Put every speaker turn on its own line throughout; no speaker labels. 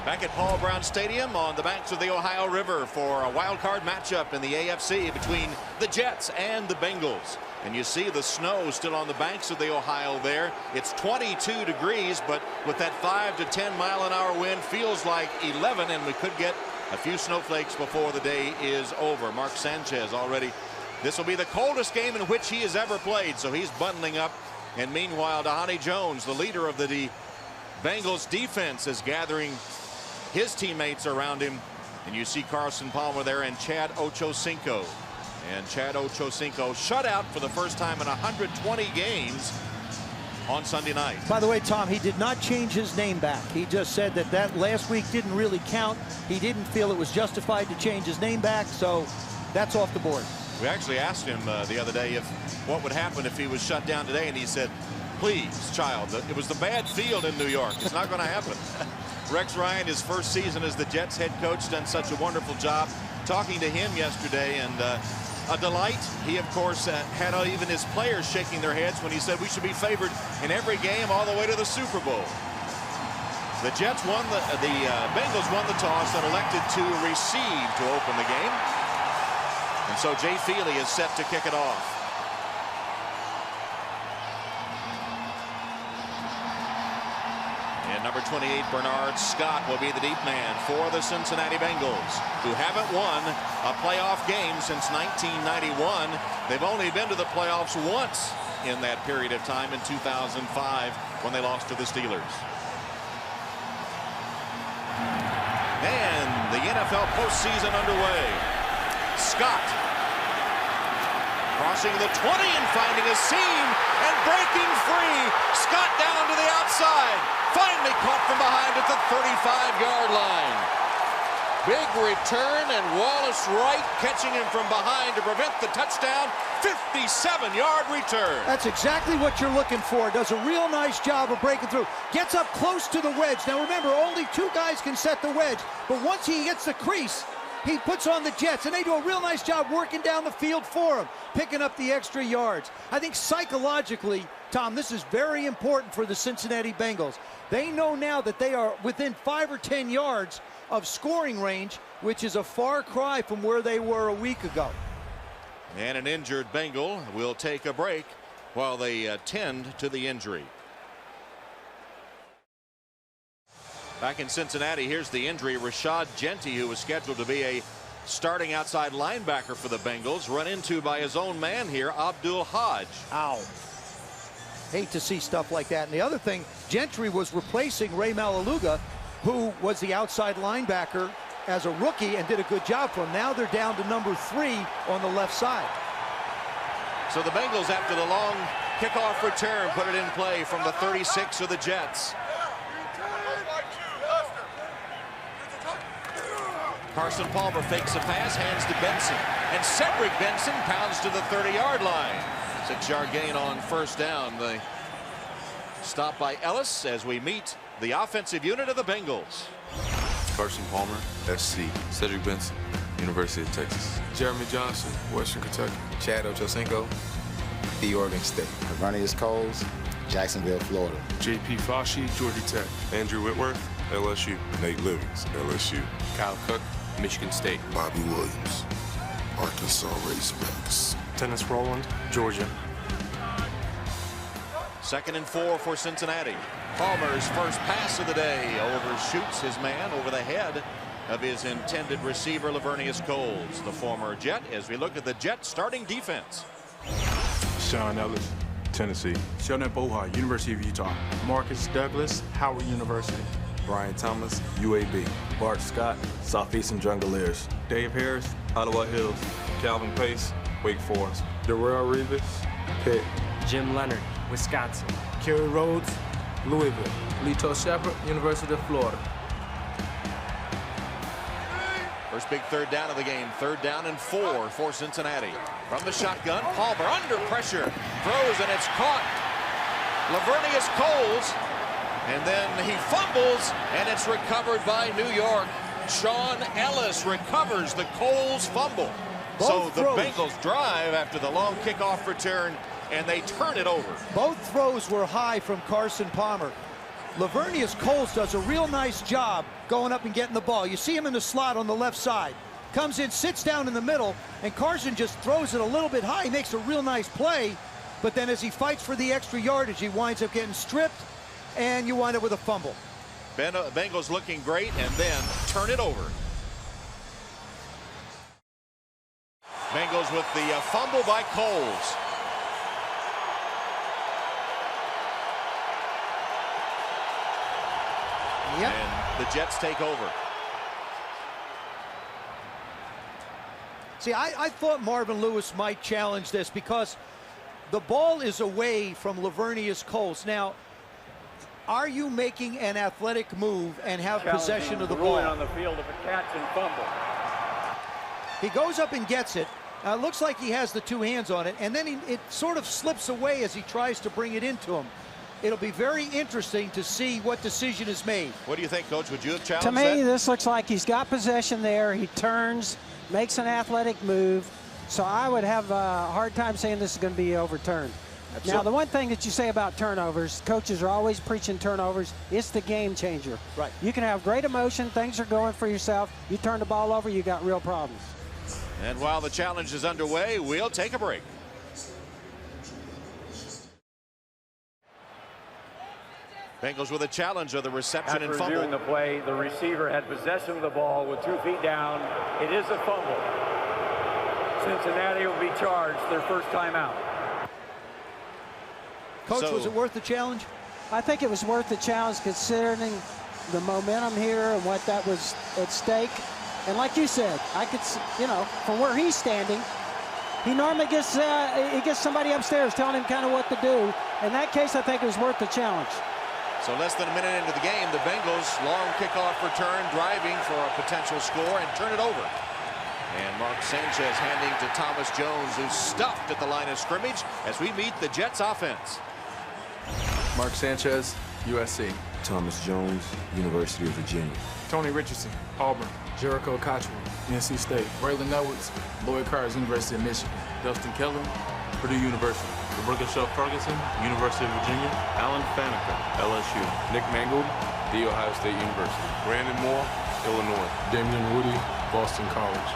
Back at Paul Brown Stadium on the banks of the Ohio River for a wild card matchup in the AFC between the Jets and the Bengals. And you see the snow still on the banks of the Ohio there. It's 22 degrees, but with that 5 to 10 mile an hour wind, feels like 11, and we could get a few snowflakes before the day is over. Mark Sanchez already. This will be the coldest game in which he has ever played, so he's bundling up. And meanwhile, Dhani Jones, the leader of the Bengals defense, is gathering his teammates around him, and you see Carson Palmer there and Chad Ochocinco. And Chad Ochocinco shut out for the first time in 120 games on Sunday night.
By the way, Tom, he did not change his name back. He just said that last week didn't really count. He didn't feel it was justified to change his name back, so that's off the board.
We actually asked him the other day what would happen if he was shut down today, and he said, please, child, it was the bad field in New York. It's not going to happen. Rex Ryan, his first season as the Jets head coach, done such a wonderful job. Talking to him yesterday, and a delight. He, of course, had even his players shaking their heads when he said we should be favored in every game all the way to the Super Bowl. The Jets won the Bengals won the toss and elected to receive to open the game. And so Jay Feely is set to kick it off. And number 28, Bernard Scott, will be the deep man for the Cincinnati Bengals, who haven't won a playoff game since 1991. They've only been to the playoffs once in that period of time in 2005 when they lost to the Steelers. And the NFL postseason underway. Scott crossing the 20 and finding a seam and breaking free. Scott down to the outside. Finally caught from behind at the 35-yard line. Big return, and Wallace Wright catching him from behind to prevent the touchdown. 57-yard return.
That's exactly what you're looking for. Does a real nice job of breaking through. Gets up close to the wedge. Now remember, only two guys can set the wedge, but once he hits the crease, he puts on the Jets, and they do a real nice job working down the field for him, picking up the extra yards. I think psychologically, Tom, this is very important for the Cincinnati Bengals. They know now that they are within 5 or 10 yards of scoring range, which is a far cry from where they were a week ago.
And an injured Bengal will take a break while they tend to the injury. Back in Cincinnati, here's the injury. Rashad Genty, who was scheduled to be a starting outside linebacker for the Bengals, run into by his own man here, Abdul Hodge.
Ow. Hate to see stuff like that. And the other thing, Gentry was replacing Ray Malaluga, who was the outside linebacker as a rookie and did a good job for him. Now they're down to number 3 on the left side.
So the Bengals, after the long kickoff return, put it in play from the 36 of the Jets. Carson Palmer fakes a pass, hands to Benson, and Cedric Benson pounds to the 30-yard line. 6-yard gain on first down. The stop by Ellis as we meet the offensive unit of the Bengals.
Carson Palmer, SC. Cedric Benson, University of Texas.
Jeremy Johnson, Western Kentucky.
Chad Ochocinco, the Oregon State.
Vernius Coles, Jacksonville, Florida.
JP Fauci, Georgia Tech.
Andrew Whitworth, LSU.
Nate Livings, LSU.
Kyle Cook, Michigan State.
Bobby Williams, Arkansas Razorbacks.
Dennis Rowland, Georgia.
2nd and 4 for Cincinnati. Palmer's first pass of the day overshoots his man over the head of his intended receiver, Lavernius Coles, the former Jet, as we look at the Jet starting defense.
Sean Ellis, Tennessee.
Sheldon Bohart, University of Utah. Marcus Douglas, Howard University.
Brian Thomas, UAB.
Bart Scott, Southeastern Jungliers.
Dave Harris,
Ottawa Hills. Calvin Pace, Wake Forest.
Darrell Reeves, Pitt.
Jim Leonard, Wisconsin.
Kerry Rhodes, Louisville.
Lito Shepard, University of Florida.
First big third down of the game. 3rd down and 4 for Cincinnati. From the shotgun, Palmer under pressure. Throws, and it's caught. Lavernius Coles. And then he fumbles, and it's recovered by New York. Sean Ellis recovers the Coles fumble. So the Bengals drive after the long kickoff return, and they turn it over.
Both throws were high from Carson Palmer. Lavernius Coles does a real nice job going up and getting the ball. You see him in the slot on the left side. Comes in, sits down in the middle, and Carson just throws it a little bit high. He makes a real nice play, but then as he fights for the extra yardage, he winds up getting stripped, and you wind up with a fumble.
Bengals looking great, and then turn it over. Bengals with the fumble by Coles.
Yep.
And the Jets take over.
See, I thought Marvin Lewis might challenge this because the ball is away from Lavernius Coles. Now, are you making an athletic move and have possession of the ball?
On the field of a catch and fumble.
He goes up and gets it. Looks like he has the two hands on it, and then it sort of slips away as he tries to bring it into him. It'll be very interesting to see what decision is made.
What do you think, Coach? Would you have challenged
To me,
that?
this looks like he's got possession there. He turns, makes an athletic move. So I would have a hard time saying this is going to be overturned. Now, the one thing that you say about turnovers, coaches are always preaching turnovers. It's the game changer.
Right.
You can have great emotion. Things are going for yourself. You turn the ball over, you got real problems.
And while the challenge is underway, we'll take a break. Bengals with a challenge of the reception and fumble.
Reviewing the play, the receiver had possession of the ball with 2 feet down. It is a fumble. Cincinnati will be charged their first time out.
Coach, was it worth the challenge?
I think it was worth the challenge considering the momentum here and what that was at stake. And like you said, I could, you know, from where he's standing, he normally gets somebody upstairs telling him kind of what to do. In that case, I think it was worth the challenge.
So less than a minute into the game, the Bengals long kickoff return, driving for a potential score and turn it over. And Mark Sanchez handing to Thomas Jones, who's stuffed at the line of scrimmage as we meet the Jets offense.
Mark Sanchez, USC.
Thomas Jones, University of Virginia.
Tony Richardson, Auburn. Jericho Cottrell, NC State. Braylon Edwards, Lloyd Carter's University of Michigan.
Dustin Keller, Purdue University. Roberto Shell Ferguson, University of Virginia. Alan Faneca, LSU.
Nick Mangold, The Ohio State University.
Brandon Moore, Illinois.
Damian Woody, Boston College.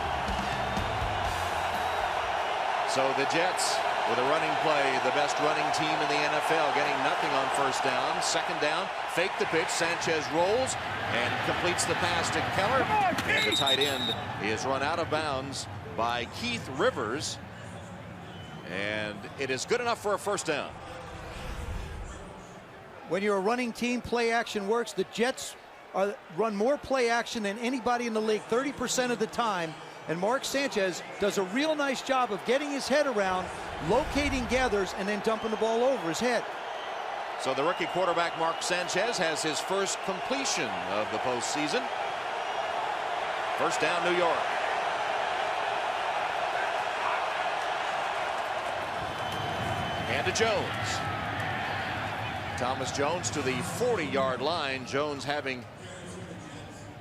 So the Jets with a running play, the best running team in the NFL, getting nothing on first down. Second down, fake the pitch. Sanchez rolls and completes the pass to Keller. And the tight end is run out of bounds by Keith Rivers. And it is good enough for a first down.
When you're a running team, play action works. The Jets run more play action than anybody in the league, 30% of the time. And Mark Sanchez does a real nice job of getting his head around, locating gathers, and then dumping the ball over his head.
So the rookie quarterback Mark Sanchez has his first completion of the postseason. First down, New York. And to Jones. Thomas Jones to the 40-yard line. Jones having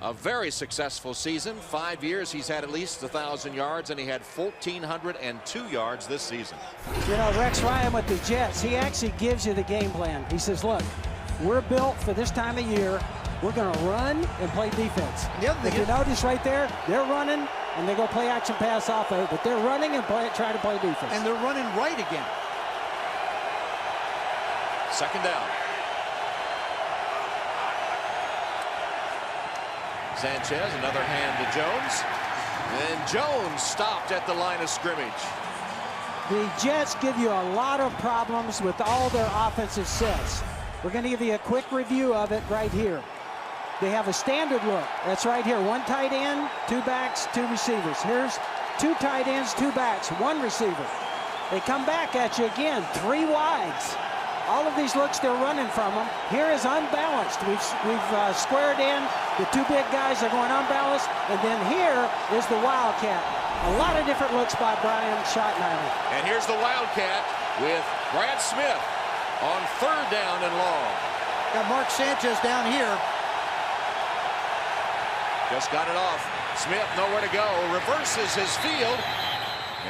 a very successful season. 5 years he's had at least 1,000 yards, and he had 1,402 yards this season.
You know, Rex Ryan with the Jets, he actually gives you the game plan. He says, look, we're built for this time of year. We're going to run and play defense. If you notice right there, they're running and they go play action pass off of it, but they're running and try to play defense.
And they're running right again.
Second down. Sanchez, another hand to Jones. And Jones stopped at the line of scrimmage.
The Jets give you a lot of problems with all their offensive sets. We're going to give you a quick review of it right here. They have a standard look. That's right here. 1 tight end, 2 backs, 2 receivers. Here's 2 tight ends, 2 backs, 1 receiver. They come back at you again, 3 wides. All of these looks, they're running from them. Here is unbalanced. We've squared in. The 2 big guys are going unbalanced. And then here is the Wildcat. A lot of different looks by Brian Schottenheimer.
And here's the Wildcat with Brad Smith on 3rd down and long.
Got Mark Sanchez down here.
Just got it off. Smith nowhere to go. Reverses his field.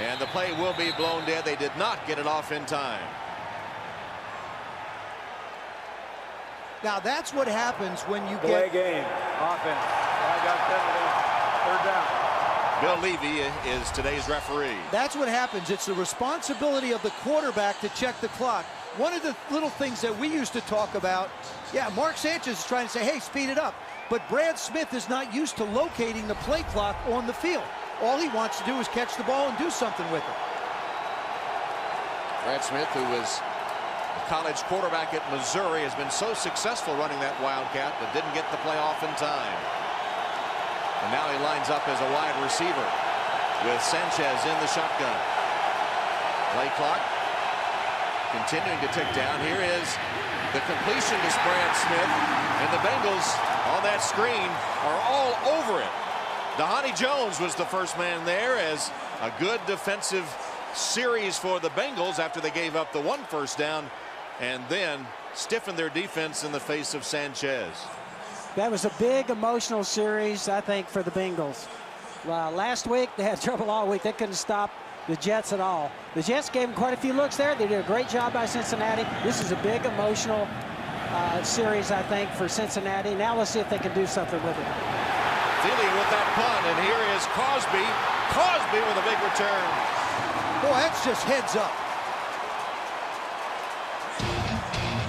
And the play will be blown dead. They did not get it off in time.
Now that's what happens when you
Delay
get
game. Offense. I got penalty. Third down.
Bill Levy is today's referee.
That's what happens. It's the responsibility of the quarterback to check the clock. One of the little things that we used to talk about, yeah, Mark Sanchez is trying to say, hey, speed it up. But Brad Smith is not used to locating the play clock on the field. All he wants to do is catch the ball and do something with it.
Brad Smith, who was a college quarterback at Missouri, has been so successful running that Wildcat, but didn't get the play off in time. And now he lines up as a wide receiver with Sanchez in the shotgun. Play clock continuing to tick down. Here is the completion to Brad Smith, and the Bengals on that screen are all over it. Dhani Jones was the first man there, as a good defensive series for the Bengals after they gave up the 1 first down and then stiffened their defense in the face of Sanchez.
That was a big emotional series, I think, for the Bengals. Last week, they had trouble all week. They couldn't stop the Jets at all. The Jets gave them quite a few looks there. They did a great job by Cincinnati. This is a big emotional series, I think, for Cincinnati. Now let's see if they can do something with it.
Dealing with that punt, and here is Cosby. Cosby with a big return.
Boy, that's just heads up.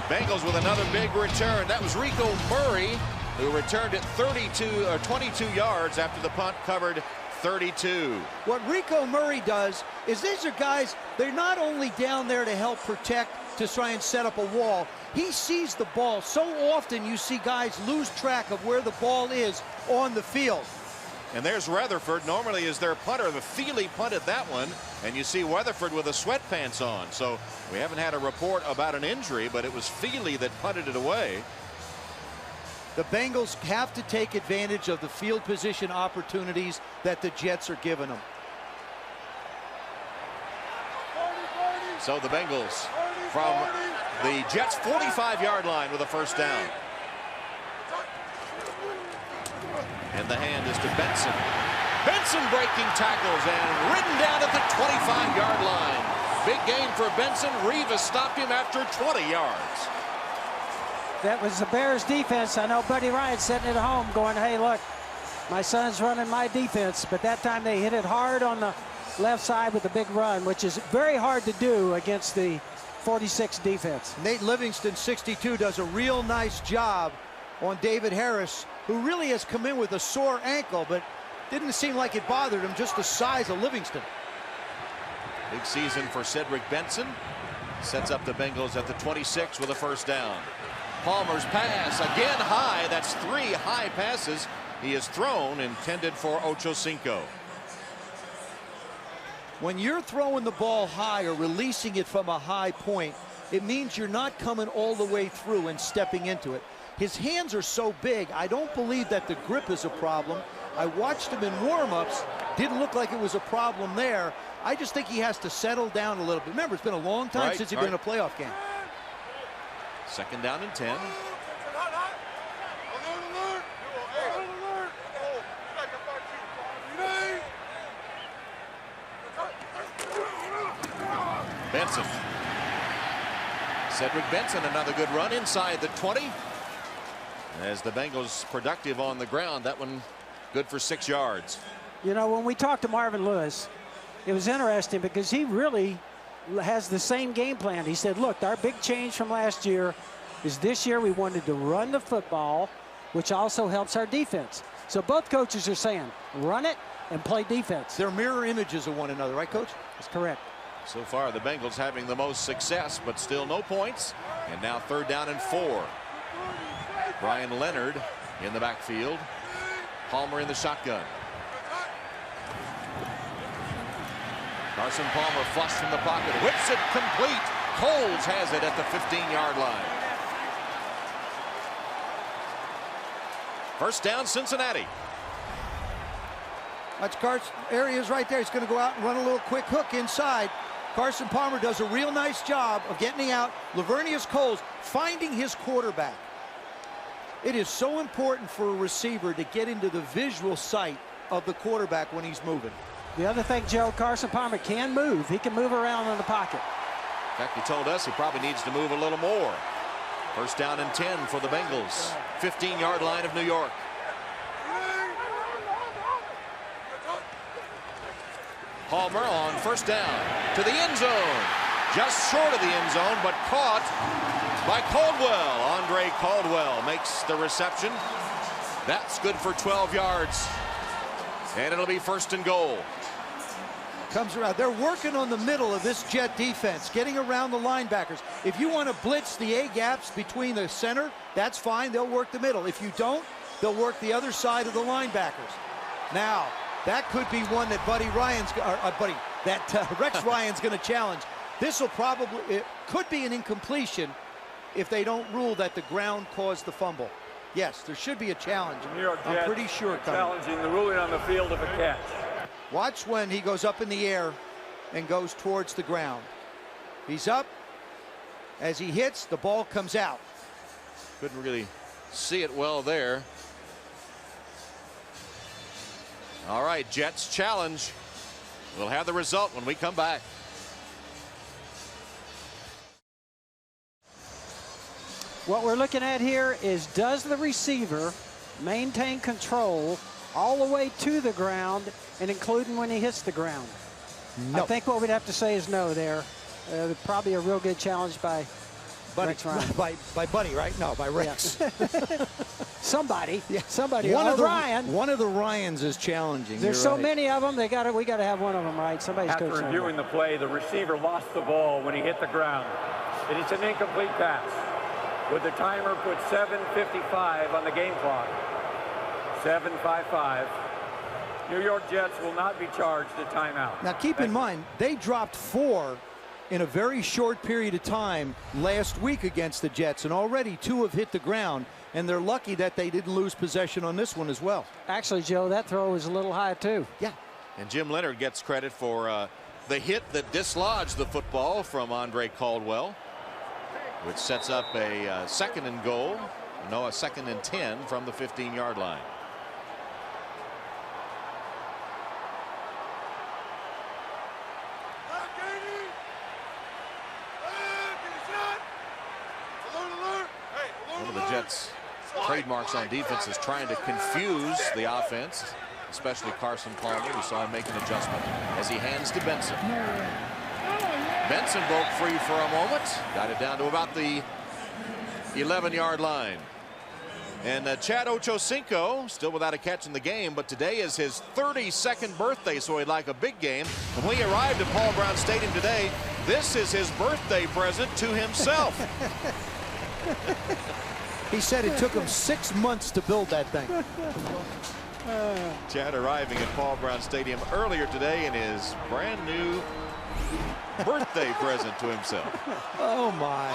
Bengals with another big return. That was Rico Murray, who returned it 22 yards after the punt covered 32.
What Rico Murray does is these are guys, they're not only down there to help protect, to try and set up a wall. He sees the ball. So often you see guys lose track of where the ball is on the field.
And there's Rutherford, normally is their punter. The Feely punted that one, and you see Weatherford with the sweatpants on. So we haven't had a report about an injury, but it was Feely that punted it away.
The Bengals have to take advantage of the field position opportunities that the Jets are giving them.
So the Bengals from the Jets' 45-yard line with a first down. And the hand is to Benson. Benson breaking tackles and ridden down at the 25-yard line. Big gain for Benson. Rivas stopped him after 20 yards.
That was the Bears defense. I know Buddy Ryan sitting at home going, hey, look, my son's running my defense. But that time they hit it hard on the left side with a big run, which is very hard to do against the 46 defense.
Nate Livingston, 62, does a real nice job on David Harris, who really has come in with a sore ankle, but didn't seem like it bothered him, just the size of Livingston.
Big season for Cedric Benson. Sets up the Bengals at the 26 with a first down. Palmer's pass again high. That's 3 high passes he has thrown, intended for Ochocinco.
When you're throwing the ball high or releasing it from a high point, it means you're not coming all the way through and stepping into it. His hands are so big, I don't believe that the grip is a problem. I watched him in warm-ups. Didn't look like it was a problem there. I just think he has to settle down a little bit. Remember, it's been a long time since he's been in a playoff game.
Second down and 10. Benson. Cedric Benson, another good run inside the 20. As the Bengals productive on the ground, that one good for 6 yards.
You know, when we talked to Marvin Lewis, it was interesting because he really has the same game plan. He said, look, our big change from last year is this year we wanted to run the football, which also helps our defense. So both coaches are saying, run it and play defense.
They're mirror images of one another, right, Coach?
That's correct.
So far, the Bengals having the most success, but still no points. And now third down and 4. Brian Leonard in the backfield. Palmer in the shotgun. Carson Palmer flushed from the pocket, whips it complete. Coles has it at the 15-yard line. First down, Cincinnati.
That's Carson. Areas right there. He's going to go out and run a little quick hook inside. Carson Palmer does a real nice job of getting out. Lavernius Coles finding his quarterback. It is so important for a receiver to get into the visual sight of the quarterback when he's moving.
The other thing, Joe, Carson Palmer can move. He can move around in the pocket.
In fact, he told us he probably needs to move a little more. First down and 10 for the Bengals. 15-yard line of New York. Palmer on first down to the end zone. Just short of the end zone, but caught by Caldwell. Andre Caldwell makes the reception. That's good for 12 yards. And it'll be first and goal.
Comes around. They're working on the middle of this Jet defense, getting around the linebackers. If you want to blitz the A gaps between the center, that's fine. They'll work the middle. If you don't, they'll work the other side of the linebackers. Now, that could be one that Rex Ryan's going to challenge. This will probably, it could be an incompletion if they don't rule that the ground caused the fumble. Yes, there should be a challenge.
New York
I'm
Jets
pretty sure
challenging the ruling on the field of a catch.
Watch when he goes up in the air and goes towards the ground. He's up. As he hits, the ball comes out.
Couldn't really see it well there. All right, Jets challenge. We'll have the result when we come back.
What we're looking at here is, does the receiver maintain control all the way to the ground and including when he hits the ground?
No.
I think what we'd have to say is no there. Probably a real good challenge by Rex Ryan.
By Buddy, right? No, by Rex.
Yeah. Somebody. Yeah. Somebody.
One
Ryan.
of the Ryans is challenging.
There's so many of them. We got to have one of them right. Somebody's
After
coaching.
reviewing the play, the receiver lost the ball when he hit the ground. It is an incomplete pass. With the timer put 7:55 on the game clock. 7:55. New York Jets will not be charged a timeout.
Now keep in mind, they dropped 4 in a very short period of time last week against the Jets, and already 2 have hit the ground, and they're lucky that they didn't lose possession on this one as well.
Actually, Joe, that throw was a little high too.
Yeah.
And Jim Leonard gets credit for the hit that dislodged the football from Andre Caldwell, which sets up a second and goal. No, a second and 10 from the 15-yard line. One of the Jets' trademarks on defense is trying to confuse the offense, especially Carson Palmer. We saw him make an adjustment as he hands to Benson. Benson broke free for a moment, got it down to about the 11-yard line. And Chad Ochocinco still without a catch in the game, but today is his 32nd birthday, so he'd like a big game. And when he arrived at Paul Brown Stadium today, this is his birthday present to himself.
He said it took him 6 months to build that thing.
Chad arriving at Paul Brown Stadium earlier today in his brand new birthday present to himself.
Oh my.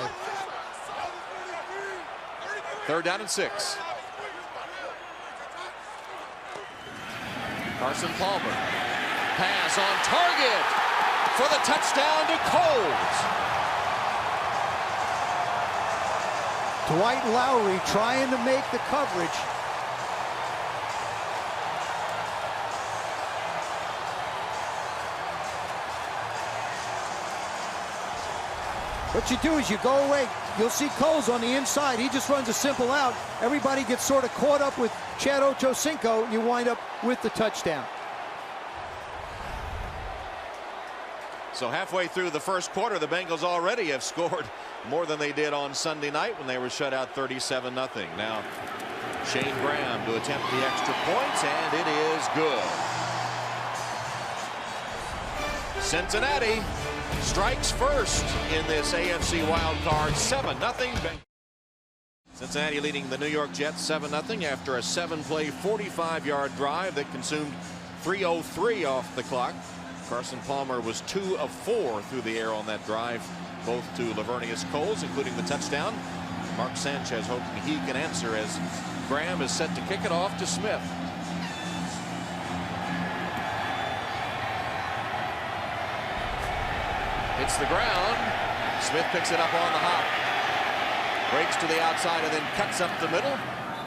3rd down and 6. Carson Palmer. Pass on target for the touchdown to Coles.
Dwight Lowry trying to make the coverage. What you do is you go away. You'll see Coles on the inside. He just runs a simple out. Everybody gets sort of caught up with Chad Ochocinco, and you wind up with the touchdown.
So halfway through the first quarter, the Bengals already have scored more than they did on Sunday night when they were shut out 37-0. Now Shane Graham to attempt the extra points, and it is good. Cincinnati strikes first in this AFC wild card. 7-0. Cincinnati leading the New York Jets 7-0 after a 7-play 45-yard drive that consumed 3:03 off the clock. Carson Palmer was 2 of 4 through the air on that drive, both to Lavernius Coles, including the touchdown. Mark Sanchez hoping he can answer as Graham is set to kick it off to Smith. Hits the ground. Smith picks it up on the hop. Breaks to the outside and then cuts up the middle.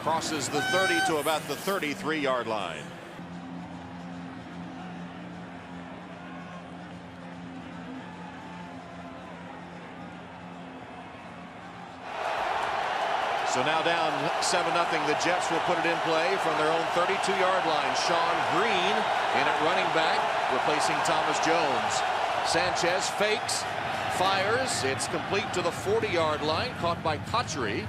Crosses the 30 to about the 33-yard line. So now down 7-0. The Jets will put it in play from their own 32-yard line. Sean Green in at running back, replacing Thomas Jones. Sanchez fakes, fires. It's complete to the 40-yard line, caught by Kotchery.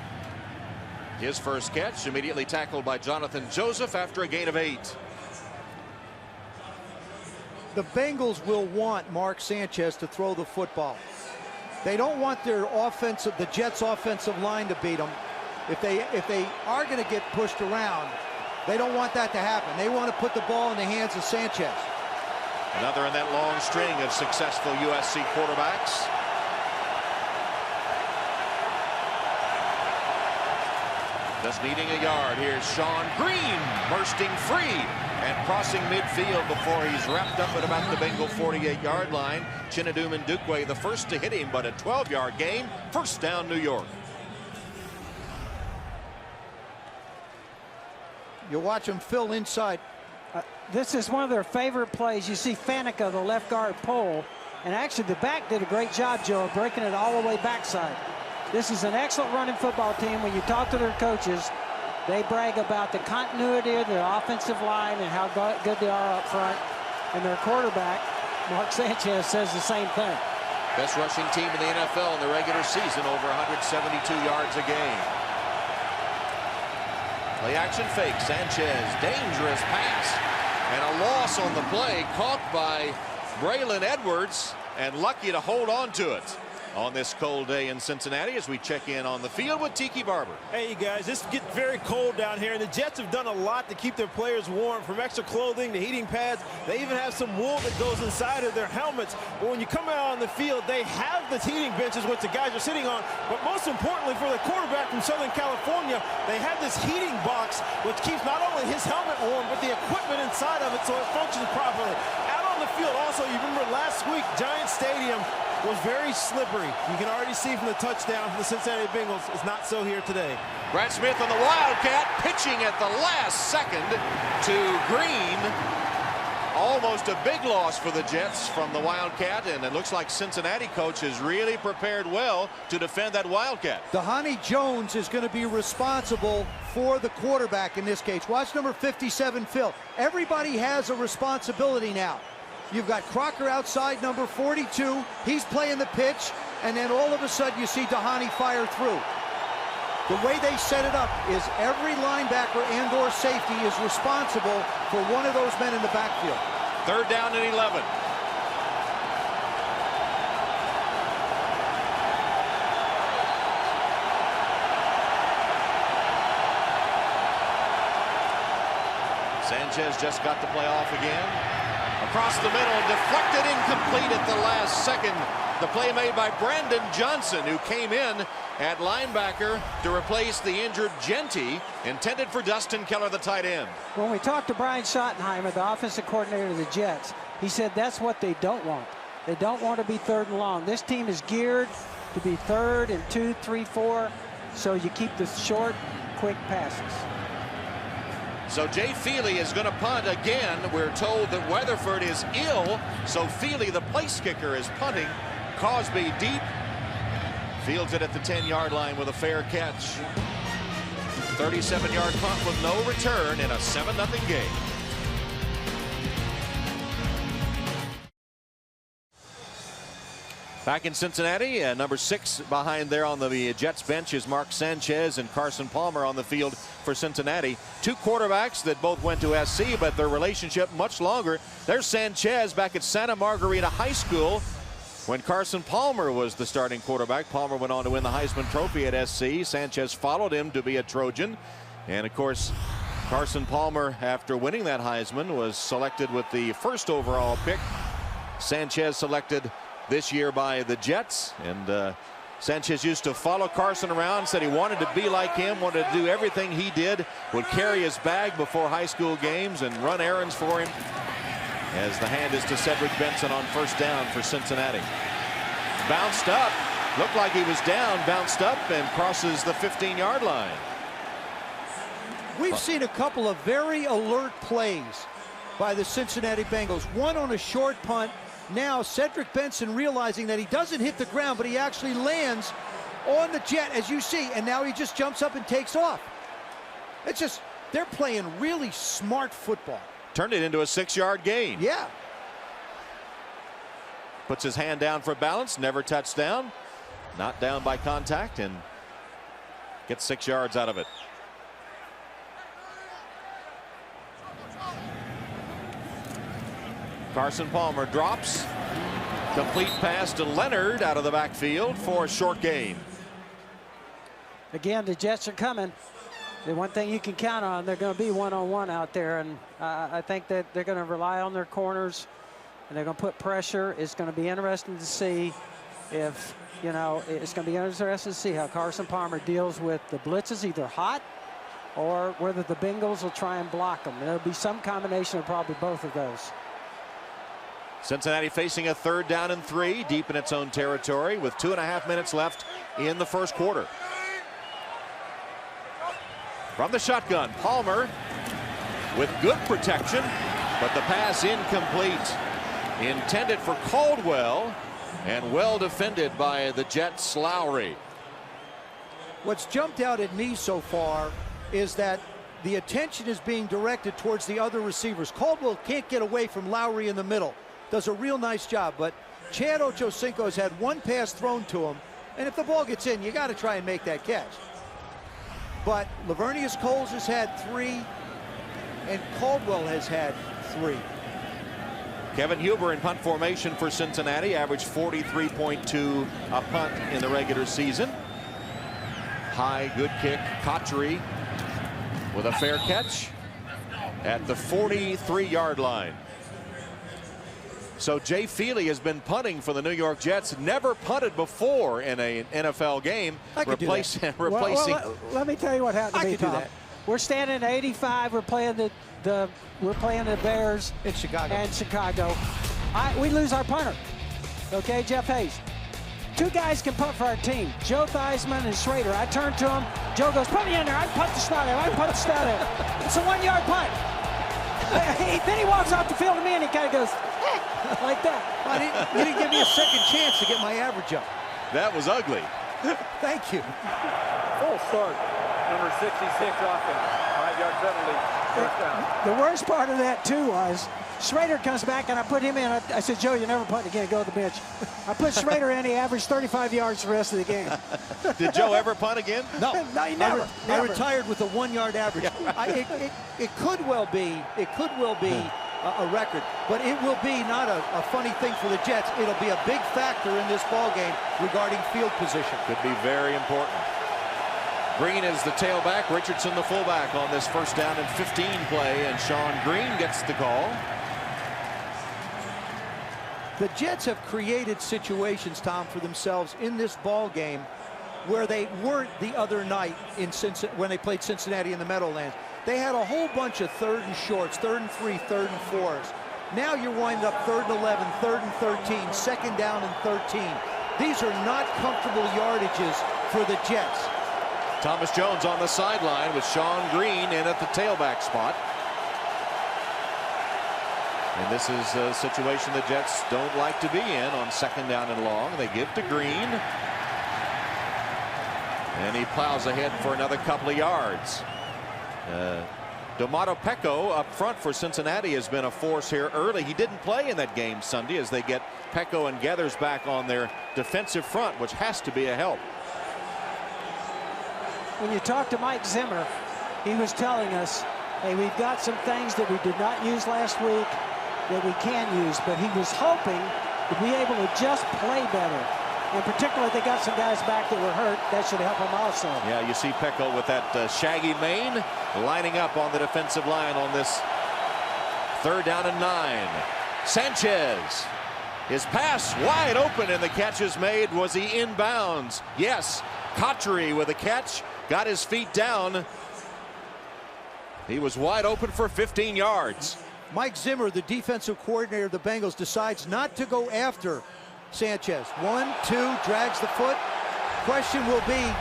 His first catch, immediately tackled by Jonathan Joseph after a gain of 8.
The Bengals will want Mark Sanchez to throw the football. They don't want their the Jets' offensive line to beat them. If they are going to get pushed around, they don't want that to happen. They want to put the ball in the hands of Sanchez.
Another in that long string of successful USC quarterbacks. Just needing a yard. Here's Sean Green bursting free and crossing midfield before he's wrapped up at about the Bengal 48-yard line. Chinedum Ndukwe the first to hit him, but a 12-yard gain. First down, New York.
You watch him fill inside.
This is one of their favorite plays. You see Faneca, the left guard, pull, and actually the back did a great job, Joe, of breaking it all the way backside. This is an excellent running football team. When you talk to their coaches, they brag about the continuity of their offensive line and how good they are up front. And their quarterback, Mark Sanchez, says the same thing.
Best rushing team in the NFL in the regular season, over 172 yards a game. Play action fake. Sanchez, dangerous pass. And a loss on the play, caught by Braylon Edwards, and lucky to hold on to it on this cold day in Cincinnati as we check in on the field with Tiki Barber.
Hey guys, it's getting very cold down here, and the Jets have done a lot to keep their players warm, from extra clothing to heating pads. They even have some wool that goes inside of their helmets. But when you come out on the field, they have the heating benches which the guys are sitting on, but most importantly for the quarterback from Southern California, they have this heating box which keeps not only his helmet warm but the equipment inside of it so it functions properly. Out on the field also, you remember last week, Giant Stadium was very slippery. You can already see from the touchdown from the Cincinnati Bengals. It's not so here today.
Brad Smith on the Wildcat, pitching at the last second to Green. Almost a big loss for the Jets from the Wildcat, and it looks like Cincinnati coach has really prepared well to defend that Wildcat.
Dhani Jones is going to be responsible for the quarterback in this case. Watch number 57, Phil. Everybody has a responsibility now. You've got Crocker outside, number 42. He's playing the pitch, and then all of a sudden you see Dhani fire through. The way they set it up is every linebacker and/or safety is responsible for one of those men in the backfield.
Third down and 11. Sanchez just got the play off again. Across the middle, deflected, incomplete at the last second. The play made by Brandon Johnson, who came in at linebacker to replace the injured Genty, intended for Dustin Keller, the tight end.
When we talked to Brian Schottenheimer, the offensive coordinator of the Jets, he said that's what they don't want. They don't want to be third and long. This team is geared to be third and 2, 3, 4, so you keep the short, quick passes.
So Jay Feely is going to punt again. We're told that Weatherford is ill, so Feely, the place kicker, is punting. Cosby deep. Fields it at the 10-yard line with a fair catch. 37-yard punt with no return in a 7-0 game. Back in Cincinnati, number 6 behind there on the Jets bench is Mark Sanchez and Carson Palmer on the field for Cincinnati. Two quarterbacks that both went to SC, but their relationship much longer. There's Sanchez back at Santa Margarita High School when Carson Palmer was the starting quarterback. Palmer went on to win the Heisman Trophy at SC. Sanchez followed him to be a Trojan. And of course, Carson Palmer, after winning that Heisman, was selected with the first overall pick. Sanchez selected this year by the Jets, and Sanchez used to follow Carson around, said he wanted to be like him, wanted to do everything he did, would carry his bag before high school games and run errands for him. As the hand is to Cedric Benson on first down for Cincinnati. Bounced up, looked like he was down, bounced up and crosses the 15-yard line.
We've seen a couple of very alert plays by the Cincinnati Bengals. One on a short punt. Now Cedric Benson realizing that he doesn't hit the ground, but he actually lands on the jet, as you see, and now he just jumps up and takes off. It's just, they're playing really smart football.
Turned it into a 6-yard gain.
Yeah.
Puts his hand down for balance, never touched down. Not down by contact, and gets 6 yards out of it. Carson Palmer drops. Complete pass to Leonard out of the backfield for a short gain.
Again, the Jets are coming. The one thing you can count on, they're going to be one-on-one out there, and I think that they're going to rely on their corners, and they're going to put pressure. It's going to be interesting to see if, you know, it's going to be interesting to see how Carson Palmer deals with the blitzes, either hot or whether the Bengals will try and block them. There'll be some combination of probably both of those.
Cincinnati facing a 3rd down and 3 deep in its own territory with 2.5 minutes left in the first quarter. From the shotgun, Palmer with good protection, but the pass incomplete. Intended for Caldwell and well defended by the Jets' Lowry.
What's jumped out at me so far is that the attention is being directed towards the other receivers. Caldwell can't get away from Lowry in the middle. Does a real nice job, but Chad Ochocinco has had one pass thrown to him, and if the ball gets in, you got to try and make that catch. But Lavernius Coles has had 3, and Caldwell has had 3.
Kevin Huber in punt formation for Cincinnati, averaged 43.2 a punt in the regular season. High, good kick. Cotchery with a fair catch at the 43-yard line. So Jay Feely has been punting for the New York Jets. Never punted before in an NFL game. Replacing.
Well, let me tell you what happened to me, Tom. We're standing at 85. We're playing the Bears
in Chicago.
And Chicago. We lose our punter. Okay, Jeff Hayes. 2 guys can punt for our team, Joe Theismann and Schrader. I turn to him. Joe goes, "Put me in there. I punt the snot out. I punt the snot out." It's a 1-yard punt. Then he walks off the field to me and he kind of goes like that.
You didn't give me a second chance to get my average up.
That was ugly.
Thank you.
Full start. Number 66 offense. 5-yard penalty. First down.
The worst part of that too was Schrader comes back and I put him in. I said, "Joe, you never punt again. Go to the bench." I put Schrader in. He averaged 35 yards the rest of the game.
Did Joe ever punt again?
No,
no, he never.
I retired with a 1-yard average. It could well be. It could well be a record, but it will be not a funny thing for the Jets. It'll be a big factor in this ball game regarding field position.
Could be very important. Green is the tailback, Richardson the fullback on this 1st down and 15 play, and Sean Green gets the call.
The Jets have created situations, Tom, for themselves in this ball game where they weren't the other night in when they played Cincinnati in the Meadowlands. They had a whole bunch of 3rd and shorts, 3rd and 3, 3rd and 4s. Now you're winding up 3rd and 11, 3rd and 13, 2nd down and 13. These are not comfortable yardages for the Jets.
Thomas Jones on the sideline with Sean Green in at the tailback spot. And this is a situation the Jets don't like to be in on 2nd down and long. They give to Green. And he plows ahead for another couple of yards. Domato Pecco up front for Cincinnati has been a force here early. He didn't play in that game Sunday as they get Pecco and Geathers back on their defensive front, which has to be a help.
When you talk to Mike Zimmer, he was telling us, hey, we've got some things that we did not use last week that we can use, but he was hoping to be able to just play better. In particular, they got some guys back that were hurt. That should help them also.
Yeah, you see Pecco with that shaggy mane lining up on the defensive line on this 3rd down and 9. Sanchez, his pass wide open, and the catch is made. Was he inbounds? Yes. Cotchery with a catch, got his feet down. He was wide open for 15 yards.
Mike Zimmer, the defensive coordinator of the Bengals, decides not to go after Sanchez. 1, 2, drags the foot. Question will be.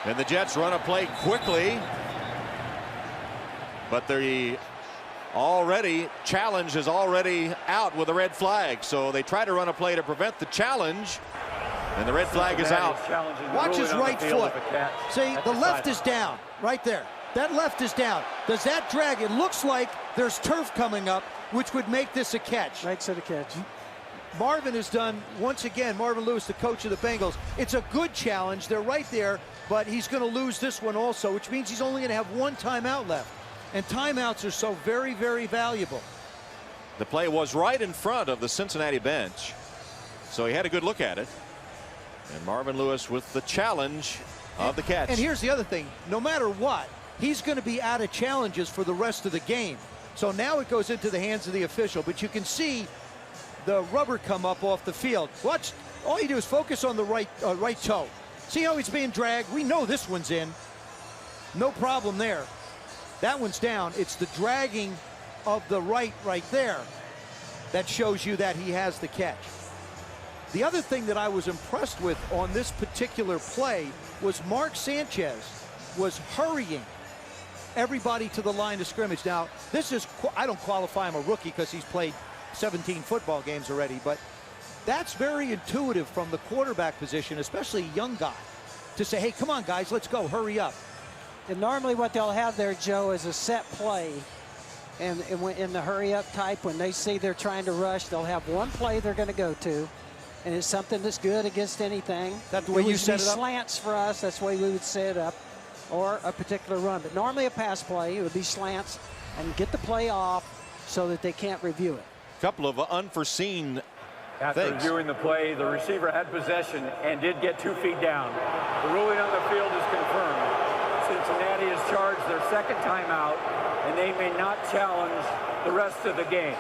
And the Jets run a play quickly. But the challenge is already out with a red flag. So they try to run a play to prevent the challenge. And the red flag is out.
Watch his right foot. See, the left is down right there. That left is down. Does that drag? It looks like there's turf coming up, which would make this a catch.
Right to the catch.
Marvin has done, once again, Marvin Lewis, the coach of the Bengals. It's a good challenge. They're right there, but he's going to lose this one also, which means he's only going to have one timeout left. And timeouts are so very, very valuable.
The play was right in front of the Cincinnati bench, so he had a good look at it. And Marvin Lewis with the challenge of the catch.
And here's the other thing. No matter what, he's going to be out of challenges for the rest of the game. So now it goes into the hands of the official. But you can see the rubber come up off the field. Watch. All you do is focus on the right toe. See how he's being dragged? We know this one's in. No problem there. That one's down. It's the dragging of the right there that shows you that he has the catch. The other thing that I was impressed with on this particular play was Mark Sanchez was hurrying everybody to the line of scrimmage. Now, this is, I don't qualify him a rookie because he's played 17 football games already, but that's very intuitive from the quarterback position, especially a young guy, to say, hey, come on, guys, let's go, hurry up.
And normally what they'll have there, Joe, is a set play. And in the hurry-up type, when they see they're trying to rush, they'll have one play they're going to go to. And it's something that's good against anything.
That's the way you set it up?
Slants for us, that's the way we would set it up. Or a particular run. But normally a pass play, it would be slants and get the play off so that they can't review it.
A couple of unforeseen
After reviewing the play, the receiver had possession and did get 2 feet down. The ruling on the field is confirmed. Cincinnati has charged their second timeout, and they may not challenge the rest of the game.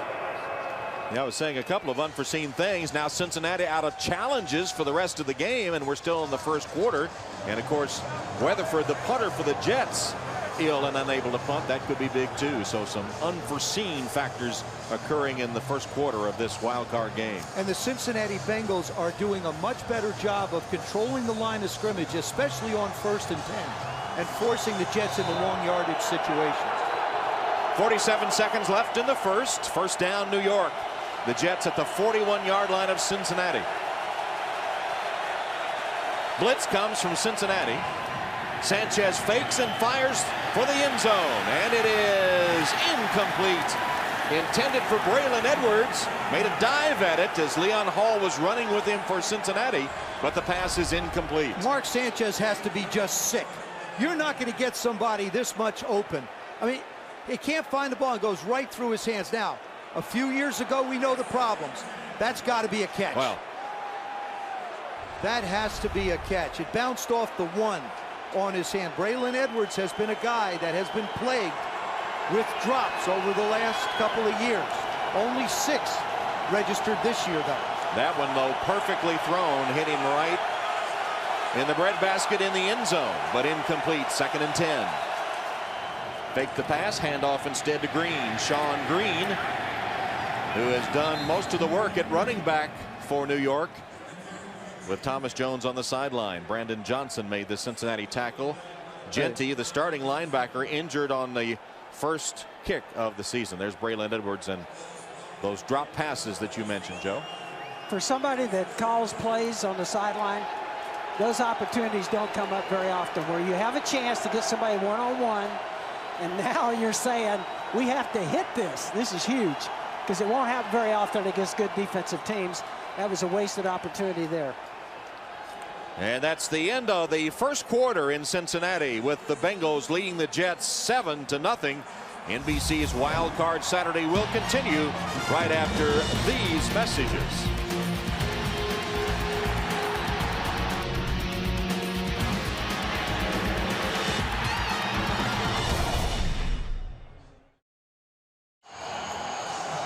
Yeah, I was saying a couple of unforeseen things. Now Cincinnati out of challenges for the rest of the game, and we're still in the first quarter. And of course, Weatherford, the punter for the Jets, ill and unable to punt. That could be big too. So some unforeseen factors occurring in the first quarter of this wild card game.
And the Cincinnati Bengals are doing a much better job of controlling the line of scrimmage, especially on 1st and 10, and forcing the Jets into long yardage situations.
47 seconds left in the first. First down, New York. The Jets at the 41-yard line of Cincinnati. Blitz comes from Cincinnati. Sanchez fakes and fires for the end zone, and it is incomplete. Intended for Braylon Edwards. Made a dive at it as Leon Hall was running with him for Cincinnati, but the pass is incomplete.
Mark Sanchez has to be just sick. You're not going to get somebody this much open. I mean, he can't find the ball and goes right through his hands. Now, a few years ago, we know the problems. That's got to be a catch.
Well,
that has to be a catch. It bounced off the one on his hand. Braylon Edwards has been a guy that has been plagued with drops over the last couple of years. Only 6 registered this year, though.
That one, though, perfectly thrown, hit him right in the breadbasket in the end zone, but incomplete. 2nd and 10. Fake the pass, handoff instead to Green. Sean Green, who has done most of the work at running back for New York, with Thomas Jones on the sideline. Brandon Johnson made the Cincinnati tackle. Genty, the starting linebacker, injured on the first kick of the season. There's Braylon Edwards and those drop passes that you mentioned, Joe.
For somebody that calls plays on the sideline, those opportunities don't come up very often, where you have a chance to get somebody one-on-one, and now you're saying, we have to hit this. This is huge, because it won't happen very often against good defensive teams. That was a wasted opportunity there.
And that's the end of the first quarter in Cincinnati, with the Bengals leading the Jets 7-0. NBC's Wild Card Saturday will continue right after these messages.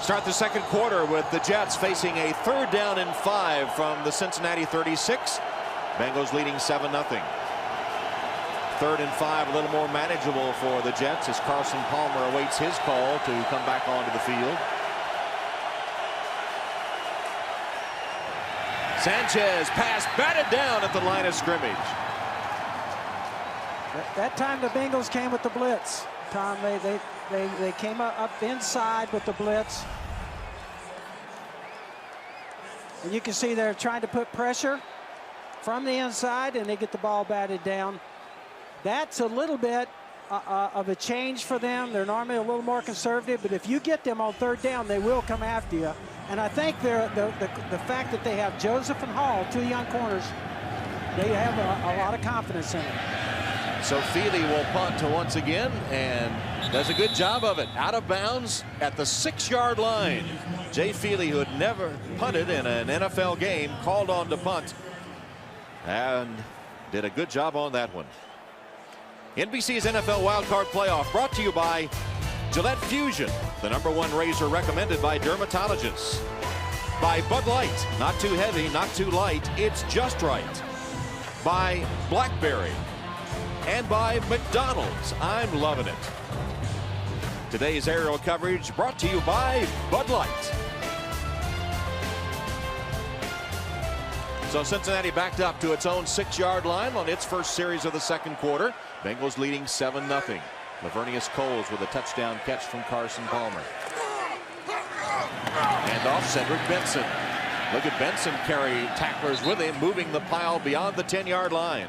Start the second quarter with the Jets facing a 3rd down and 5 from the Cincinnati 36. Bengals leading 7-0. 3rd and 5, a little more manageable for the Jets as Carson Palmer awaits his call to come back onto the field. Sanchez pass batted down at the line of scrimmage.
That time the Bengals came with the blitz. Tom, they came up inside with the blitz. And you can see they're trying to put pressure. from the inside, and they get the ball batted down. That's a little bit of a change for them. They're normally a little more conservative, but if you get them on third down, they will come after you. And I think the fact that they have Joseph and Hall, 2 young corners, they have a lot of confidence in it.
So Feely will punt to once again and does a good job of it. Out of bounds at the 6-yard line. Jay Feely, who had never punted in an NFL game, called on to punt and did a good job on that one. NBC's NFL Wildcard Playoff brought to you by Gillette Fusion, the #1 razor recommended by dermatologists. By Bud Light, not too heavy, not too light, it's just right. By BlackBerry. And by McDonald's. I'm loving it. Today's aerial coverage brought to you by Bud Light. So Cincinnati backed up to its own 6-yard line on its first series of the second quarter. Bengals leading 7-0. Lavernius Coles with a touchdown catch from Carson Palmer. And off Cedric Benson. Look at Benson carry tacklers with him, moving the pile beyond the 10-yard line.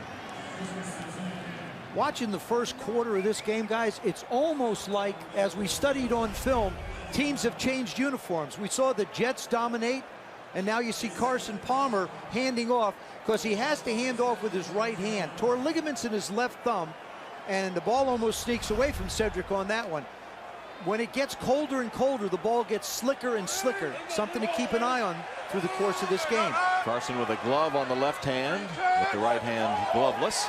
Watching the first quarter of this game, guys, it's almost like, as we studied on film, teams have changed uniforms. We saw the Jets dominate, and now you see Carson Palmer handing off, because he has to hand off with his right hand. Tore ligaments in his left thumb, and the ball almost sneaks away from Cedric on that one. When it gets colder and colder, the ball gets slicker and slicker. Something to keep an eye on through the course of this game.
Carson with a glove on the left hand, with the right hand gloveless.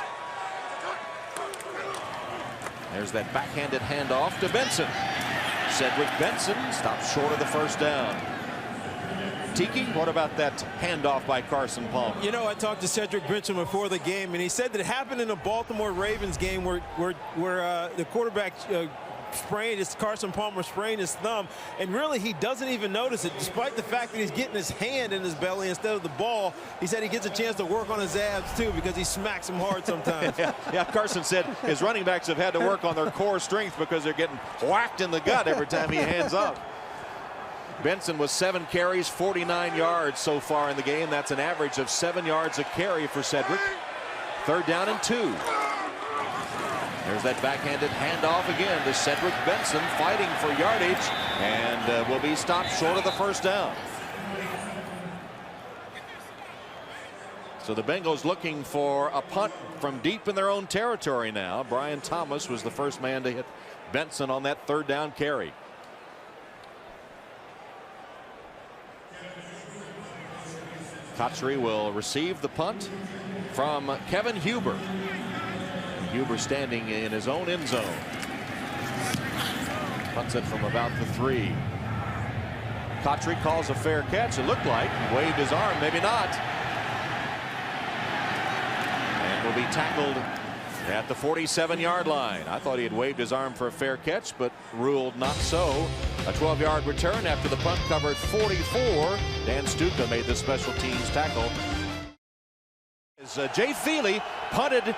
There's that backhanded handoff to Benson. Cedric Benson stops short of the first down. Tiki, what about that handoff by Carson Palmer?
You know, I talked to Cedric Benson before the game, and he said that it happened in a Baltimore Ravens game where the quarterback Carson Palmer sprained his thumb, and really he doesn't even notice it, despite the fact that he's getting his hand in his belly instead of the ball. He said he gets a chance to work on his abs too, because he smacks them hard sometimes.
yeah, Carson said his running backs have had to work on their core strength because they're getting whacked in the gut every time he hands up. Benson with 7 carries, 49 yards so far in the game. That's an average of 7 yards a carry for Cedric. 3rd down and 2. There's that backhanded handoff again to Cedric Benson, fighting for yardage, and will be stopped short of the first down. So the Bengals looking for a punt from deep in their own territory now. Brian Thomas was the first man to hit Benson on that 3rd down carry. Kotchery will receive the punt from Kevin Huber. Huber standing in his own end zone. Punts it from about the 3. Kotchery calls a fair catch. It looked like he waved his arm, maybe not. And will be tackled at the 47-yard line. I thought he had waved his arm for a fair catch, but ruled not so. A 12-yard return after the punt covered 44. Dan Stuka made the special teams tackle. As Jay Feely punted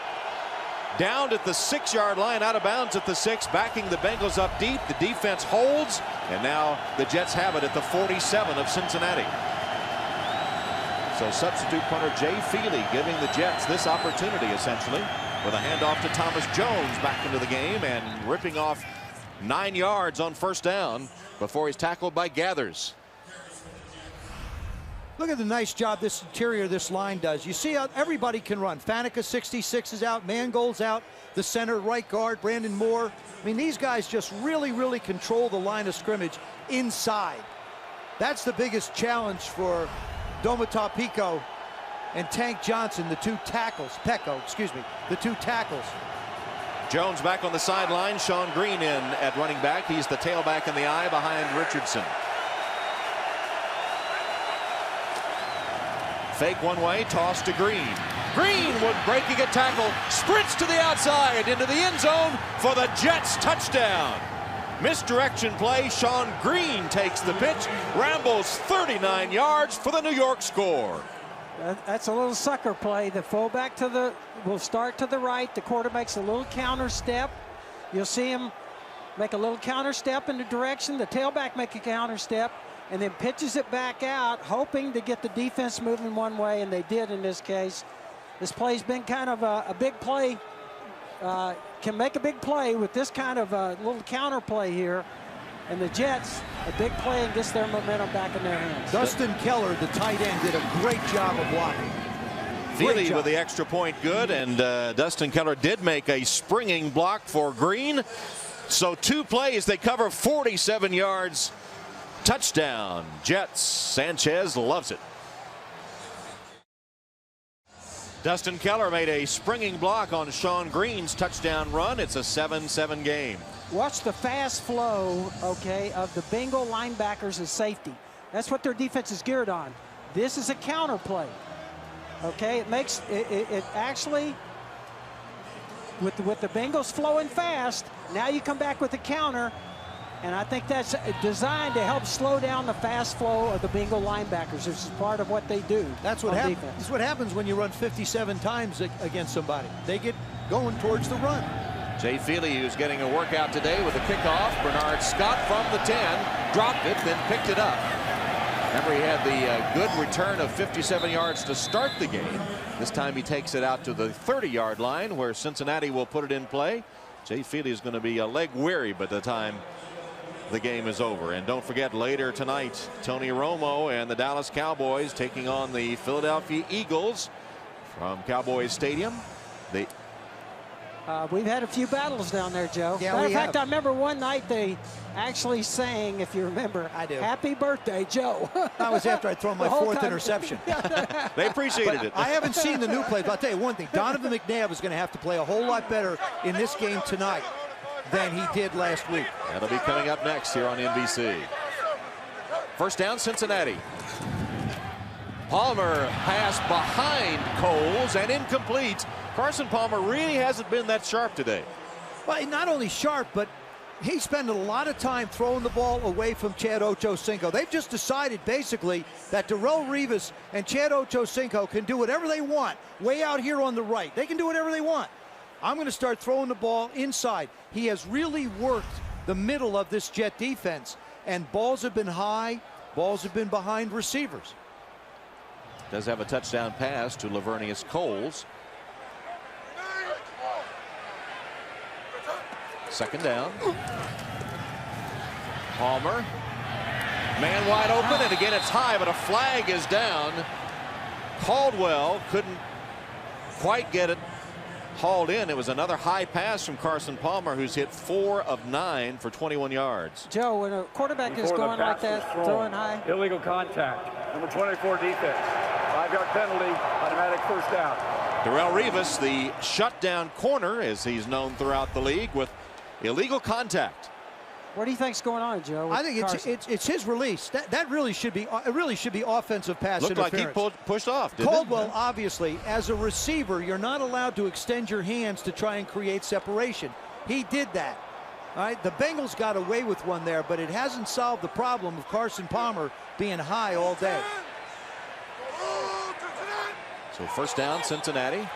down at the 6-yard line, out of bounds at the 6, backing the Bengals up deep. The defense holds, and now the Jets have it at the 47 of Cincinnati. So substitute punter Jay Feely giving the Jets this opportunity, essentially, with a handoff to Thomas Jones back into the game and ripping off 9 yards on 1st down before he's tackled by Gathers.
Look at the nice job this interior, this line does. You see how everybody can run. Faneca, 66, is out. Mangold's out. The center, right guard, Brandon Moore. I mean, these guys just really control the line of scrimmage inside. That's the biggest challenge for Domata Pico and Tank Johnson, the 2 tackles. Pecco, excuse me, the 2 tackles.
Jones back on the sideline. Sean Green in at running back. He's the tailback in the eye behind Richardson. Fake one way, toss to Green. Greenwood breaking a tackle, sprints to the outside into the end zone for the Jets touchdown. Misdirection play, Sean Green takes the pitch, rambles 39 yards for the New York score.
That's a little sucker play. The fullback will start to the right. The quarterback makes a little counter step. You'll see him make a little counter step in the direction. The tailback make a counter step, and then pitches it back out, hoping to get the defense moving one way, and they did in this case. This play's been kind of a big play. Can make a big play with this kind of little counter play here. And the Jets, a big play and gets their momentum back in their hands.
Dustin Keller, the tight end, did a great job of blocking.
Feely with the extra point good, and Dustin Keller did make a springing block for Green. So 2 plays, they cover 47 yards. Touchdown, Jets. Sanchez loves it. Dustin Keller made a springing block on Sean Green's touchdown run. It's a 7-7 game.
Watch the fast flow, okay, of the Bengal linebackers and safety. That's what their defense is geared on. This is a counter play. Okay, it makes it actually with the Bengals flowing fast. Now you come back with the counter, and I think that's designed to help slow down the fast flow of the Bengal linebackers. This is part of what they do.
That's what happens. That's what happens when you run 57 times against somebody. They get going towards the run.
Jay Feely, who's getting a workout today with a kickoff. Bernard Scott from the 10, dropped it, then picked it up. Remember, he had the good return of 57 yards to start the game. This time he takes it out to the 30-yard line where Cincinnati will put it in play. Jay Feely is going to be leg weary by the time the game is over. And don't forget, later tonight, Tony Romo and the Dallas Cowboys taking on the Philadelphia Eagles from Cowboys Stadium.
We've had a few battles down there, Joe.
Yeah,
Matter of fact, I remember one night they actually sang, if you remember,
I do.
"Happy Birthday, Joe."
That was after I throw my 4th interception.
They appreciated it.
I haven't seen the new plays, but I'll tell you one thing. Donovan McNabb is going to have to play a whole lot better in this game tonight than he did last week.
That'll be coming up next here on NBC. First down, Cincinnati. Palmer pass behind Coles and incomplete. Carson Palmer really hasn't been that sharp today.
Well, not only sharp, but he's spending a lot of time throwing the ball away from Chad Ochocinco. They've just decided basically that Darrelle Revis and Chad Ochocinco can do whatever they want way out here on the right. They can do whatever they want. I'm going to start throwing the ball inside. He has really worked the middle of this Jet defense, and balls have been high, balls have been behind receivers.
Does have a touchdown pass to Lavernius Coles. Second down. Palmer. Man wide open, and again it's high, but a flag is down. Caldwell couldn't quite get it hauled in. It was another high pass from Carson Palmer, who's hit 4 of 9 for 21 yards.
Joe, when a quarterback is going like that, throwing high.
Illegal contact. Number 24 defense. 5-yard penalty. Automatic first down.
Darrelle Revis, the shutdown corner, as he's known throughout the league, with illegal contact.
What do you think's going on, Joe?
I think it's his release. That really should be offensive pass
Looked
interference.
like he pushed off. Didn't
Caldwell,
it?
obviously, as a receiver, you're not allowed to extend your hands to try and create separation. He did that. All right, the Bengals got away with one there, but it hasn't solved the problem of Carson Palmer being high all day.
So first down, Cincinnati,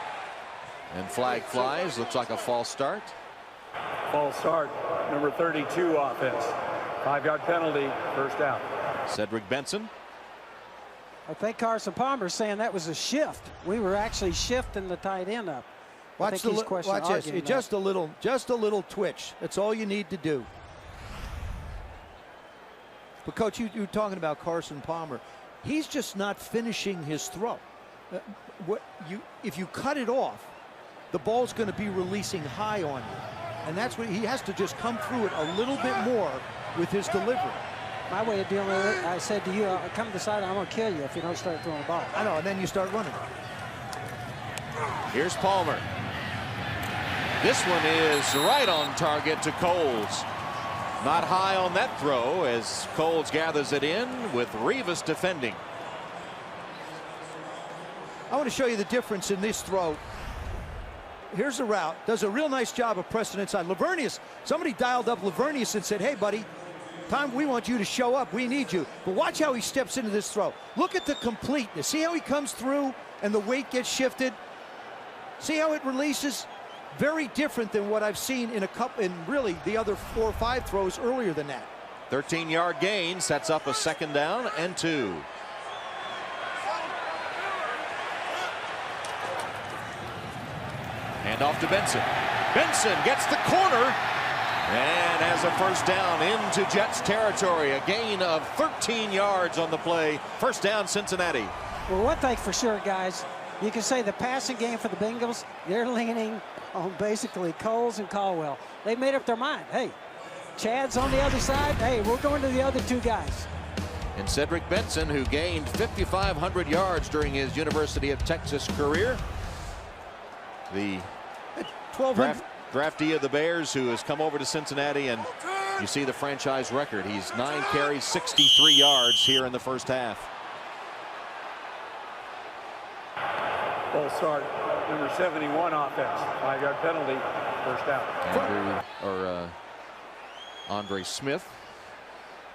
and flag flies. Looks like a false start.
False start. Number 32 offense. 5-yard penalty. First down.
Cedric Benson.
I think Carson Palmer's saying that was a shift. We were actually shifting the tight end up.
Watch this. Just a little twitch. That's all you need to do. But Coach, you're talking about Carson Palmer. He's just not finishing his throw. If you cut it off, the ball's going to be releasing high on you. And that's what he has to just come through it a little bit more with his delivery.
My way of dealing with it, I said to you, I'll come to the side, I'm going to kill you if you don't start throwing the ball.
I know, and then you start running.
Here's Palmer. This one is right on target to Coles. Not high on that throw as Coles gathers it in with Revis defending.
I want to show you the difference in this throw. Here's the route. Does a real nice job of pressing inside. Lavernius, somebody dialed up Lavernius and said, hey, buddy, we want you to show up. We need you. But watch how he steps into this throw. Look at the completeness. See how he comes through and the weight gets shifted? See how it releases? Very different than what I've seen in really the other 4 or 5 throws earlier than that.
13-yard gain sets up a second down and 2. Hand off to Benson. Benson gets the corner and has a first down into Jets territory. A gain of 13 yards on the play. First down, Cincinnati.
Well, one thing for sure, guys, you can say the passing game for the Bengals, they're leaning on basically Coles and Caldwell. They made up their mind. Hey, Chad's on the other side. Hey, we're going to the other two guys.
And Cedric Benson, who gained 5,500 yards during his University of Texas career. The draftee of the Bears, who has come over to Cincinnati, and you see the franchise record. He's 9 carries, 63 yards here in the first half.
Full start, number 71 offense. 5-yard penalty, first down.
Andre Smith.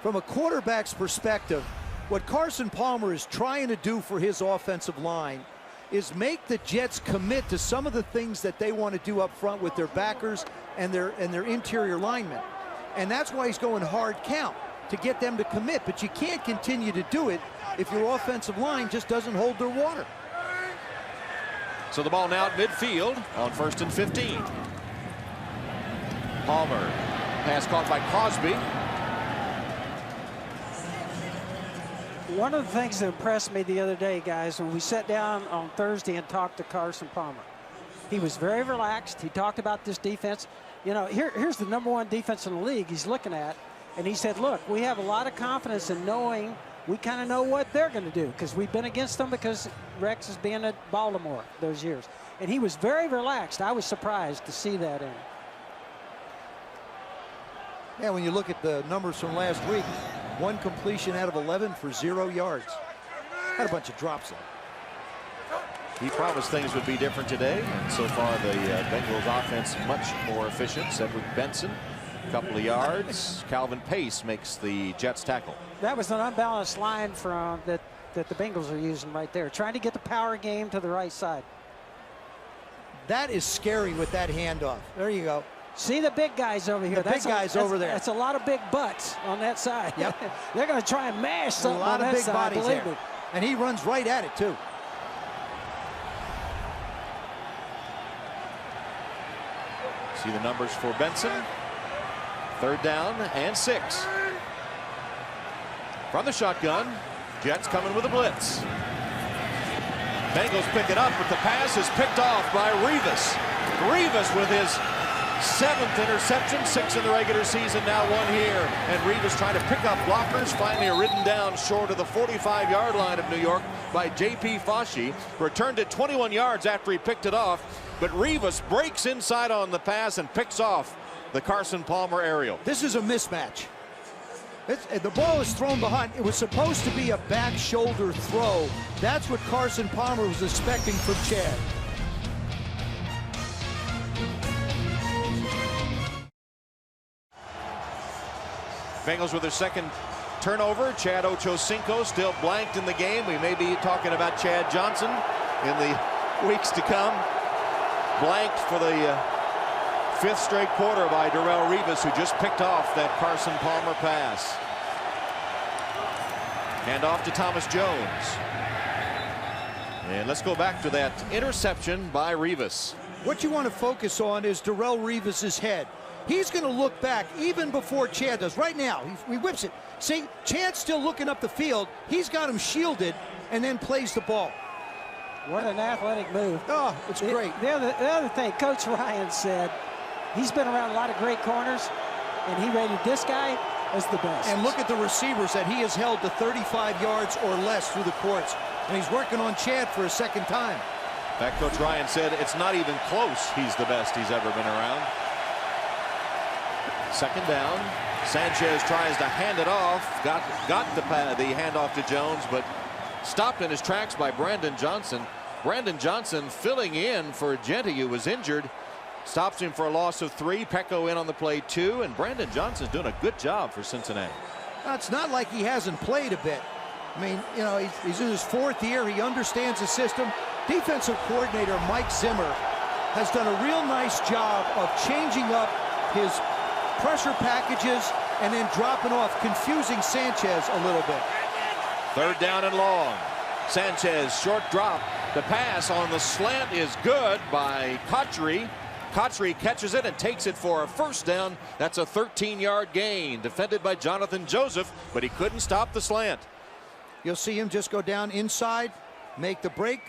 From a quarterback's perspective, what Carson Palmer is trying to do for his offensive line is make the Jets commit to some of the things that they want to do up front with their backers and their interior linemen. And that's why he's going hard count, to get them to commit. But you can't continue to do it if your offensive line just doesn't hold their water.
So the ball now at midfield on 1st and 15. Palmer, pass caught by Crosby.
One of the things that impressed me the other day, guys, when we sat down on Thursday and talked to Carson Palmer, he was very relaxed. He talked about this defense. You know, here's the #1 defense in the league he's looking at, and he said, look, we have a lot of confidence in knowing we kind of know what they're going to do because we've been against them because Rex has been at Baltimore those years. And he was very relaxed. I was surprised to see that in him.
Yeah, when you look at the numbers from last week, 1 completion out of 11 for 0 yards. Had a bunch of drops though.
He promised things would be different today, and so far the Bengals offense much more efficient. Cedric Benson, a couple of yards. Calvin Pace makes the Jets tackle.
That was an unbalanced line from that the Bengals are using right there, trying to get the power game to the right side.
That is scary with that handoff. There you go.
See the big guys over here.
The big guys over there.
That's a lot of big butts on that side.
Yep.
They're going to try and mash something on that side.
A lot of big bodies
believe
there.
me.
And he runs right at it, too.
See the numbers for Benson. 3rd down and 6. From the shotgun, Jets coming with a blitz. Bengals pick it up, but the pass is picked off by Revis. Revis with his 7th interception, 6 in the regular season, now 1 here. And Revis trying to pick up blockers, finally ridden down short of the 45-yard line of New York by J.P. Fauci. Returned it 21 yards after he picked it off, but Revis breaks inside on the pass and picks off the Carson Palmer aerial.
This is a mismatch. The ball is thrown behind. It was supposed to be a back shoulder throw. That's what Carson Palmer was expecting from Chad.
Bengals with their 2nd turnover. Chad Ochocinco still blanked in the game. We may be talking about Chad Johnson in the weeks to come. Blanked for the 5th straight quarter by Darrelle Revis, who just picked off that Carson Palmer pass. Hand off to Thomas Jones. And let's go back to that interception by Revis.
What you want to focus on is Darrelle Revis's head. He's going to look back even before Chad does. Right now, he whips it. See, Chad's still looking up the field. He's got him shielded and then plays the ball.
What an athletic move.
Oh, it's great.
The other thing, Coach Ryan said, he's been around a lot of great corners, and he rated this guy as the best.
And look at the receivers that he has held to 35 yards or less through the courts. And he's working on Chad for a 2nd time.
In fact, Coach Ryan said it's not even close. He's the best he's ever been around. 2nd down. Sanchez tries to hand it off. Got the handoff to Jones, but stopped in his tracks by Brandon Johnson. Brandon Johnson filling in for Genty, who was injured. Stops him for a loss of 3. Pecco in on the play 2, and Brandon Johnson's doing a good job for Cincinnati.
It's not like he hasn't played a bit. I mean, you know, he's in his 4th year. He understands the system. Defensive coordinator Mike Zimmer has done a real nice job of changing up his pressure packages and then dropping off, confusing Sanchez a little bit.
3rd down and long. Sanchez, short drop. The pass on the slant is good by Kotri. Kotri catches it and takes it for a first down. That's a 13-yard gain. Defended by Jonathan Joseph, but he couldn't stop the slant.
You'll see him just go down inside, make the break.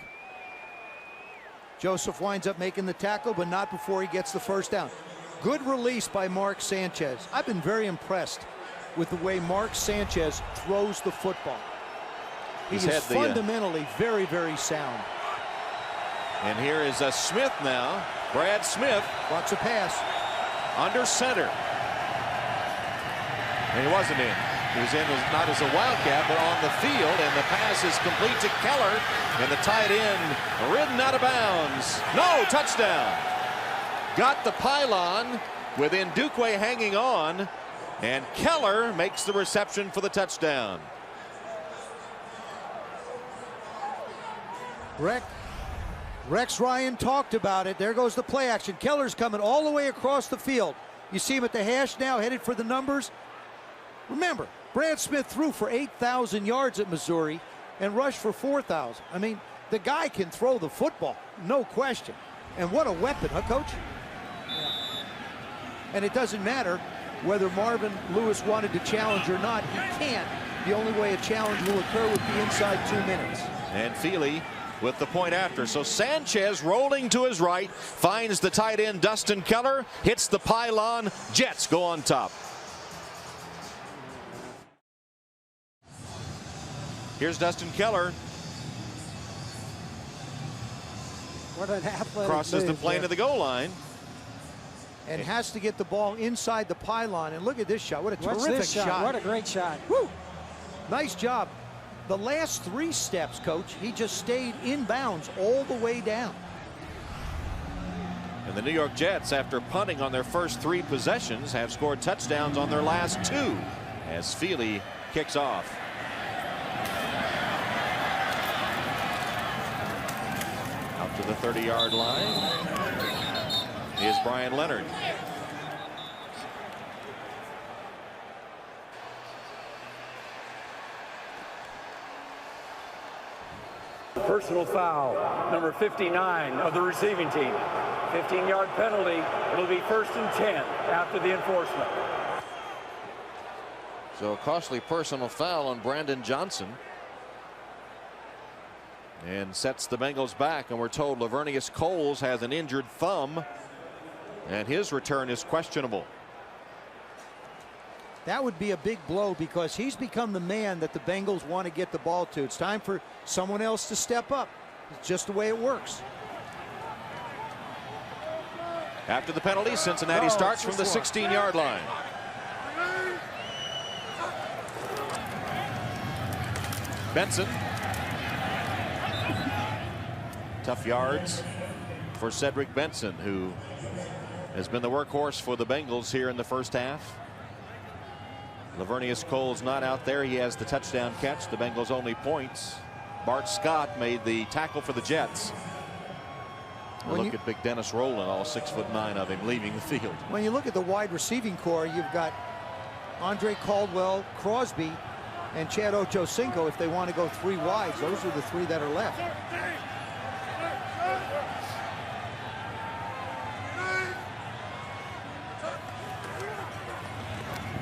Joseph winds up making the tackle, but not before he gets the first down. Good release by Mark Sanchez. I've been very impressed with the way Mark Sanchez throws the football. He is fundamentally very, very sound.
And here is Smith now. Brad Smith.
Wants a pass.
Under center. And he wasn't in. He was in not as a Wildcat, but on the field. And the pass is complete to Keller. And the tight end ridden out of bounds. No, touchdown. Got the pylon with Ndukwe hanging on. And Keller makes the reception for the touchdown.
Rex Ryan talked about it. There goes the play action. Keller's coming all the way across the field. You see him at the hash now, headed for the numbers. Remember, Brad Smith threw for 8,000 yards at Missouri and rushed for 4,000. I mean, the guy can throw the football, no question. And what a weapon, huh, Coach? And it doesn't matter whether Marvin Lewis wanted to challenge or not. He can't. The only way a challenge will occur would be inside 2 minutes.
And Feely with the point after. So Sanchez rolling to his right, finds the tight end Dustin Keller, hits the pylon. Jets go on top. Here's Dustin Keller.
What an athletic
crosses the
move
plane
there.
to the goal line.
And has to get the ball inside the pylon. And look at this shot. What a terrific shot.
What a great shot.
Woo! Nice job. The last 3 steps, Coach, he just stayed in bounds all the way down.
And the New York Jets, after punting on their first 3 possessions, have scored touchdowns on their last 2 as Feely kicks off. Out to the 30-yard line is Brian Leonard.
Personal foul, number 59 of the receiving team. 15-yard penalty. It'll be 1st and 10 after the enforcement.
So a costly personal foul on Brandon Johnson. And sets the Bengals back, and we're told Lavernius Coles has an injured thumb, and his return is questionable.
That would be a big blow because he's become the man that the Bengals want to get the ball to. It's time for someone else to step up. It's just the way it works.
After the penalty, Cincinnati starts from the 16-yard line. Benson. Tough yards for Cedric Benson, who has been the workhorse for the Bengals here in the first half. Lavernius Coles not out there. He has the touchdown catch. The Bengals only points. Bart Scott made the tackle for the Jets. Look at big Dennis Rowland, all 6'9" of him, leaving the field.
When you look at the wide receiving core, you've got Andre Caldwell, Crosby, and Chad Ochocinco. If they want to go 3 wides, those are the 3 that are left.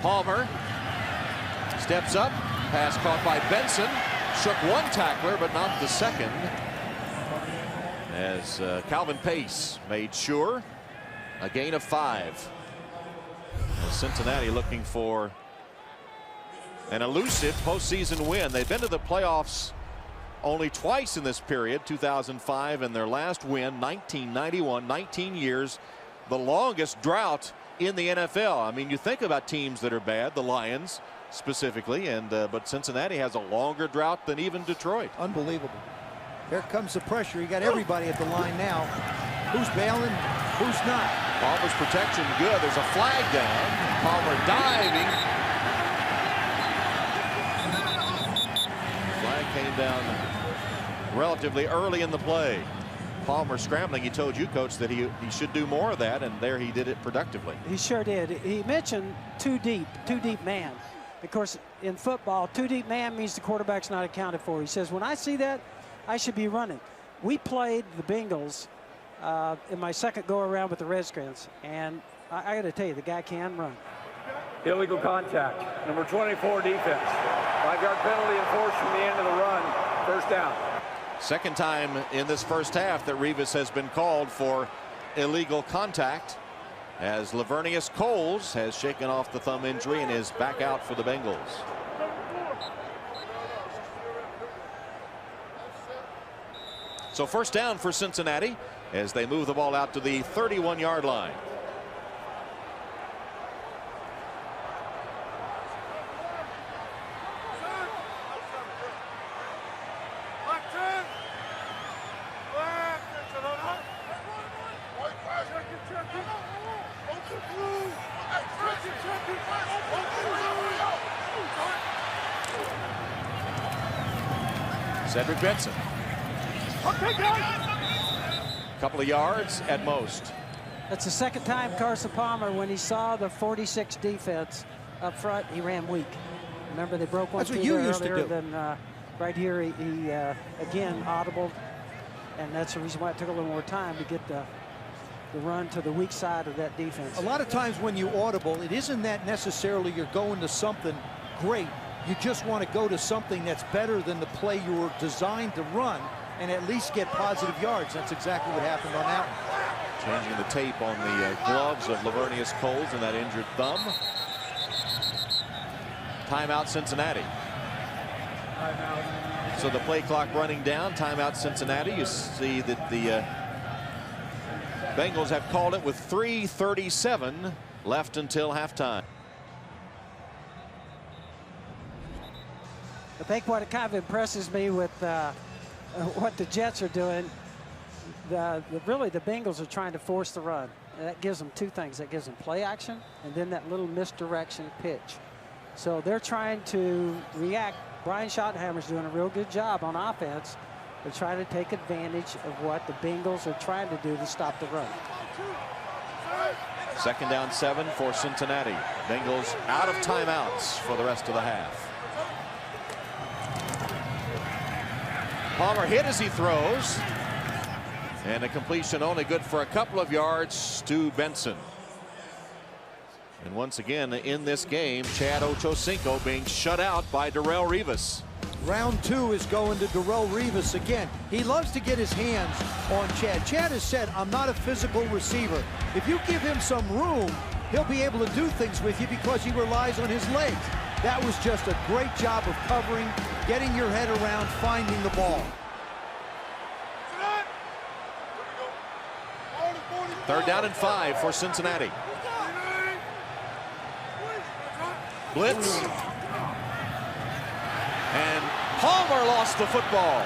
Palmer steps up, pass caught by Benson, shook 1 tackler but not the second, as Calvin Pace made sure a gain of 5. Cincinnati looking for an elusive postseason win. They've been to the playoffs only twice in this period, 2005 and their last win 1991. 19 years, the longest drought in the NFL. I mean, you think about teams that are bad, the Lions specifically, and but Cincinnati has a longer drought than even Detroit.
Unbelievable. Here comes the pressure. You got everybody at the line now. Who's bailing? Who's not?
Palmer's protection good. There's a flag down. Palmer diving. Flag came down relatively early in the play. Palmer scrambling. He told you, Coach, that he should do more of that, and there he did it productively.
He sure did. He mentioned too deep man. Of course, in football, two deep man means the quarterback's not accounted for. He says, when I see that, I should be running. We played the Bengals in my second go-around with the Redskins, and I got to tell you, the guy can run.
Illegal contact. Number 24 defense. 5-yard penalty enforced from the end of the run. First down.
Second time in this first half that Rivas has been called for illegal contact, as Lavernius Coles has shaken off the thumb injury and is back out for the Bengals. So first down for Cincinnati as they move the ball out to the 31-yard line. Cedric Benson. A couple of yards at most.
That's the second time Carson Palmer, when he saw the 46 defense up front, he ran weak. Remember, they broke one through there earlier. Then right here, he again audibled, and that's the reason why it took a little more time to get the run to the weak side of that defense.
A lot of times when you audible, it isn't that necessarily you're going to something great. You just want to go to something that's better than the play you were designed to run and at least get positive yards. That's exactly what happened on that one.
Changing the tape on the gloves of Lavernius Coles and that injured thumb. Timeout Cincinnati. So the play clock running down. Timeout Cincinnati. You see that the Bengals have called it with 3:37 left until halftime.
I think what kind of impresses me with what the Jets are doing, really the Bengals are trying to force the run. And that gives them two things. That gives them play action and then that little misdirection pitch. So they're trying to react. Brian Schottenheimer's doing a real good job on offense. They're trying to take advantage of what the Bengals are trying to do to stop the run.
Second down 7 for Cincinnati. Bengals out of timeouts for the rest of the half. Palmer hit as he throws, and a completion only good for a couple of yards to Benson. And once again in this game, Chad Ochocinco being shut out by Darrelle Revis.
Round 2 is going to Darrelle Revis again. He loves to get his hands on Chad. Chad has said, I'm not a physical receiver. If you give him some room, he'll be able to do things with you because he relies on his legs. That was just a great job of covering, getting your head around, finding the ball.
Third down and 5 for Cincinnati. Blitz. And Palmer lost the football.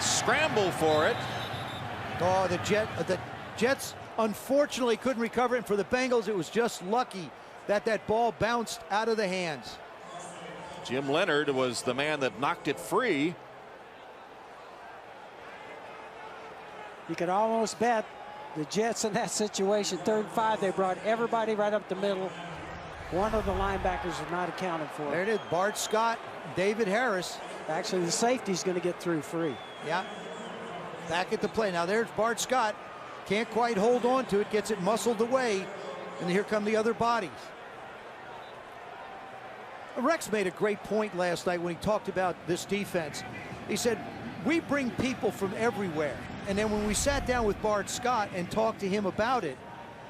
Scramble for it.
Oh, the Jets unfortunately couldn't recover it. And for the Bengals, it was just lucky that that ball bounced out of the hands.
Jim Leonard was the man that knocked it free.
You could almost bet the Jets in that situation, 3rd and 5, they brought everybody right up the middle. One of the linebackers was not accounted for.
There it is, Bart Scott, David Harris.
Actually, the safety's going to get through free.
Yeah, back at the play. Now there's Bart Scott. Can't quite hold on to it, gets it muscled away, and here come the other bodies. Rex made a great point last night when he talked about this defense. He said, we bring people from everywhere. And then when we sat down with Bart Scott and talked to him about it,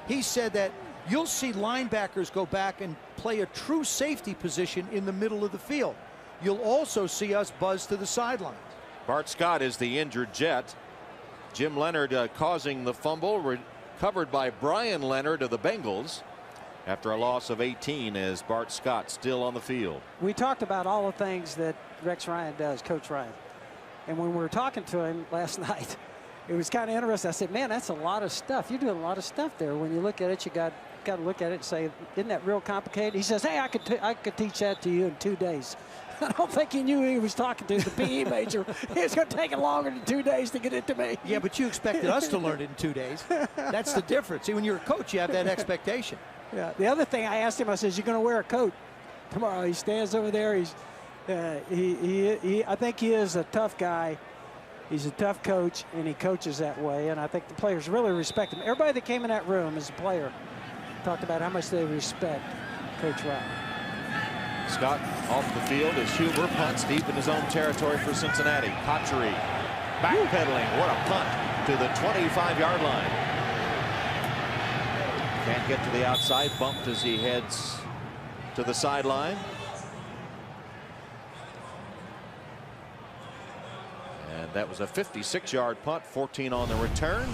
he said that you'll see linebackers go back and play a true safety position in the middle of the field. You'll also see us buzz to the sidelines.
Bart Scott is the injured Jet. Jim Leonard causing the fumble, recovered by Brian Leonard of the Bengals after a loss of 18 as Bart Scott still on the field.
We talked about all the things that Rex Ryan does, Coach Ryan. And when we were talking to him last night, it was kind of interesting. I said, man, that's a lot of stuff. You're doing a lot of stuff there. When you look at it, you got to look at it and say, isn't that real complicated? He says, hey, I could teach that to you in 2 days. I don't think he knew he was talking to the PE major. It's going to take him longer than 2 days to get it to me.
Yeah, but you expected us to learn it in 2 days. That's the difference. See, when you're a coach, you have that expectation.
Yeah. The other thing I asked him, I says, you're going to wear a coat. tomorrow. He stands over there. He's I think he is a tough guy. He's a tough coach, and he coaches that way. And I think the players really respect him. Everybody that came in that room as a player talked about how much they respect Coach Rock.
Scott off the field as Huber punts deep in his own territory for Cincinnati. Cotchery backpedaling. What a punt to the 25-yard line. Can't get to the outside. Bumped as he heads to the sideline. And that was a 56-yard punt, 14 on the return.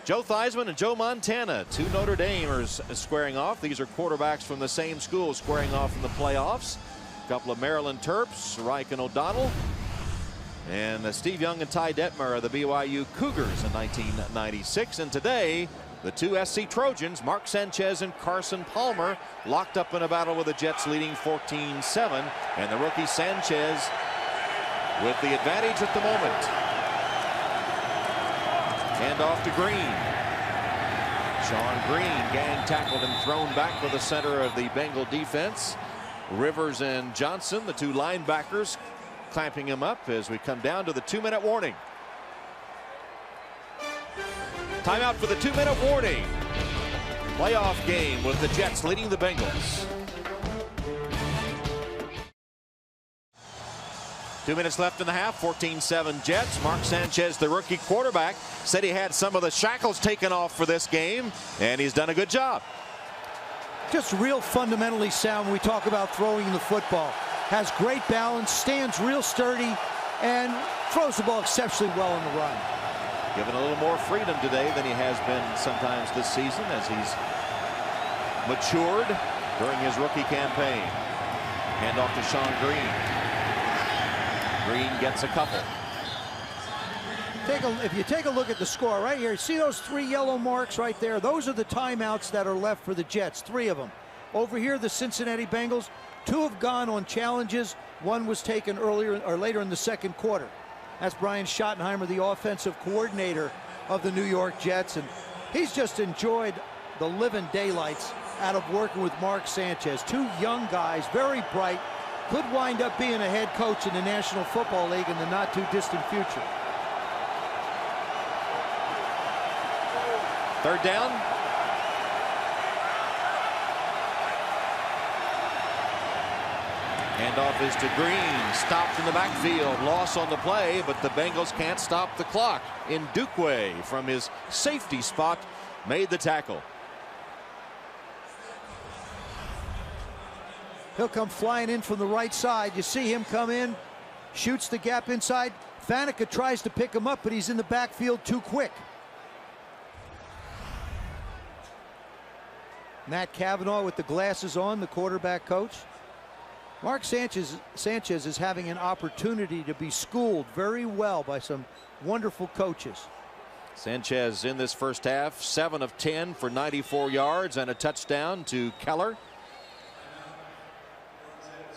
Joe Theismann and Joe Montana, two Notre Damers squaring off. These are quarterbacks from the same school squaring off in the playoffs. A couple of Maryland Terps, Reich and O'Donnell. And Steve Young and Ty Detmer are the BYU Cougars in 1996. And today, the two SC Trojans, Mark Sanchez and Carson Palmer, locked up in a battle with the Jets, leading 14-7. And the rookie Sanchez with the advantage at the moment. Hand off to Green. Sean Green gang tackled and thrown back for the center of the Bengal defense. Rivers and Johnson, the two linebackers, clamping him up as we come down to the 2-minute warning. Timeout for the 2-minute warning. Playoff game with the Jets leading the Bengals. 2 minutes left in the half, 14-7 Jets. Mark Sanchez, the rookie quarterback, said he had some of the shackles taken off for this game, and he's done a good job.
Just real fundamentally sound when we talk about throwing the football. Has great balance, stands real sturdy, and throws the ball exceptionally well in the run.
Given a little more freedom today than he has been sometimes this season as he's matured during his rookie campaign. Hand off to Sean Green. Green gets a couple.
If you take a look at the score right here, see those 3 yellow marks right there? Those are the timeouts that are left for the Jets, 3 of them. Over here, the Cincinnati Bengals, 2 have gone on challenges. 1 was taken earlier or later in the second quarter. That's Brian Schottenheimer, the offensive coordinator of the New York Jets, and he's just enjoyed the living daylights out of working with Mark Sanchez. 2 young guys, very bright, could wind up being a head coach in the National Football League in the not too distant future.
Third down. Handoff is to Green, stopped in the backfield, loss on the play, but the Bengals can't stop the clock. Ndukwe from his safety spot made the tackle.
He'll come flying in from the right side. You see him come in, shoots the gap inside. Faneca tries to pick him up, but he's in the backfield too quick. Matt Cavanaugh with the glasses on, the quarterback coach. Mark Sanchez is having an opportunity to be schooled very well by some wonderful coaches.
Sanchez in this first half, 7 of 10 for 94 yards and a touchdown to Keller.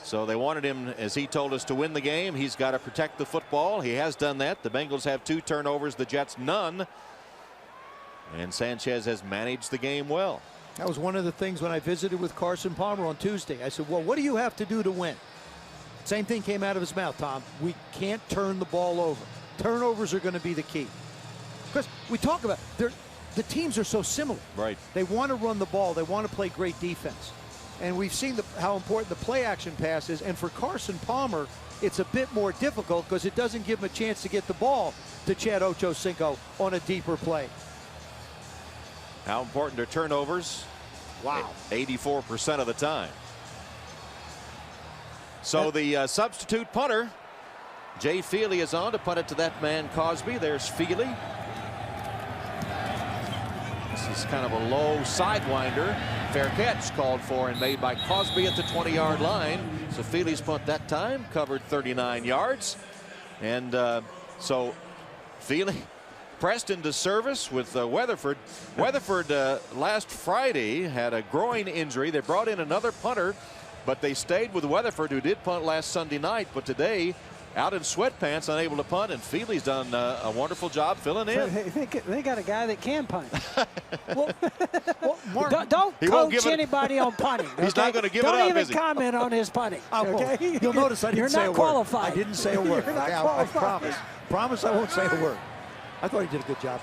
So they wanted him, as he told us, to win the game. He's got to protect the football. He has done that. The Bengals have 2 turnovers, the Jets none. And Sanchez has managed the game well.
That was one of the things when I visited with Carson Palmer on Tuesday. I said, well, what do you have to do to win? Same thing came out of his mouth, Tom. We can't turn the ball over. Turnovers are going to be the key. Because we talk about, the teams are so similar.
Right.
They want to run the ball. They want to play great defense. And we've seen how important the play action pass is. And for Carson Palmer, it's a bit more difficult because it doesn't give him a chance to get the ball to Chad Ochocinco on a deeper play.
How important are turnovers?
Wow.
84% of the time. So the substitute punter, Jay Feely, is on to punt it to that man Cosby. There's Feely. This is kind of a low sidewinder. Fair catch called for and made by Cosby at the 20-yard line. So Feely's punt that time covered 39 yards. And so Feely pressed into service with Weatherford. Weatherford last Friday had a groin injury. They brought in another punter, but they stayed with Weatherford, who did punt last Sunday night. But today out in sweatpants, unable to punt, and Feely's done a wonderful job filling in.
They got a guy that can punt.
well, Mark,
don't coach anybody on punting. Okay?
He's not going to give it up,
Don't even
is he?
comment on his punting.
Okay? You'll notice I didn't say a word.
You're not qualified.
I didn't say a word.
You're not
okay,
qualified.
I promise I won't say a word. I thought he did a good job.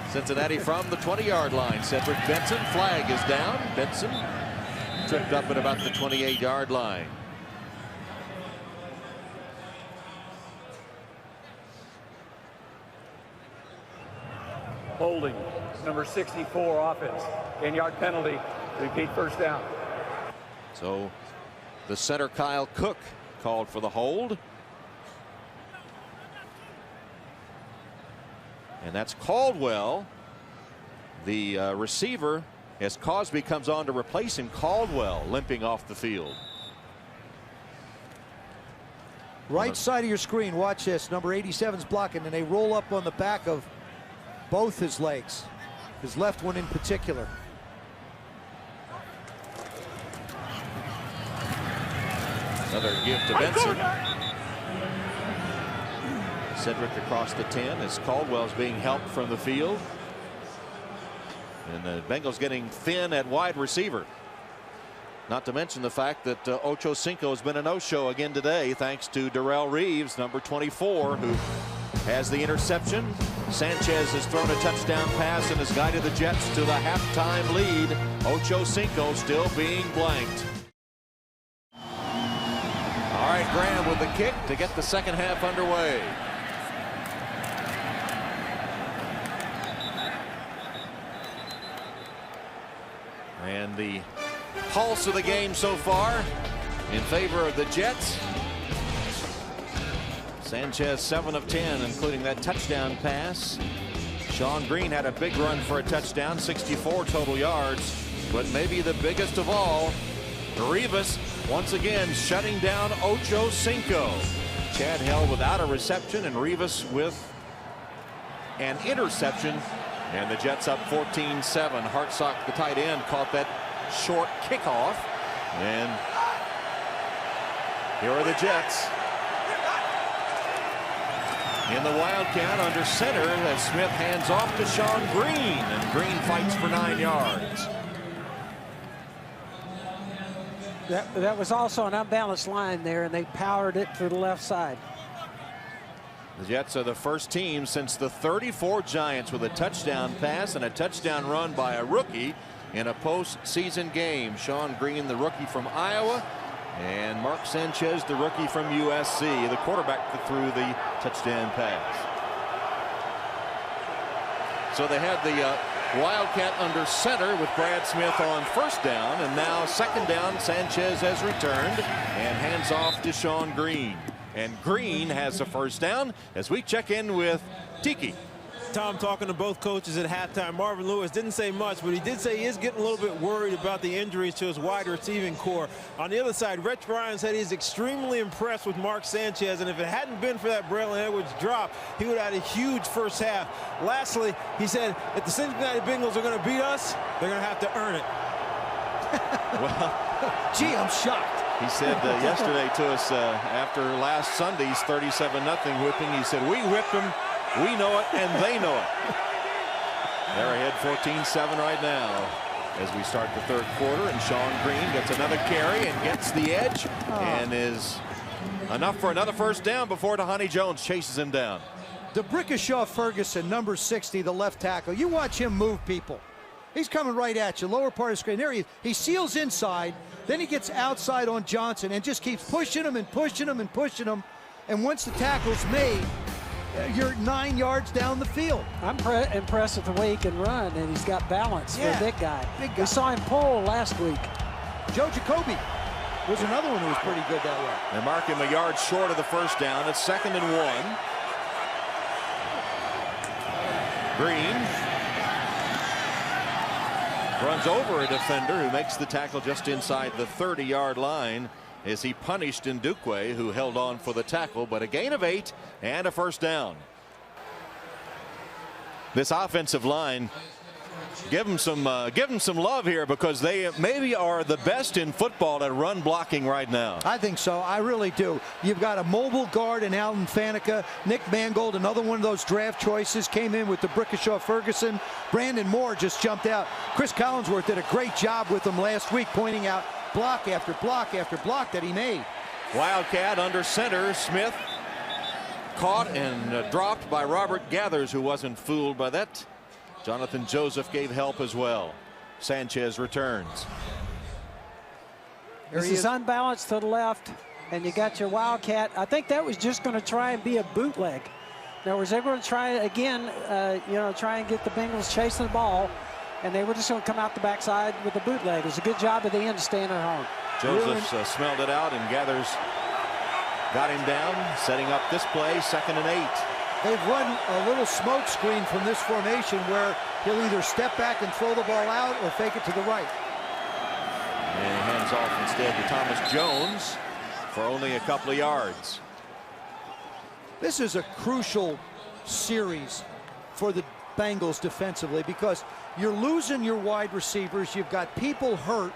Cincinnati from the 20-yard line. Cedric Benson, flag is down. Benson tripped up at about the 28-yard line.
Holding, number 64 offense. 10-yard penalty. Repeat first down.
So the center Kyle Cook called for the hold. And that's Caldwell, the receiver, as Cosby comes on to replace him. Caldwell limping off the field.
Right side of your screen, watch this. Number 87's blocking, and they roll up on the back of both his legs, his left one in particular.
Another give to Benson. Cedric across the 10 as Caldwell's being helped from the field. And the Bengals getting thin at wide receiver. Not to mention the fact that Ocho Cinco has been a no-show again today, thanks to Darrell Reeves, number 24, who has the interception. Sanchez has thrown a touchdown pass and has guided the Jets to the halftime lead. Ocho Cinco still being blanked. All right, Graham with the kick to get the second half underway. And the pulse of the game so far in favor of the Jets. Sanchez 7 of 10, including that touchdown pass. Sean Green had a big run for a touchdown, 64 total yards, but maybe the biggest of all, Rivas once again shutting down Ocho Cinco. Chad held without a reception and Rivas with an interception. And the Jets up 14-7. Hartsock, the tight end, caught that short kickoff. And here are the Jets in the Wildcat under center as Smith hands off to Sean Green. And Green fights for 9 yards.
That was also an unbalanced line there, and they powered it to the left side.
The Jets are the first team since the 34 Giants with a touchdown pass and a touchdown run by a rookie in a postseason game. Sean Green, the rookie from Iowa, and Mark Sanchez, the rookie from USC, the quarterback that threw the touchdown pass. So they had the Wildcat under center with Brad Smith on first down, and now second down. Sanchez has returned and hands off to Sean Green. And Green has a first down as we check in with Tiki.
Tom, talking to both coaches at halftime, Marvin Lewis didn't say much, but he did say he is getting a little bit worried about the injuries to his wide receiving core. On the other side, Rich Ryan said he's extremely impressed with Mark Sanchez, and if it hadn't been for that Braylon Edwards drop, he would have had a huge first half. Lastly, he said if the Cincinnati Bengals are going to beat us, they're going to have to earn it.
Well,
gee, I'm shocked.
He said yesterday to us after last Sunday's 37-0 whipping, he said, we whipped them, we know it, and they know it. They're ahead 14-7 right now as we start the third quarter, and Sean Green gets another carry and gets the edge and is enough for another first down before Tahani Jones chases him down.
DeBrickashaw Ferguson, number 60, the left tackle. You watch him move people. He's coming right at you, lower part of the screen. There he is. He seals inside, then he gets outside on Johnson and just keeps pushing him and pushing him and pushing him. And once the tackle's made, you're 9 yards down the field.
I'm impressed with the way he can run, and he's got balance for a big guy.
Big guy.
We saw him pull last week.
Joe Jacoby was another one who was pretty good that way.
They mark him a yard short of the first down. It's 2nd and 1. Green runs over a defender who makes the tackle just inside the 30-yard line as he punished Ndukwe, who held on for the tackle, but a gain of 8 and a first down. This offensive line Give them some love here, because they maybe are the best in football at run blocking right now.
I think so. I really do. You've got a mobile guard in Alan Faneca. Nick Mangold, another one of those draft choices, came in with the Brickashaw-Ferguson. Brandon Moore just jumped out. Chris Collinsworth did a great job with him last week, pointing out block after block after block that he made.
Wildcat under center. Smith caught and dropped by Robert Gathers, who wasn't fooled by that. Jonathan Joseph gave help as well. Sanchez returns.
This is unbalanced to the left, and you got your Wildcat. I think that was just going to try and be a bootleg. In other words, they were going to try again, try and get the Bengals chasing the ball, and they were just going to come out the backside with a bootleg. It was a good job at the end to stand at home.
Joseph smelled it out, and Gathers got him down, setting up this play, 2nd and 8.
They've run a little smoke screen from this formation where he'll either step back and throw the ball out or fake it to the right.
And he hands off instead to Thomas Jones for only a couple of yards.
This is a crucial series for the Bengals defensively, because you're losing your wide receivers. You've got people hurt.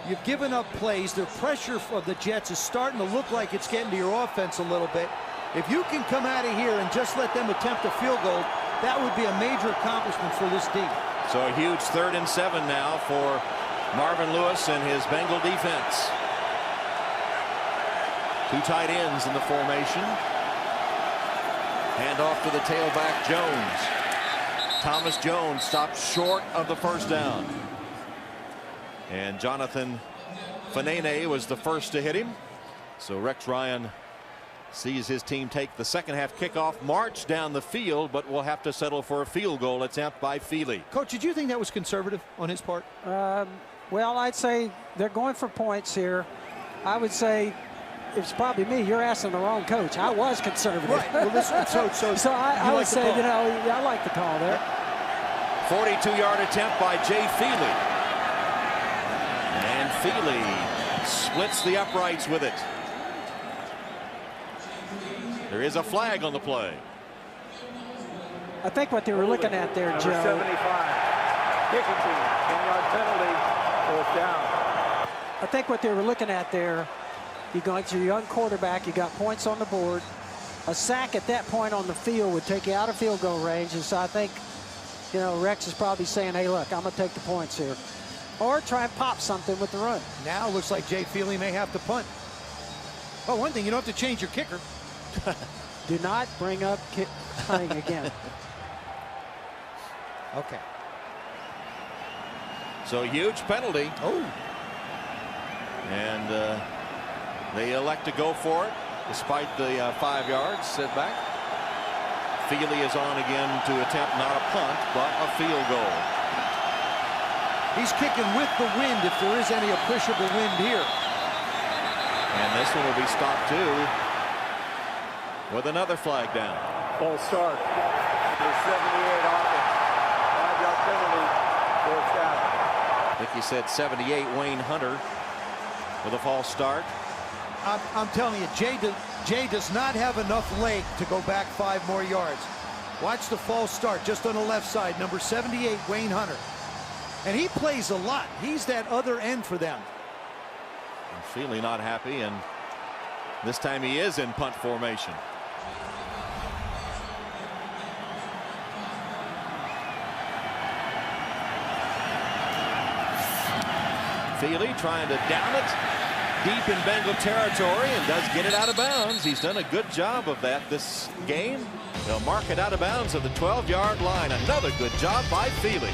You've given up plays. The pressure of the Jets is starting to look like it's getting to your offense a little bit. If you can come out of here and just let them attempt a field goal, that would be a major accomplishment for this D.
So a huge 3rd and 7 now for Marvin Lewis and his Bengal defense. 2 tight ends in the formation. Hand off to the tailback, Jones. Thomas Jones stopped short of the first down. And Jonathan Fanene was the first to hit him. So Rex Ryan sees his team take the second half kickoff, march down the field, but will have to settle for a field goal attempt by Feely.
Coach, did you think that was conservative on his part?
Well, I'd say they're going for points here. I would say it's probably me. You're asking the wrong coach. I was conservative.
Right. Well, listen, so
I would
like
say, I like the call there.
42-yard attempt by Jay Feely. And Feely splits the uprights with it. There is a flag on the play.
I think what they were looking at there, Joe.
75. Dickinson, 10-yard penalty, 4th down.
I think what they were looking at there, you go to your young quarterback, you got points on the board. A sack at that point on the field would take you out of field goal range. And so I think, Rex is probably saying, hey, look, I'm going to take the points here. Or try and pop something with the run.
Now it looks like Jay Feely may have to punt. Oh, one thing, you don't have to change your kicker.
Do not bring up punting again.
Okay.
So huge penalty.
Oh.
And they elect to go for it despite the 5 yards setback. Feely is on again to attempt not a punt, but a field goal.
He's kicking with the wind if there is any appreciable wind here.
And this one will be stopped too with another flag down.
False start. Number 78 offense. 5-yard penalty. 4th down.
I think he said 78, Wayne Hunter, with a false start.
I'm telling you, Jay does not have enough leg to go back 5 more yards. Watch the false start just on the left side. Number 78, Wayne Hunter. And he plays a lot. He's that other end for them.
Feely not happy, and this time he is in punt formation. Feely trying to down it deep in Bengal territory and does get it out of bounds. He's done a good job of that this game. They'll mark it out of bounds at the 12-yard line. Another good job by Feely.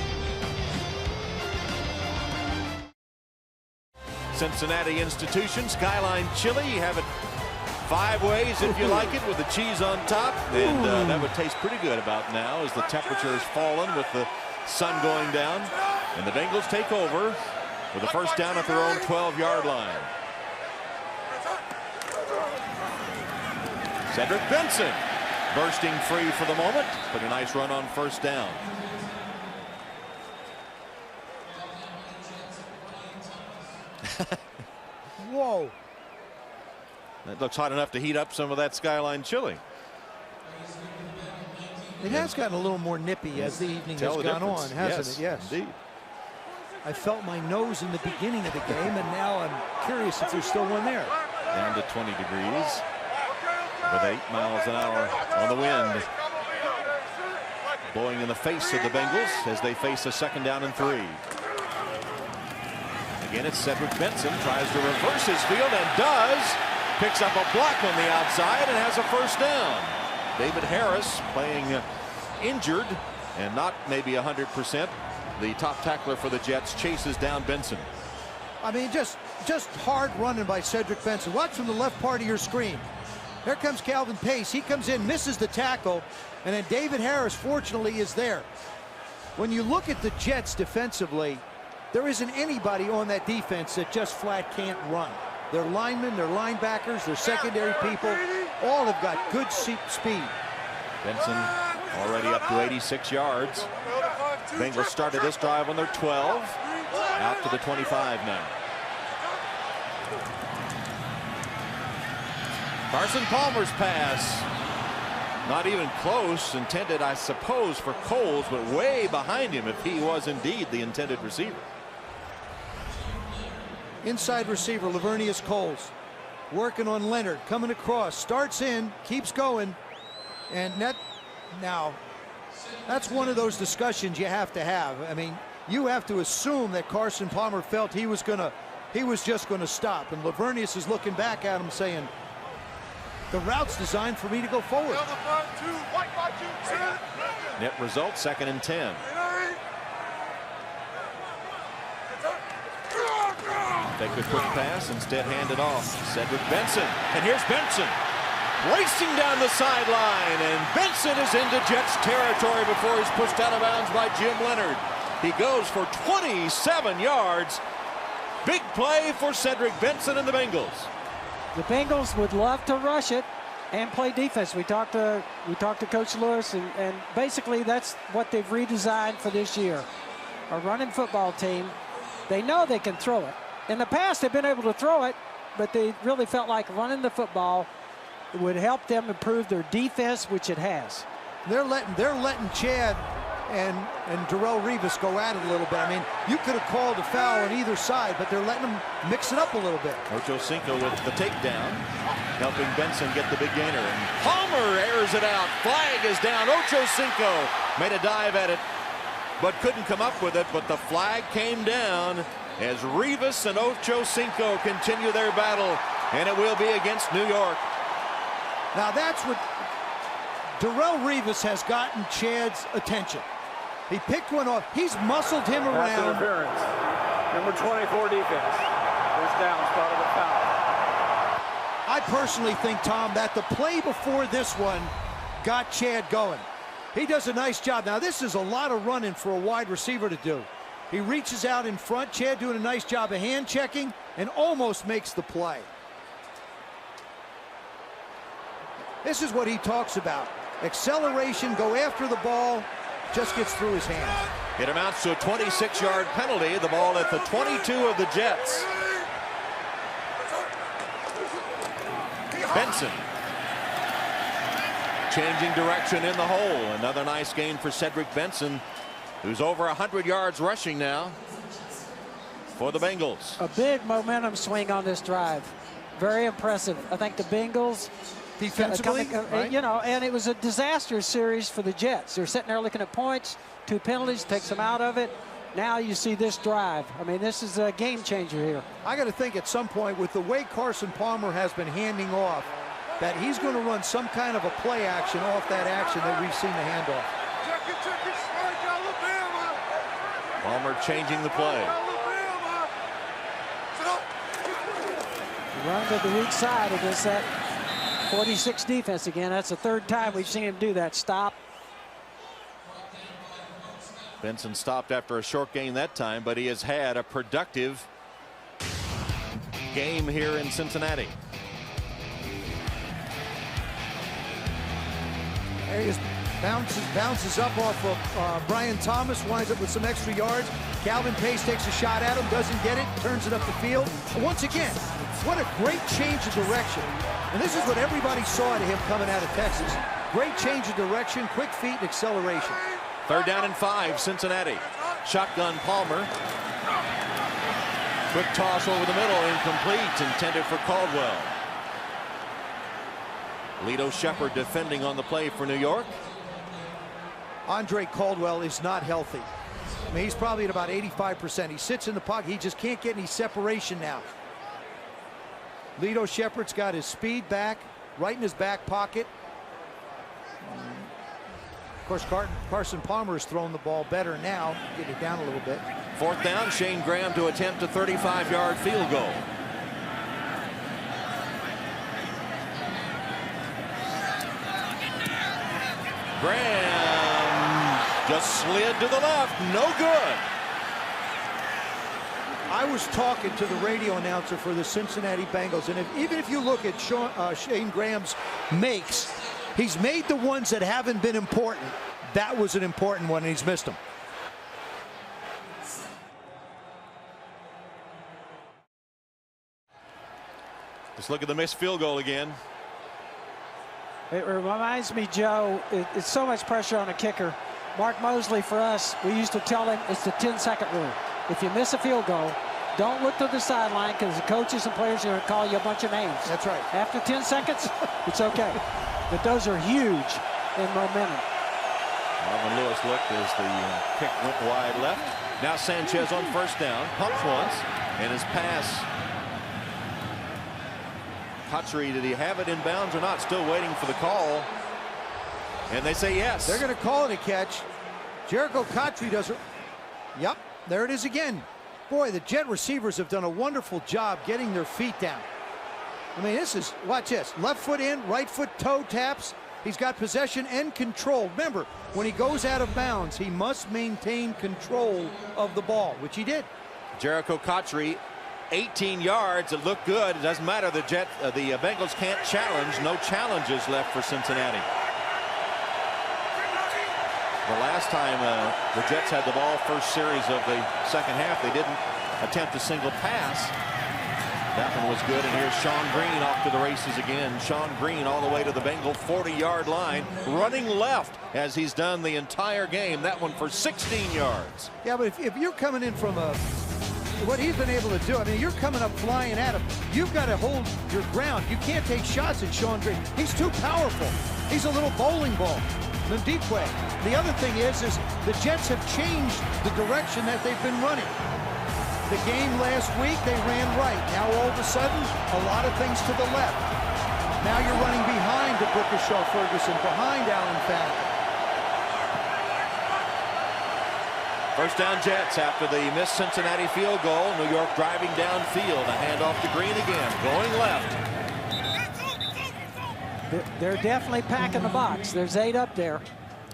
Cincinnati institution, Skyline Chili. You have it 5 ways if you like it, with the cheese on top. And that would taste pretty good about now as the temperature has fallen with the sun going down. And the Bengals take over with a first down at their own 12-yard line. Cedric Benson bursting free for the moment, but a nice run on first down.
Whoa.
That looks hot enough to heat up some of that Skyline chili.
It has gotten a little more nippy as the evening has gone on, hasn't it? Yes,
indeed.
I felt my nose in the beginning of the game, and now I'm curious if there's still one there.
Down to 20 degrees with 8 miles an hour on the wind. Blowing in the face of the Bengals as they face a 2nd down and 3. Again, it's Cedric Benson, tries to reverse his field and does. Picks up a block on the outside and has a 1st down. David Harris playing injured and not maybe 100%. The top tackler for the Jets chases down Benson.
I mean, just hard running by Cedric Benson. Watch from the left part of your screen. Here comes Calvin Pace. He comes in, misses the tackle, and then David Harris, fortunately, is there. When you look at the Jets defensively, there isn't anybody on that defense that just flat can't run. Their linemen, their linebackers, their secondary people, all have got good speed.
Benson already up to 86 yards. Bengals started this drive on their 12. Out to the 25 now. Carson Palmer's pass. Not even close. Intended, I suppose, for Coles, but way behind him if he was indeed the intended receiver.
Inside receiver, Lavernius Coles. Working on Leonard. Coming across. Starts in. Keeps going. And now, that's one of those discussions you have to have. I mean, you have to assume that Carson Palmer felt he was just gonna stop. And Lavernius is looking back at him saying, the route's designed for me to go forward.
Net result, 2nd and 10. Take a quick pass, instead hand it off. Cedric Benson, and here's Benson. Racing down the sideline, and Benson is into Jets territory before he's pushed out of bounds by Jim Leonard. He goes for 27 yards. Big play for Cedric Benson and the Bengals.
The Bengals would love to rush it and play defense. We talked to Coach Lewis, and basically that's what they've redesigned for this year. A running football team. They know they can throw it. In the past, they've been able to throw it, but they really felt like running the football would help them improve their defense, which it has.
They're letting Chad and Darrelle Revis go at it a little bit. I mean, you could have called a foul on either side, but they're letting them mix it up a little bit.
Ocho Cinco with the takedown, helping Benson get the big gainer. And Palmer airs it out. Flag is down. Ocho Cinco made a dive at it, but couldn't come up with it. But the flag came down as Revis and Ocho Cinco continue their battle, and it will be against New York.
Now that's what Darrelle Revis has gotten Chad's attention. He picked one off. He's muscled him
Pass
around.
interference. Number 24 defense. First down, spot of the foul.
I personally think, Tom, that the play before this one got Chad going. He does a nice job. Now this is a lot of running for a wide receiver to do. He reaches out in front. Chad doing a nice job of hand checking and almost makes the play. This is what he talks about. Acceleration, go after the ball, just gets through his hands.
It amounts to a 26-yard penalty. The ball at the 22 of the Jets. Benson changing direction in the hole. Another nice gain for Cedric Benson, who's over 100 yards rushing now for the Bengals.
A big momentum swing on this drive. Very impressive. I think the Bengals
defensively, right?
You know, and it was a disaster series for the Jets. They're sitting there looking at points, 2 penalties, takes them out of it. Now you see this drive. I mean, this is a game changer here.
I got to think at some point, with the way Carson Palmer has been handing off, that he's going to run some kind of a play action off that action that we've seen the handoff.
Palmer changing the play.
Run to the weak side against that 46 defense again. That's the 3rd time we've seen him do that. Stop.
Benson stopped after a short gain that time, but he has had a productive game here in Cincinnati.
There he is. Bounces up off of Brian Thomas, winds up with some extra yards. Calvin Pace takes a shot at him, doesn't get it, turns it up the field. And once again, what a great change of direction. And this is what everybody saw to him coming out of Texas. Great change of direction, quick feet, and acceleration.
3rd down and 5, Cincinnati. Shotgun Palmer. Quick toss over the middle, incomplete, intended for Caldwell. Lito Shepherd defending on the play for New York.
Andre Caldwell is not healthy. I mean, he's probably at about 85%. He sits in the pocket. He just can't get any separation now. Lito Shepherd's got his speed back, right in his back pocket. Of course, Carson Palmer has thrown the ball better now. Get it down a little bit.
4th down, Shane Graham to attempt a 35-yard field goal. Graham just slid to the left. No good.
I was talking to the radio announcer for the Cincinnati Bengals, and even if you look at Shane Graham's makes, he's made the ones that haven't been important. That was an important one, and he's missed them.
Let's look at the missed field goal again.
It reminds me, Joe, it's so much pressure on a kicker. Mark Mosley, for us, we used to tell him it's the 10-second rule. If you miss a field goal, don't look to the sideline, because the coaches and players are going to call you a bunch of names.
That's right.
After 10 seconds, it's okay. But those are huge in momentum.
Marvin Lewis looked as the kick went wide left. Now Sanchez on 1st down. Pumps once, and his pass. Kotchery, did he have it in bounds or not? Still waiting for the call. And they say yes.
They're going to call it a catch. Jericho Kotchery does it. Yep, there it is again. Boy, the Jet receivers have done a wonderful job getting their feet down. I mean, this is, watch this. Left foot in, right foot toe taps. He's got possession and control. Remember, when he goes out of bounds, he must maintain control of the ball, which he did.
Jericho Kotchery, 18 yards. It looked good. It doesn't matter. The Bengals can't challenge. No challenges left for Cincinnati. The last time the Jets had the ball, first series of the 2nd half, they didn't attempt a single pass. That one was good, and here's Sean Green off to the races again. Sean Green all the way to the Bengal 40-yard line, running left as he's done the entire game. That one for 16 yards.
Yeah, but if you're coming in from what he's been able to do, I mean, you're coming up flying at him. You've got to hold your ground. You can't take shots at Sean Green. He's too powerful. He's a little bowling ball. The deep way. The other thing is the Jets have changed the direction that they've been running. The game last week, they ran right. Now all of a sudden, a lot of things to the left. Now you're running behind the Booker Ferguson, behind Alan Faneca.
1st down Jets after the missed Cincinnati field goal. New York driving downfield. A handoff to Green again, going left.
They're definitely packing the box. There's 8 up there.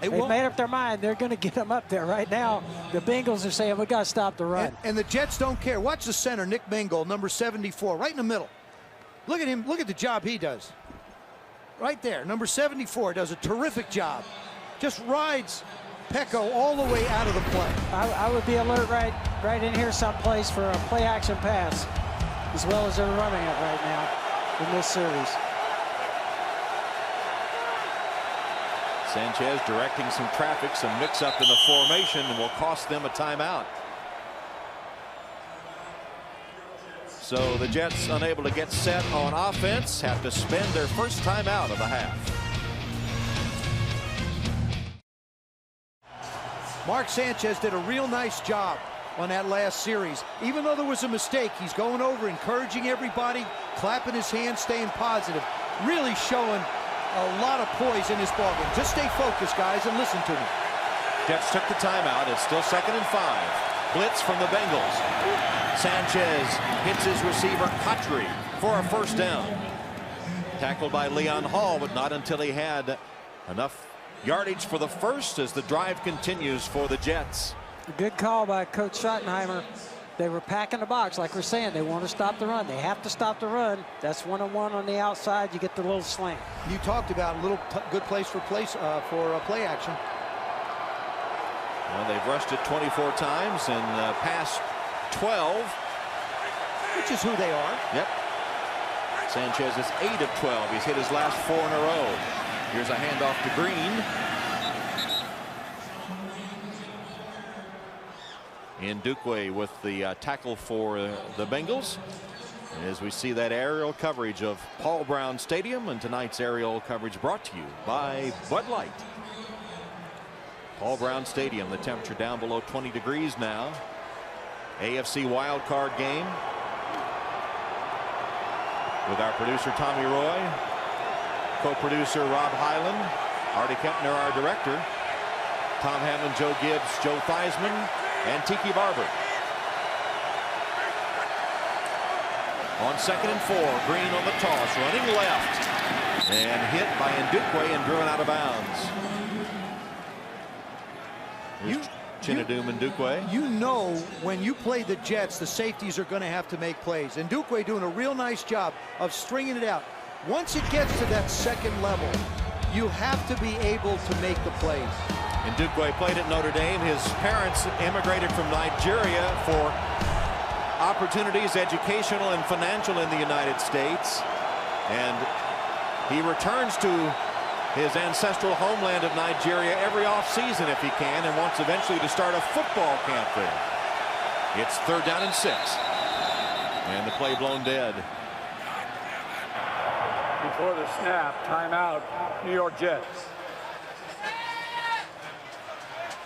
They've made up their mind. They're going to get them up there. Right now, the Bengals are saying, we got to stop the run.
And the Jets don't care. Watch the center, Nick Mingle, number 74, right in the middle. Look at him. Look at the job he does. Right there, number 74 does a terrific job. Just rides Pecco all the way out of the play.
I would be alert right in here someplace for a play-action pass, as well as they're running it right now in this series.
Sanchez directing some traffic, some mix-up in the formation, and will cost them a timeout. So the Jets, unable to get set on offense, have to spend their first timeout of the half.
Mark Sanchez did a real nice job on that last series. Even though there was a mistake, he's going over, encouraging everybody, clapping his hands, staying positive, really showing a lot of poise in this ballgame. Just stay focused, guys, and listen to me.
Jets took the timeout. It's still 2nd and 5. Blitz from the Bengals. Sanchez hits his receiver Kotchery for a 1st down. Tackled by Leon Hall, but not until he had enough yardage for the first as the drive continues for the Jets.
A good call by Coach Schottenheimer. They were packing the box, like we're saying. They want to stop the run. They have to stop the run. That's 1-on-1 on the outside. You get the little slant.
You talked about a little good place for play action.
Well, they've rushed it 24 times and passed 12.
Which is who they are.
Yep. Sanchez is 8 of 12. He's hit his last 4 in a row. Here's a handoff to Green. Ndukwe with the tackle for the Bengals. As we see that aerial coverage of Paul Brown Stadium, and tonight's aerial coverage brought to you by Bud Light. Paul Brown Stadium, the temperature down below 20 degrees now. AFC wildcard game with our producer Tommy Roy, co-producer Rob Hyland, Artie Kempner, our director, Tom Hammond, Joe Gibbs, Joe Theismann, and Tiki Barber. On 2nd and 4, Green on the toss, running left, and hit by Ndukwe and driven out of bounds. Chinedum Ndukwe.
You know when you play the Jets, the safeties are going to have to make plays. And Ndukwe doing a real nice job of stringing it out. Once it gets to that second level, you have to be able to make the plays.
Ndukwe played at Notre Dame. His parents immigrated from Nigeria for opportunities, educational and financial, in the United States. And he returns to his ancestral homeland of Nigeria every offseason if he can, and wants eventually to start a football camp there. It's 3rd down and 6. And the play blown dead.
Before the snap, timeout, New York Jets.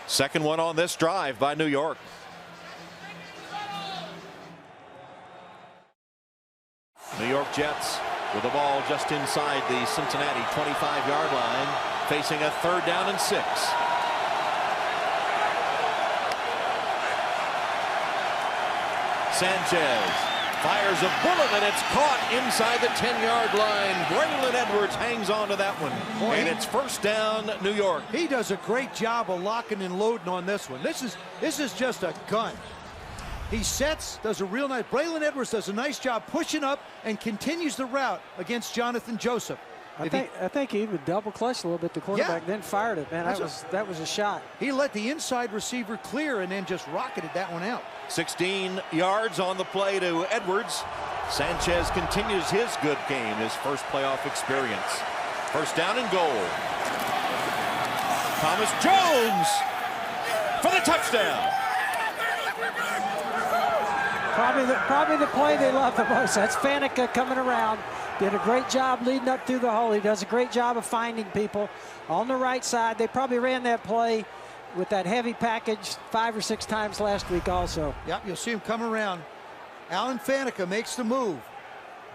Second one on this drive by New York. New York Jets with the ball just inside the Cincinnati 25-yard line, facing a 3rd down and 6. Sanchez fires a bullet, and it's caught inside the 10-yard line. Braylon Edwards hangs on to that one. Boy, and it's 1st down, New York.
He does a great job of locking and loading on this one. This is just a gun. He sets, does a real nice. Braylon Edwards does a nice job pushing up and continues the route against Jonathan Joseph.
I think he even double clutched a little bit. The quarterback then fired it. Man, that was a shot.
He let the inside receiver clear and then just rocketed that one out.
16 yards on the play to Edwards. Sanchez continues his good game, his first playoff experience. 1st down and goal. Thomas Jones for the touchdown.
Probably the play they love the most. That's Faneca coming around. Did a great job leading up through the hole. He does a great job of finding people on the right side. They probably ran that play with that heavy package 5 or 6 times last week also.
Yep, you'll see him come around. Alan Faneca makes the move.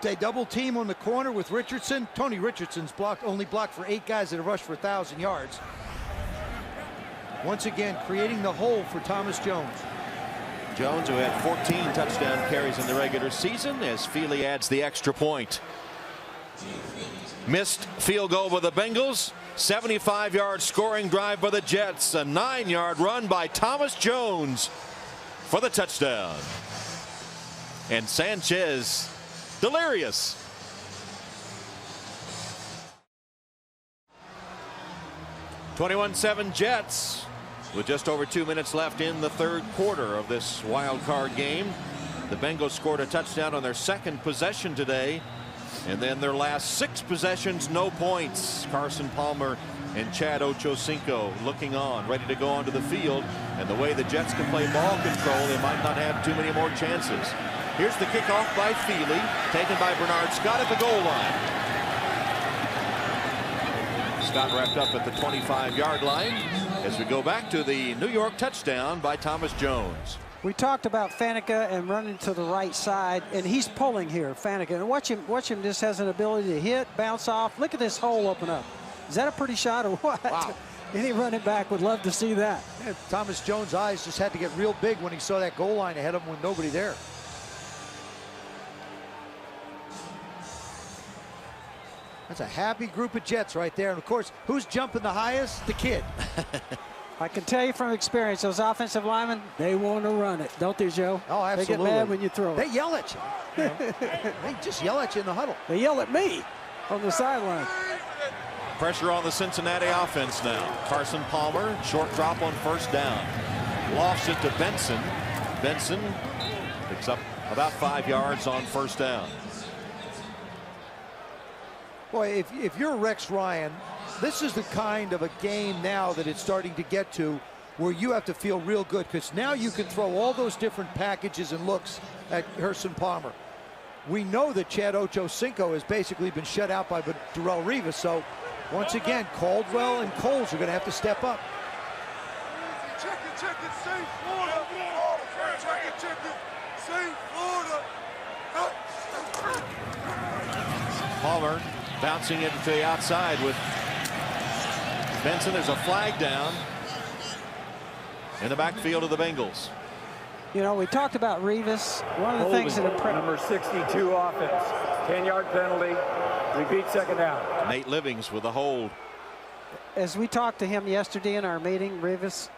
They double team on the corner with Richardson. Tony Richardson's only blocked for 8 guys that have rushed for 1,000 yards. Once again, creating the hole for Thomas Jones.
Jones, who had 14 touchdown carries in the regular season, as Feely adds the extra point. Missed field goal by the Bengals. 75-yard scoring drive by the Jets. A 9-yard run by Thomas Jones for the touchdown. And Sanchez delirious. (21-7) Jets. With just over 2 minutes left in the 3rd quarter of this wild card game. The Bengals scored a touchdown on their 2nd possession today. And then their last 6 possessions, no points. Carson Palmer and Chad Ochocinco looking on, ready to go onto the field. And the way the Jets can play ball control, they might not have too many more chances. Here's the kickoff by Feely, taken by Bernard Scott at the goal line. Scott wrapped up at the 25-yard line as we go back to the New York touchdown by Thomas Jones.
We talked about Faneca and running to the right side, and he's pulling here, Faneca. And watch him just has an ability to hit, bounce off. Look at this hole open up. Is that a pretty shot or what?
Wow.
Any running back would love to see that.
Yeah, Thomas Jones' eyes just had to get real big when he saw that goal line ahead of him with nobody there. That's a happy group of Jets right there. And, of course, who's jumping the highest? The kid.
I can tell you from experience, those offensive linemen, they want to run it, don't they, Joe?
Oh, absolutely.
They get mad when you throw it.
They yell at you. They just yell at you in the huddle.
They yell at me on the sideline.
Pressure on the Cincinnati offense now. Carson Palmer, short drop on 1st down. Lofts it to Benson. Benson picks up about 5 yards on 1st down.
Boy, if you're Rex Ryan, this is the kind of a game now that it's starting to get to where you have to feel real good, because now you can throw all those different packages and looks at Carson Palmer. We know that Chad Ochocinco has basically been shut out by Darrelle Revis, so once again, Caldwell and Coles are going to have to step up.
Check it, save Florida. Check it, save Florida.
Palmer bouncing it to the outside with Benson. There's a flag down in the backfield of the Bengals.
You know, we talked about Revis. One of the things that impressed.
Number 62 offense. 10-yard penalty. Repeat second down.
Nate Livings with a hold.
As we talked to him yesterday in our meeting, Revis,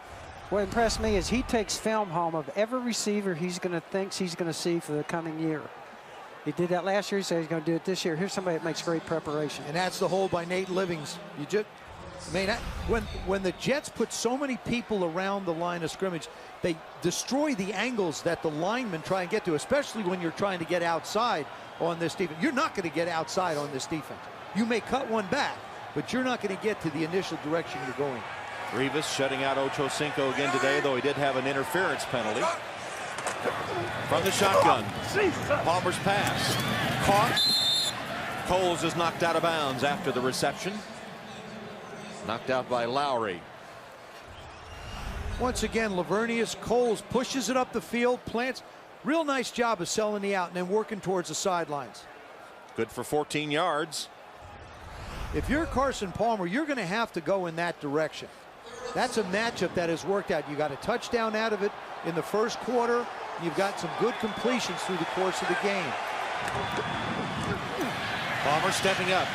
what impressed me is he takes film home of every receiver thinks he's going to see for the coming year. He did that last year. He said he's going to do it this year. Here's somebody that makes great preparation.
And that's the hold by Nate Livings. You just, I mean, when the Jets put so many people around the line of scrimmage, they destroy the angles that the linemen try and get to, especially when you're trying to get outside on this defense. You're not going to get outside on this defense. You may cut one back, but you're not going to get to the initial direction you're going.
Revis shutting out Ochocinco again today, though he did have an interference penalty. From the shotgun, Palmer's pass caught. Coles is knocked out of bounds after the reception. Knocked out by Lowry.
Once again, Lavernius Coles pushes it up the field, plants. Real nice job of selling the out and then working towards the sidelines.
Good for 14 yards.
If you're Carson Palmer, you're going to have to go in that direction. That's a matchup that has worked out. You got a touchdown out of it in the first quarter. You've got some good completions through the course of the game.
Palmer stepping up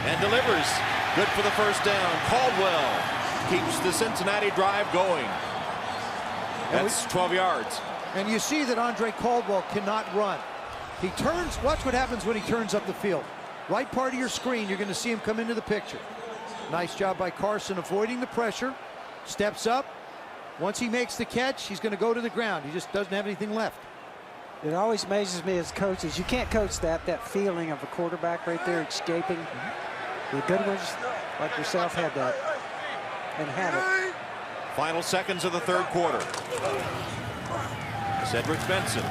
and delivers. Good for the first down. Caldwell keeps the Cincinnati drive going. That's 12 yards.
And you see that Andre Caldwell cannot run. He turns. Watch what happens when he turns up the field. Right part of your screen, you're going to see him come into the picture. Nice job by Carson avoiding the pressure. Steps up. Once he makes the catch, he's going to go to the ground. He just doesn't have anything left.
It always amazes me as coaches. You can't coach that feeling of a quarterback right there escaping. The good ones, like yourself, had that and had it.
Final seconds of the third quarter. Cedric Benson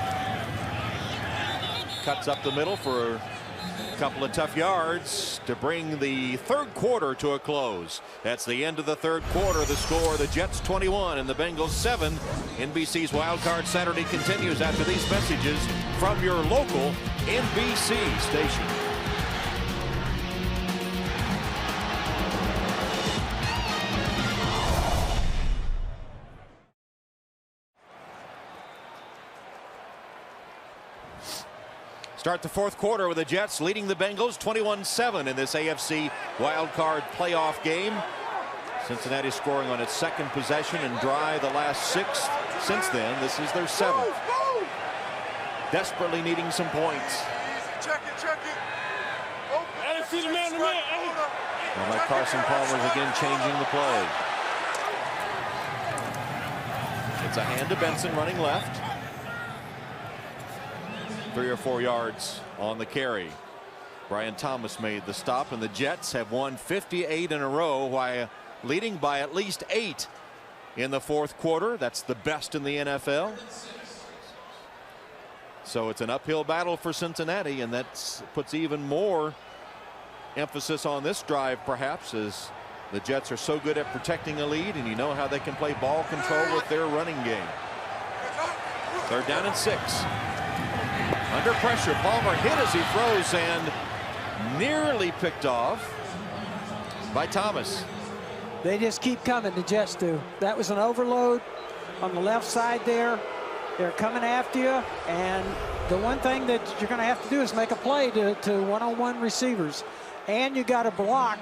cuts up the middle for a couple of tough yards to bring the third quarter to a close. That's the end of the third quarter. The score, the Jets 21 and the Bengals 7. NBC's Wildcard Saturday continues after these messages from your local NBC station. Start the fourth quarter with the Jets leading the Bengals 21-7 in this AFC wildcard playoff game. Cincinnati scoring on its second possession and drive the last 6 since then. This is their 7th. Desperately needing some points.
Check it.
And like Carson Palmer's again changing the play. It's a hand to Benson running left. 3 or 4 yards on the carry. Brian Thomas made the stop, and the Jets have won 58 in a row while leading by at least 8 in the fourth quarter. That's the best in the NFL. So it's an uphill battle for Cincinnati, and that puts even more emphasis on this drive, perhaps, as the Jets are so good at protecting a lead, and you know how they can play ball control with their running game. They're down at 6. Under pressure, Palmer hit as he throws and nearly picked off by Thomas.
They just keep coming, the Jets do. That was an overload on the left side there. They're coming after you, and the one thing that you're going to have to do is make a play to one-on-one receivers, and you got to block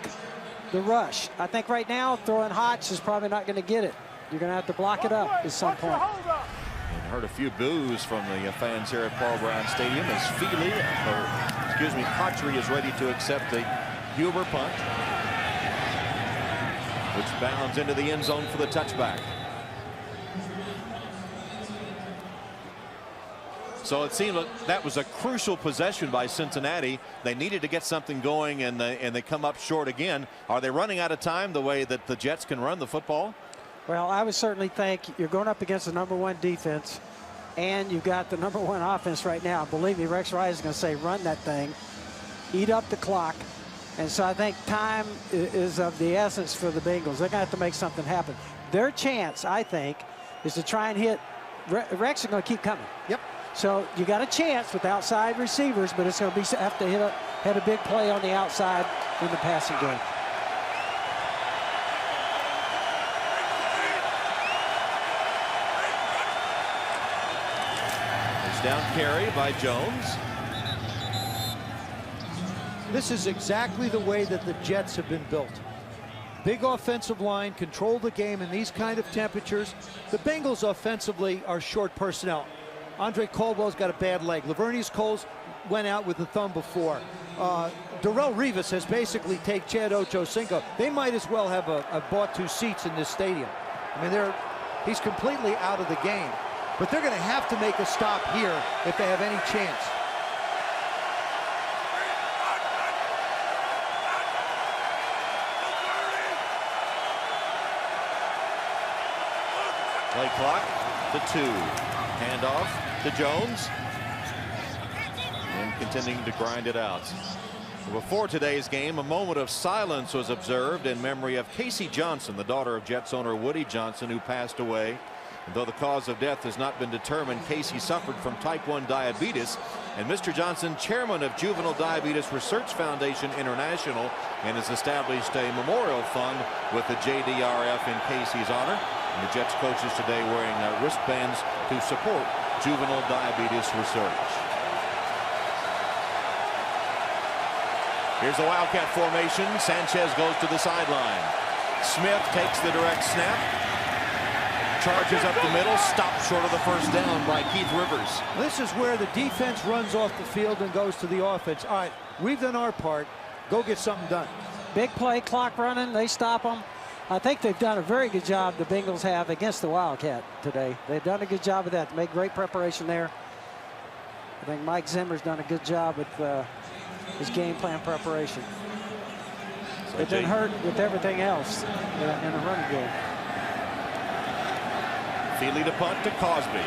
the rush. I think right now throwing Hodge is probably not going to get it. You're going to have to block it up at some point.
And heard a few boos from the fans here at Paul Brown Stadium as Patry is ready to accept the Huber punt, which bounds into the end zone for the touchback. So it seemed like that was a crucial possession by Cincinnati. They needed to get something going, and they come up short again. Are they running out of time the way that the Jets can run the football?
Well, I would certainly think you're going up against the #1 defense, and you've got the #1 offense right now. Believe me, Rex Ryan is going to say, run that thing, eat up the clock. And so I think time is of the essence for the Bengals. They're going to have to make something happen. Their chance, I think, is to try and hit. Rex is going to keep coming.
Yep.
So you got a chance with outside receivers, but it's going to be have to hit a big play on the outside in the passing game.
Down carry by Jones.
This is exactly the way that the Jets have been built. Big offensive line, control the game in these kind of temperatures. The Bengals offensively are short personnel. Andre Caldwell's got a bad leg. Lavernius Coles went out with the thumb before. Darrelle Revis has basically taken Chad Ochocinco. They might as well have bought 2 seats in this stadium. I mean, he's completely out of the game. But they're going to have to make a stop here if they have any chance.
Play clock to 2. Handoff to Jones. And continuing to grind it out. Before today's game, a moment of silence was observed in memory of Casey Johnson, the daughter of Jets owner Woody Johnson, who passed away. Though the cause of death has not been determined, Casey suffered from type 1 diabetes, and Mr. Johnson, chairman of Juvenile Diabetes Research Foundation International, and has established a memorial fund with the JDRF in Casey's honor. And the Jets coaches today wearing wristbands to support juvenile diabetes research. Here's the Wildcat formation. Sanchez goes to the sideline. Smith takes the direct snap. Charges up the middle, stopped short of the first down by Keith Rivers.
This is where the defense runs off the field and goes to the offense. All right, we've done our part. Go get something done.
Big play, clock running. They stop them. I think they've done a very good job, the Bengals have, against the Wildcat today. They've done a good job of that. They made great preparation there. I think Mike Zimmer's done a good job with his game plan preparation. So they've been hurt with everything else in the running game.
Feely to punt to Cosby.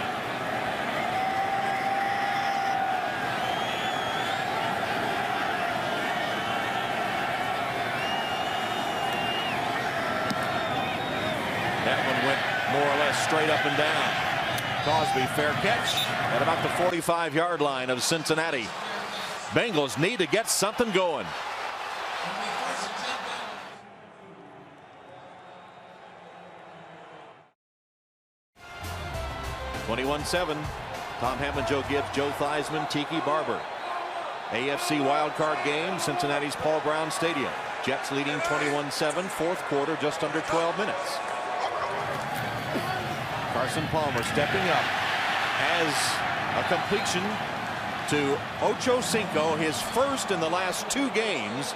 That one went more or less straight up and down. Cosby, fair catch at about the 45-yard line of Cincinnati. Bengals need to get something going. (21-7). Tom Hammond, Joe Gibbs, Joe Theismann, Tiki Barber. AFC wildcard game, Cincinnati's Paul Brown Stadium. Jets leading 21-7, fourth quarter, just under 12 minutes. Carson Palmer stepping up, has a completion to Ochocinco, his first in the last 2 games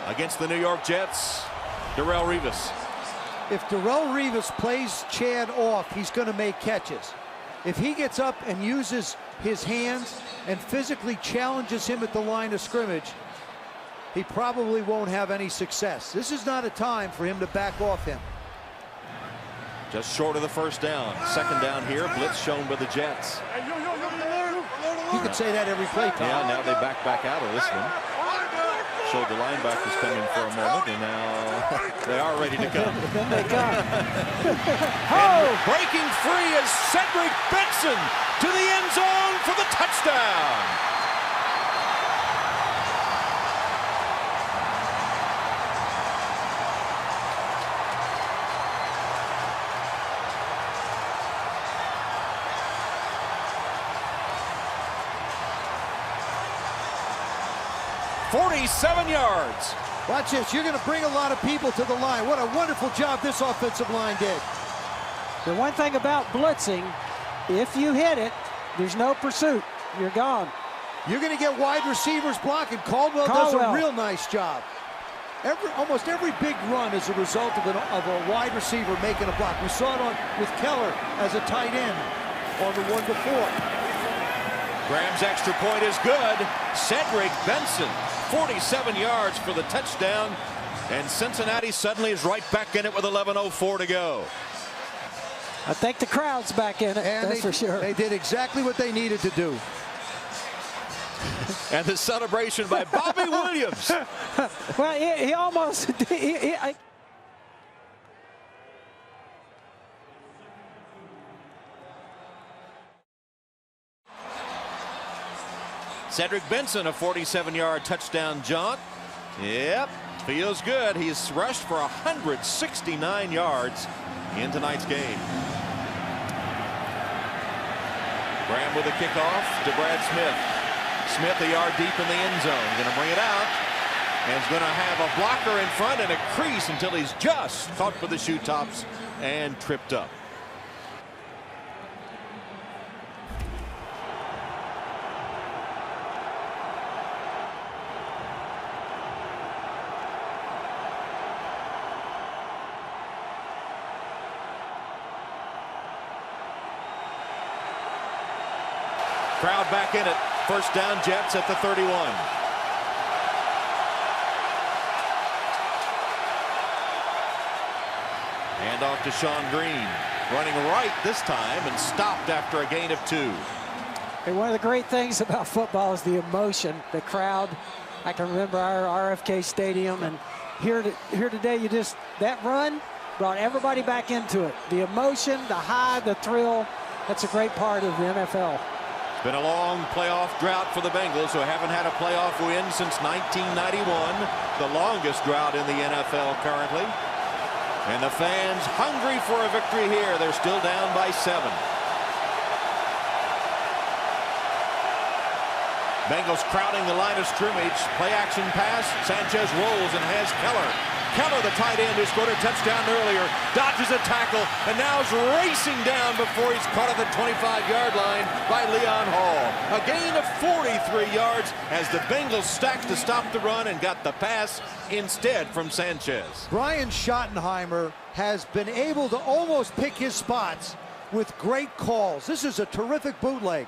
against the New York Jets. Darrelle Revis.
If Darrelle Revis plays Chad off, he's going to make catches. If he gets up and uses his hands and physically challenges him at the line of scrimmage, he probably won't have any success. This is not a time for him to back off him.
Just short of the first down. Second down here, blitz shown by the Jets.
You could say that every play, Tom.
Yeah, now they back out of this one. Showed the linebackers coming for a moment, and now they are ready to come.
Then they come.
And breaking free is Cedric Benson to the end zone for the touchdown. .47 yards.
Watch this. You're going to bring a lot of people to the line. What a wonderful job this offensive line did.
The one thing about blitzing, if you hit it, there's no pursuit. You're gone.
You're going to get wide receivers blocking. Caldwell does a real nice job. Almost every big run is a result of a wide receiver making a block. We saw it with Keller as a tight end on the one before.
Graham's extra point is good. Cedric Benson, 47 yards for the touchdown. And Cincinnati suddenly is right back in it with 11:04 to go.
I think the crowd's back in it, and that's for sure.
They did exactly what they needed to do.
And the celebration by Bobby Williams.
Well, he almost...
Cedric Benson, a 47-yard touchdown jaunt. Yep, feels good. He's rushed for 169 yards in tonight's game. Graham with a kickoff to Brad Smith. Smith a yard deep in the end zone. Going to bring it out. And is going to have a blocker in front and a crease until he's just caught with the shoe tops and tripped up. Crowd back in it. First down, Jets at the 31. Hand off to Sean Green. Running right this time and stopped after a gain of 2.
Hey, one of the great things about football is the emotion, the crowd. I can remember our RFK Stadium, and here today, that run brought everybody back into it. The emotion, the high, the thrill. That's a great part of the NFL.
Been a long playoff drought for the Bengals, who haven't had a playoff win since 1991, the longest drought in the NFL currently. And the fans hungry for a victory here. They're still down by 7. Bengals crowding the line of scrimmage. Play action pass. Sanchez rolls and has Keller. Keller, the tight end who scored a touchdown earlier, dodges a tackle and now is racing down before he's caught at the 25-yard line by Leon Hall. A gain of 43 yards as the Bengals stacked to stop the run and got the pass instead from Sanchez.
Brian Schottenheimer has been able to almost pick his spots with great calls. This is a terrific bootleg.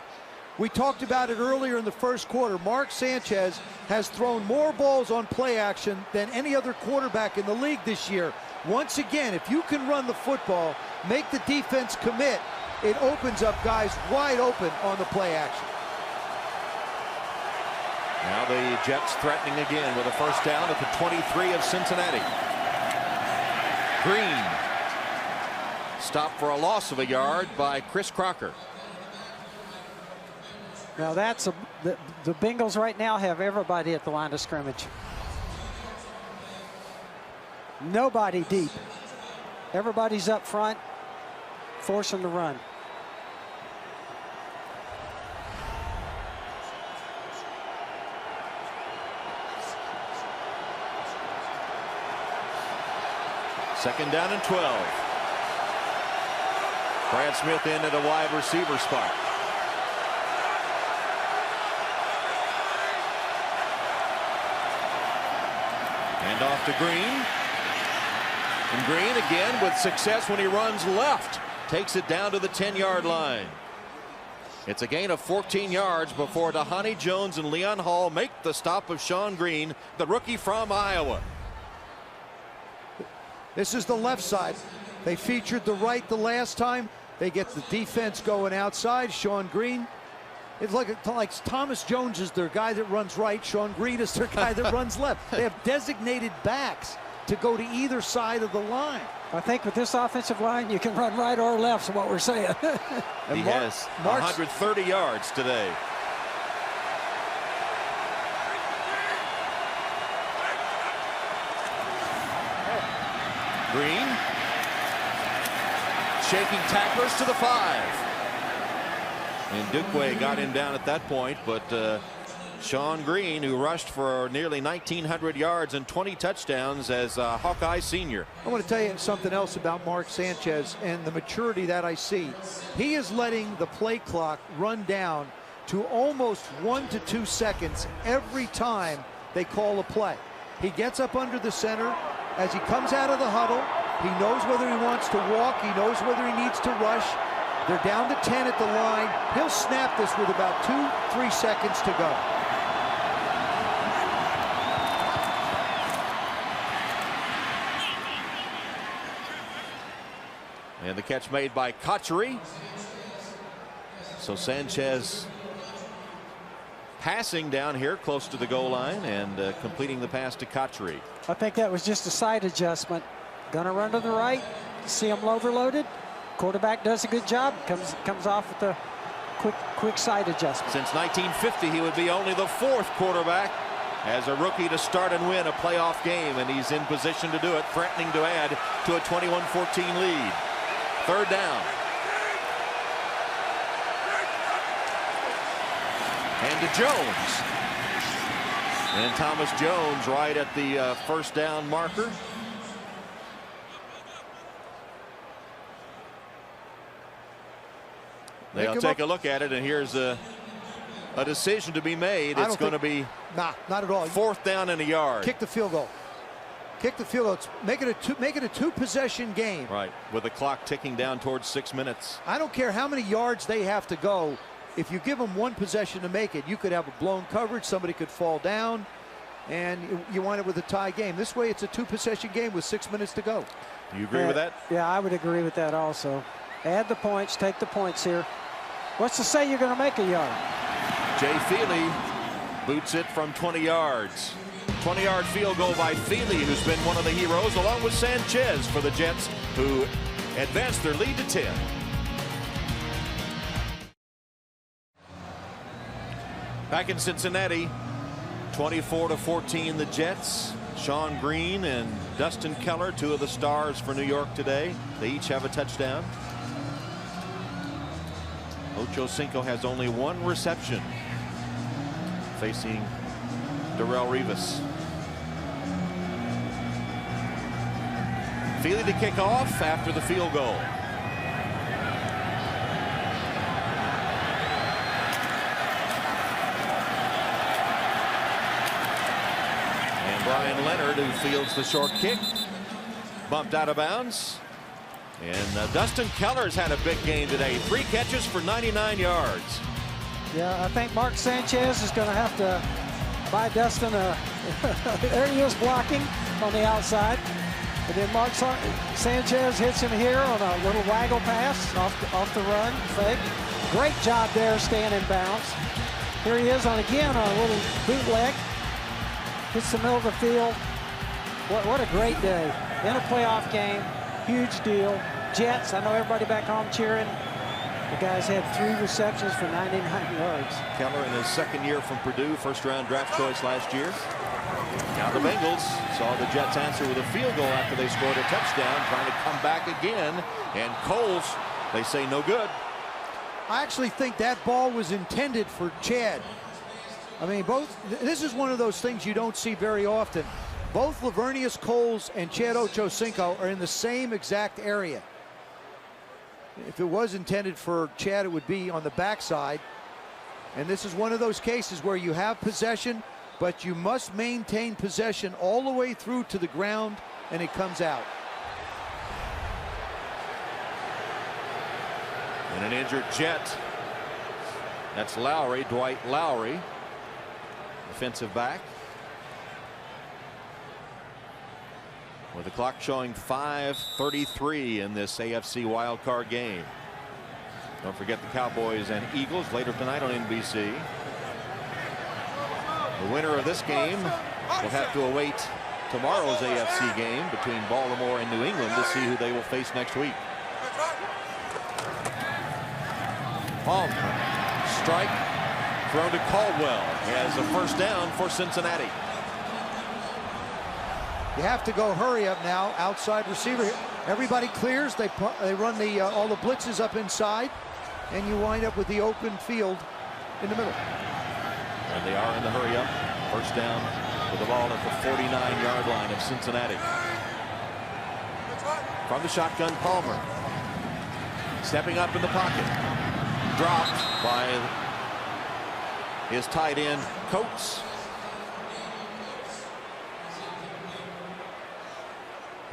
We talked about it earlier in the first quarter. Mark Sanchez has thrown more balls on play action than any other quarterback in the league this year. Once again, if you can run the football, make the defense commit, it opens up guys wide open on the play action.
Now the Jets threatening again with a first down at the 23 of Cincinnati. Green stopped for a loss of a yard by Chris Crocker.
Now the Bengals right now have everybody at the line of scrimmage. Nobody deep. Everybody's up front, forcing the run.
Second down and 12. Brad Smith in at a wide receiver spot. Hand off to Green. And Green again with success when he runs left. Takes it down to the 10-yard line. It's a gain of 14 yards before Dahani Jones and Leon Hall make the stop of Sean Green, the rookie from Iowa.
This is the left side. They featured the right the last time. They get the defense going outside. Sean Green. It's like Thomas Jones is their guy that runs right. Sean Green is their guy that runs left. They have designated backs to go to either side of the line.
I think with this offensive line, you can run right or left, is what we're saying.
He has 130 yards today. Green. Shaking tacklers to the 5. And Dukwe got him down at that point, but Sean Green, who rushed for nearly 1,900 yards and 20 touchdowns as a Hawkeye senior.
I want to tell you something else about Mark Sanchez and the maturity that I see. He is letting the play clock run down to almost 1 to 2 seconds every time they call a play. He gets up under the center. As he comes out of the huddle, he knows whether he wants to walk, he knows whether he needs to rush. They're down to 10 at the line. He'll snap this with about 2-3 seconds to go.
And the catch made by Cotchery. So Sanchez passing down here close to the goal line and completing the pass to Cotchery.
I think that was just a side adjustment. Gonna run to the right. See him overloaded. Quarterback does a good job. Comes off with a quick side adjustment.
Since 1950, he would be only the 4th quarterback as a rookie to start and win a playoff game, and he's in position to do it, threatening to add to a 21-14 lead. 3rd down. And to Jones. And Thomas Jones right at the 1st down marker. They'll take a look at it, and here's a decision to be made. It's going to be
not at all.
4th down and a yard.
Kick the field goal. Kick the field goal. Make it a 2-possession game.
Right, with the clock ticking down towards 6 minutes.
I don't care how many yards they have to go. If you give them 1 possession to make it, you could have a blown coverage. Somebody could fall down, and you wind up with a tie game. This way, it's a 2-possession game with 6 minutes to go.
Do you agree with that?
Yeah, I would agree with that also. Add the points, take the points here. What's to say you're going to make a yard?
Jay Feely boots it from 20 yards. 20-yard field goal by Feely, who's been one of the heroes, along with Sanchez for the Jets, who advanced their lead to 10. Back in Cincinnati, 24-14 the Jets. Sean Green and Dustin Keller, 2 of the stars for New York today. They each have a touchdown. Ocho Cinco has only 1 reception, facing Darrelle Revis. Feely to kick off after the field goal. And Brian Leonard, who fields the short kick, bumped out of bounds. And Dustin Keller's had a big game today. 3 catches for 99 yards.
Yeah, I think Mark Sanchez is going to have to buy Dustin a there he is blocking on the outside. And then Mark Sanchez hits him here on a little waggle pass off the run fake. Great job there staying in bounds. Here he is on a little bootleg. Hits the middle of the field. What a great day. In a playoff game. Huge deal. Jets, I know everybody back home cheering. The guys had 3 receptions for 99 yards.
Keller in his 2nd year from Purdue, 1st-round draft choice last year. Now the Bengals saw the Jets answer with a field goal after they scored a touchdown, trying to come back again. And Coles, they say no good.
I actually think that ball was intended for Chad. I mean, this is one of those things you don't see very often. Both Lavernius Coles and Chad Ochocinco are in the same exact area. If it was intended for Chad, it would be on the backside. And this is one of those cases where you have possession, but you must maintain possession all the way through to the ground, and it comes out.
And an injured Jet. That's Lowry, Dwight Lowry, defensive back. With the clock showing 5:33 in this AFC wildcard game. Don't forget the Cowboys and Eagles later tonight on NBC. The winner of this game will have to await tomorrow's AFC game between Baltimore and New England to see who they will face next week. Palmer, strike, thrown to Caldwell. He has a 1st down for Cincinnati.
You have to go hurry up now. Outside receiver. Everybody clears. They run all the blitzes up inside, and you wind up with the open field in the middle.
And they are in the hurry up. 1st down with the ball at the 49-yard line of Cincinnati. From the shotgun, Palmer. Stepping up in the pocket. Dropped by his tight end, Coates.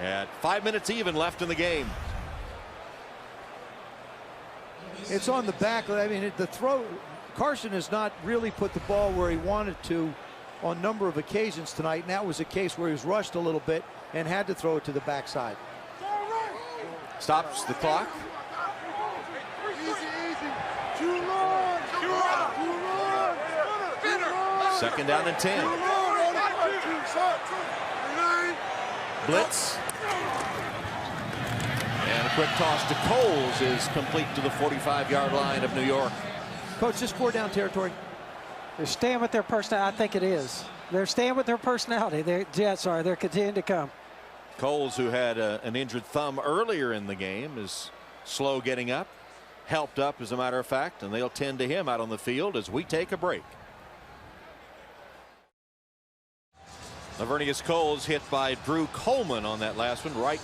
At 5 minutes even left in the game.
It's on the back. I mean, the throw. Carson has not really put the ball where he wanted to on a number of occasions tonight, and that was a case where he was rushed a little bit and had to throw it to the backside.
Stops the clock. Second down and 10. Blitz. And a quick toss to Coles is complete to the 45-yard line of New York.
Coach, this 4-down territory.
They're staying with their personality. I think it is. They're staying with their personality. The Jets are. They're continuing to come.
Coles, who had an injured thumb earlier in the game, is slow getting up. Helped up, as a matter of fact, and they'll tend to him out on the field as we take a break. Lavernius Coles hit by Drew Coleman on that last one, right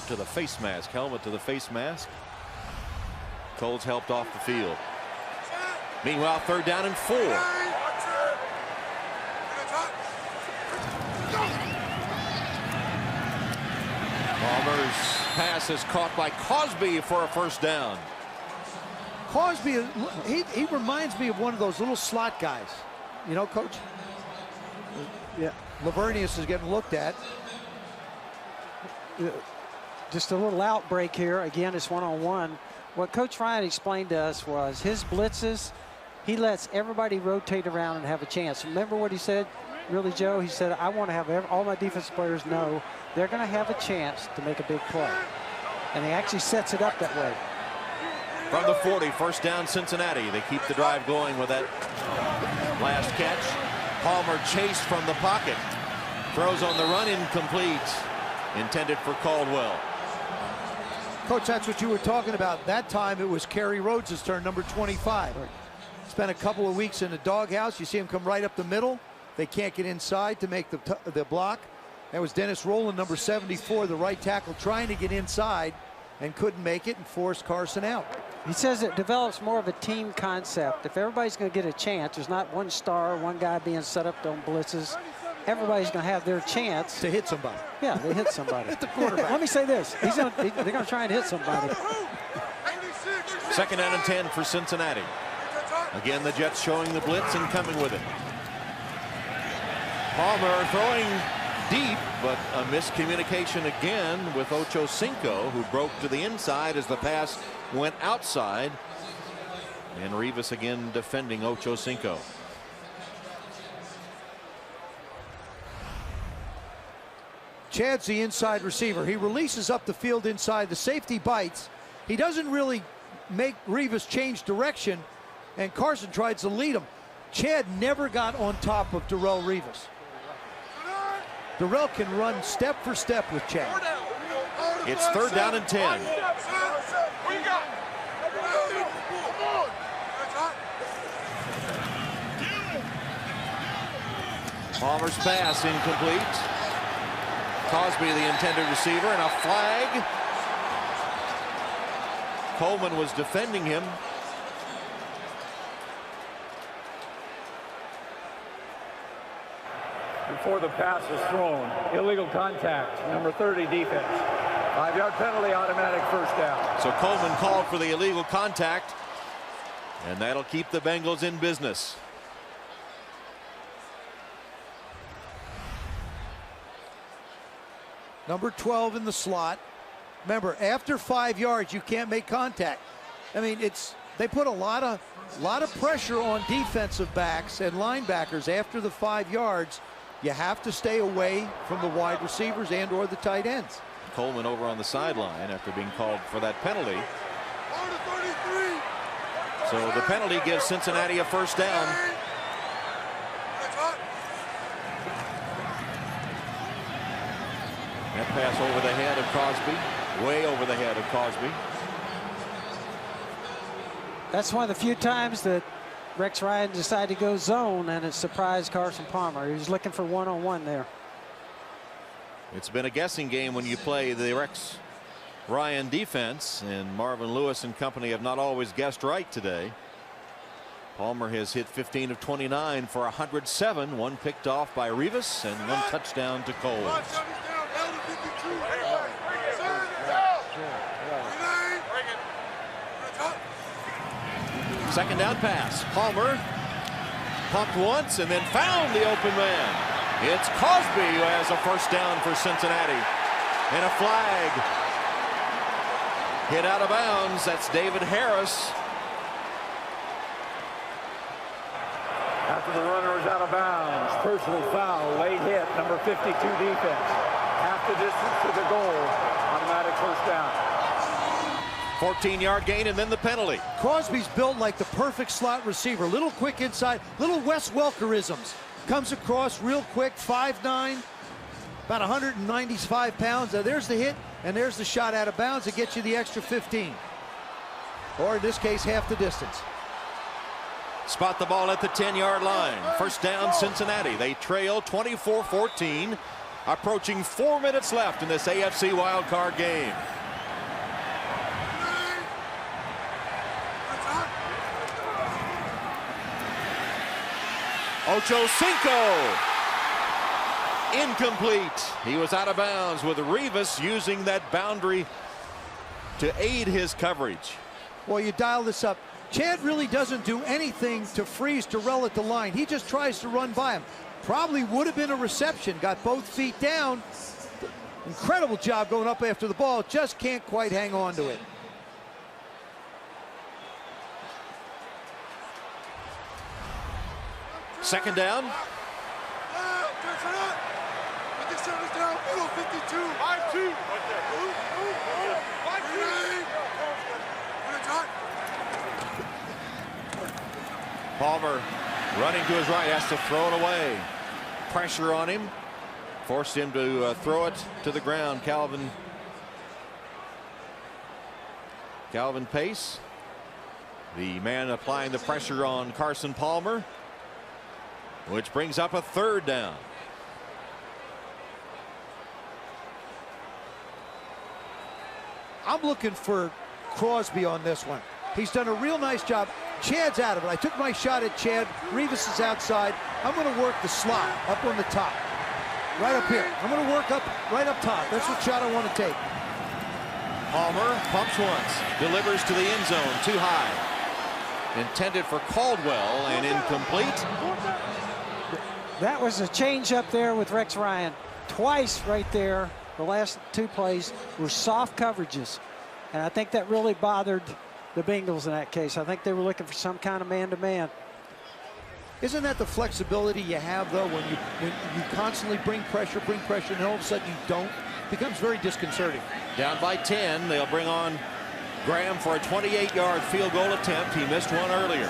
to the face mask, helmet to the face mask. Coles helped off the field. Meanwhile, 3rd down and 4. Palmer's pass is caught by Cosby for a 1st down.
Cosby, he reminds me of one of those little slot guys. You know, Coach? Yeah. Lavernius is getting looked at.
Just a little outbreak here. Again, it's one-on-one. What Coach Ryan explained to us was his blitzes, he lets everybody rotate around and have a chance. Remember what he said, really, Joe? He said, I want to have all my defensive players know they're going to have a chance to make a big play. And he actually sets it up that way.
From the 40, 1st down Cincinnati. They keep the drive going with that last catch. Palmer chased from the pocket. Throws on the run, incomplete. Intended for Caldwell.
Coach, that's what you were talking about. That time it was Kerry Rhodes' turn, number 25. Spent a couple of weeks in the doghouse. You see him come right up the middle. They can't get inside to make the block. That was Dennis Rowland, number 74, the right tackle, trying to get inside and couldn't make it and forced Carson out.
He says it develops more of a team concept. If everybody's going to get a chance, there's not one star, one guy being set up on blitzes. Everybody's going to have their chance
to hit somebody.
Yeah, they hit somebody.
Hit the quarterback.
Let me say this: they're going to try and hit somebody.
2nd down and 10 for Cincinnati. Again, the Jets showing the blitz and coming with it. Palmer throwing deep, but a miscommunication again with Ocho Cinco, who broke to the inside as the pass went outside. And Rivas again defending Ocho Cinco.
Chad's the inside receiver. He releases up the field inside. The safety bites. He doesn't really make Rivas change direction, and Carson tries to lead him. Chad never got on top of Darrell Rivas. Darrell can run step for step with Chad.
It's 3rd down and 10. Palmer's pass incomplete. Cosby, the intended receiver, and a flag. Coleman was defending him.
Before the pass is thrown, illegal contact, number 30 defense. 5-yard penalty, automatic 1st down.
So Coleman called for the illegal contact, and that'll keep the Bengals in business.
Number 12 in the slot. Remember, after 5 yards, you can't make contact. I mean, they put a lot of pressure on defensive backs and linebackers after the 5 yards. You have to stay away from the wide receivers and or the tight ends.
Coleman over on the sideline after being called for that penalty. So the penalty gives Cincinnati a 1st down. That pass over the head of Cosby, way over the head of Cosby.
That's one of the few times that Rex Ryan decided to go zone, and it surprised Carson Palmer. He was looking for one-on-one there.
It's been a guessing game when you play the Rex Ryan defense, and Marvin Lewis and company have not always guessed right today. Palmer has hit 15 of 29 for 107, one picked off by Rivas and one touchdown to Coles. Second down pass. Palmer pumped once and then found the open man. It's Cosby who has a first down for Cincinnati. And a flag. Hit out of bounds. That's David Harris.
After the runner is out of bounds, personal foul, late hit, number 52 defense. Half the distance to the goal, automatic first down.
14-yard gain and then the penalty.
Crosby's built like the perfect slot receiver. Little quick inside, little Wes Welkerisms. Comes across real quick, 5'9", about 195 pounds. Now there's the hit, and there's the shot out of bounds that gets you the extra 15. Or in this case, half the distance.
Spot the ball at the 10-yard line. First down, Cincinnati. They trail 24-14. Approaching 4 minutes left in this AFC wildcard game. Ochocinco. Incomplete. He was out of bounds with Rivas using that boundary to aid his coverage.
Well, you dial this up. Chad really doesn't do anything to freeze Terrell at the line. He just tries to run by him. Probably would have been a reception. Got both feet down. Incredible job going up after the ball. Just can't quite hang on to it.
Second down. Palmer running to his right, has to throw it away. Pressure on him. Forced him to throw it to the ground. Calvin Pace, the man applying the pressure on Carson Palmer, which brings up a third down.
I'm looking for Crosby on this one. He's done a real nice job. Chad's out of it. I took my shot at Chad. Rivas is outside. I'm going to work the slot up on the top. Right up here. I'm going to work up right up top. That's what shot I want to take.
Palmer pumps once. Delivers to the end zone. Too high. Intended for Caldwell and incomplete.
That was a change up there with Rex Ryan. Twice right there. The last two plays were soft coverages. And I think that really bothered the Bengals in that case. I think they were looking for some kind of man-to-man.
Isn't that the flexibility you have, though, when you constantly bring pressure, and all of a sudden you don't? It becomes very disconcerting.
Down by 10. They'll bring on Graham for a 28-yard field goal attempt. He missed one earlier.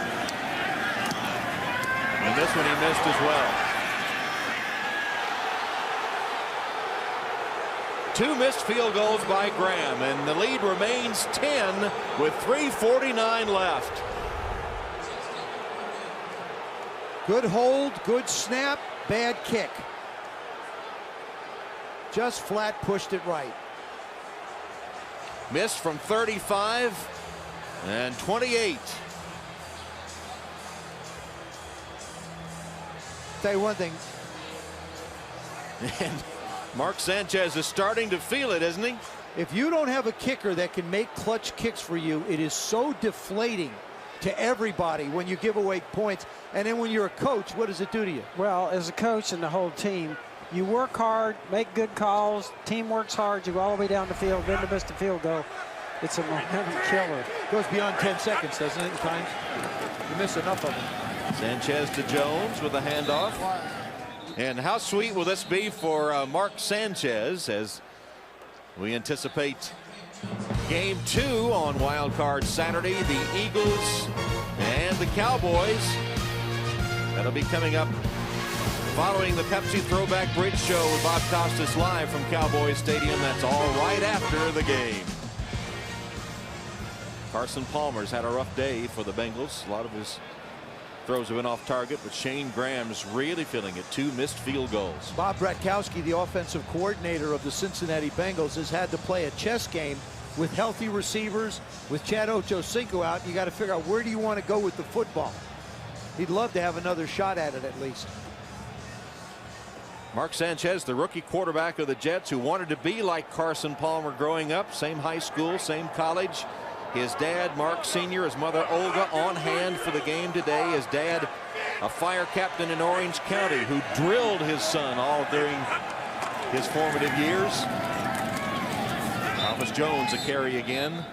And this one he missed as well. Two missed field goals by Graham, and the lead remains 10 with 3:49 left.
Good hold, good snap, bad kick. Just flat pushed it right.
Missed from 35 and 28.
Tell you one thing.
And Mark Sanchez is starting to feel it, isn't he?
If you don't have a kicker that can make clutch kicks for you, it is so deflating to everybody when you give away points. And then when you're a coach, what does it do to you?
Well, as a coach and the whole team, you work hard, make good calls, team works hard, you go all the way down the field, then to miss the field goal. It's a momentum killer.
Goes beyond 10 seconds, doesn't it, at times? You miss enough of them.
Sanchez to Jones with a handoff. And how sweet will this be for Mark Sanchez as we anticipate game 2 on Wildcard Saturday. The Eagles and the Cowboys. That'll be coming up following the Pepsi Throwback Bridge Show with Bob Costas live from Cowboys Stadium. That's all right after the game. Carson Palmer's had a rough day for the Bengals. A lot of his throws have been off target, but Shane Graham's really feeling it. 2 missed field goals.
Bob Bratkowski, the offensive coordinator of the Cincinnati Bengals, has had to play a chess game with healthy receivers, with Chad Ochocinco out. You got to figure out where do you want to go with the football. He'd love to have another shot at it at least.
Mark Sanchez, the rookie quarterback of the Jets, who wanted to be like Carson Palmer growing up. Same high school, same college. His dad, Mark Sr., his mother, Olga, on hand for the game today. His dad, a fire captain in Orange County, who drilled his son all during his formative years. Thomas Jones a carry again.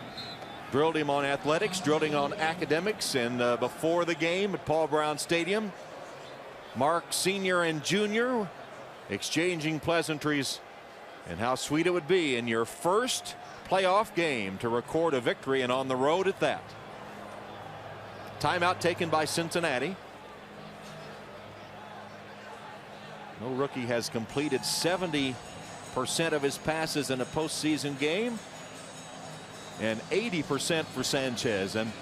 Drilled him on athletics, drilled him on academics, and before the game at Paul Brown Stadium, Mark Sr. and Jr. exchanging pleasantries and how sweet it would be in your first playoff game to record a victory, and on the road at that. Timeout taken by Cincinnati. No rookie has completed 70% of his passes in a postseason game, and 80% for Sanchez. And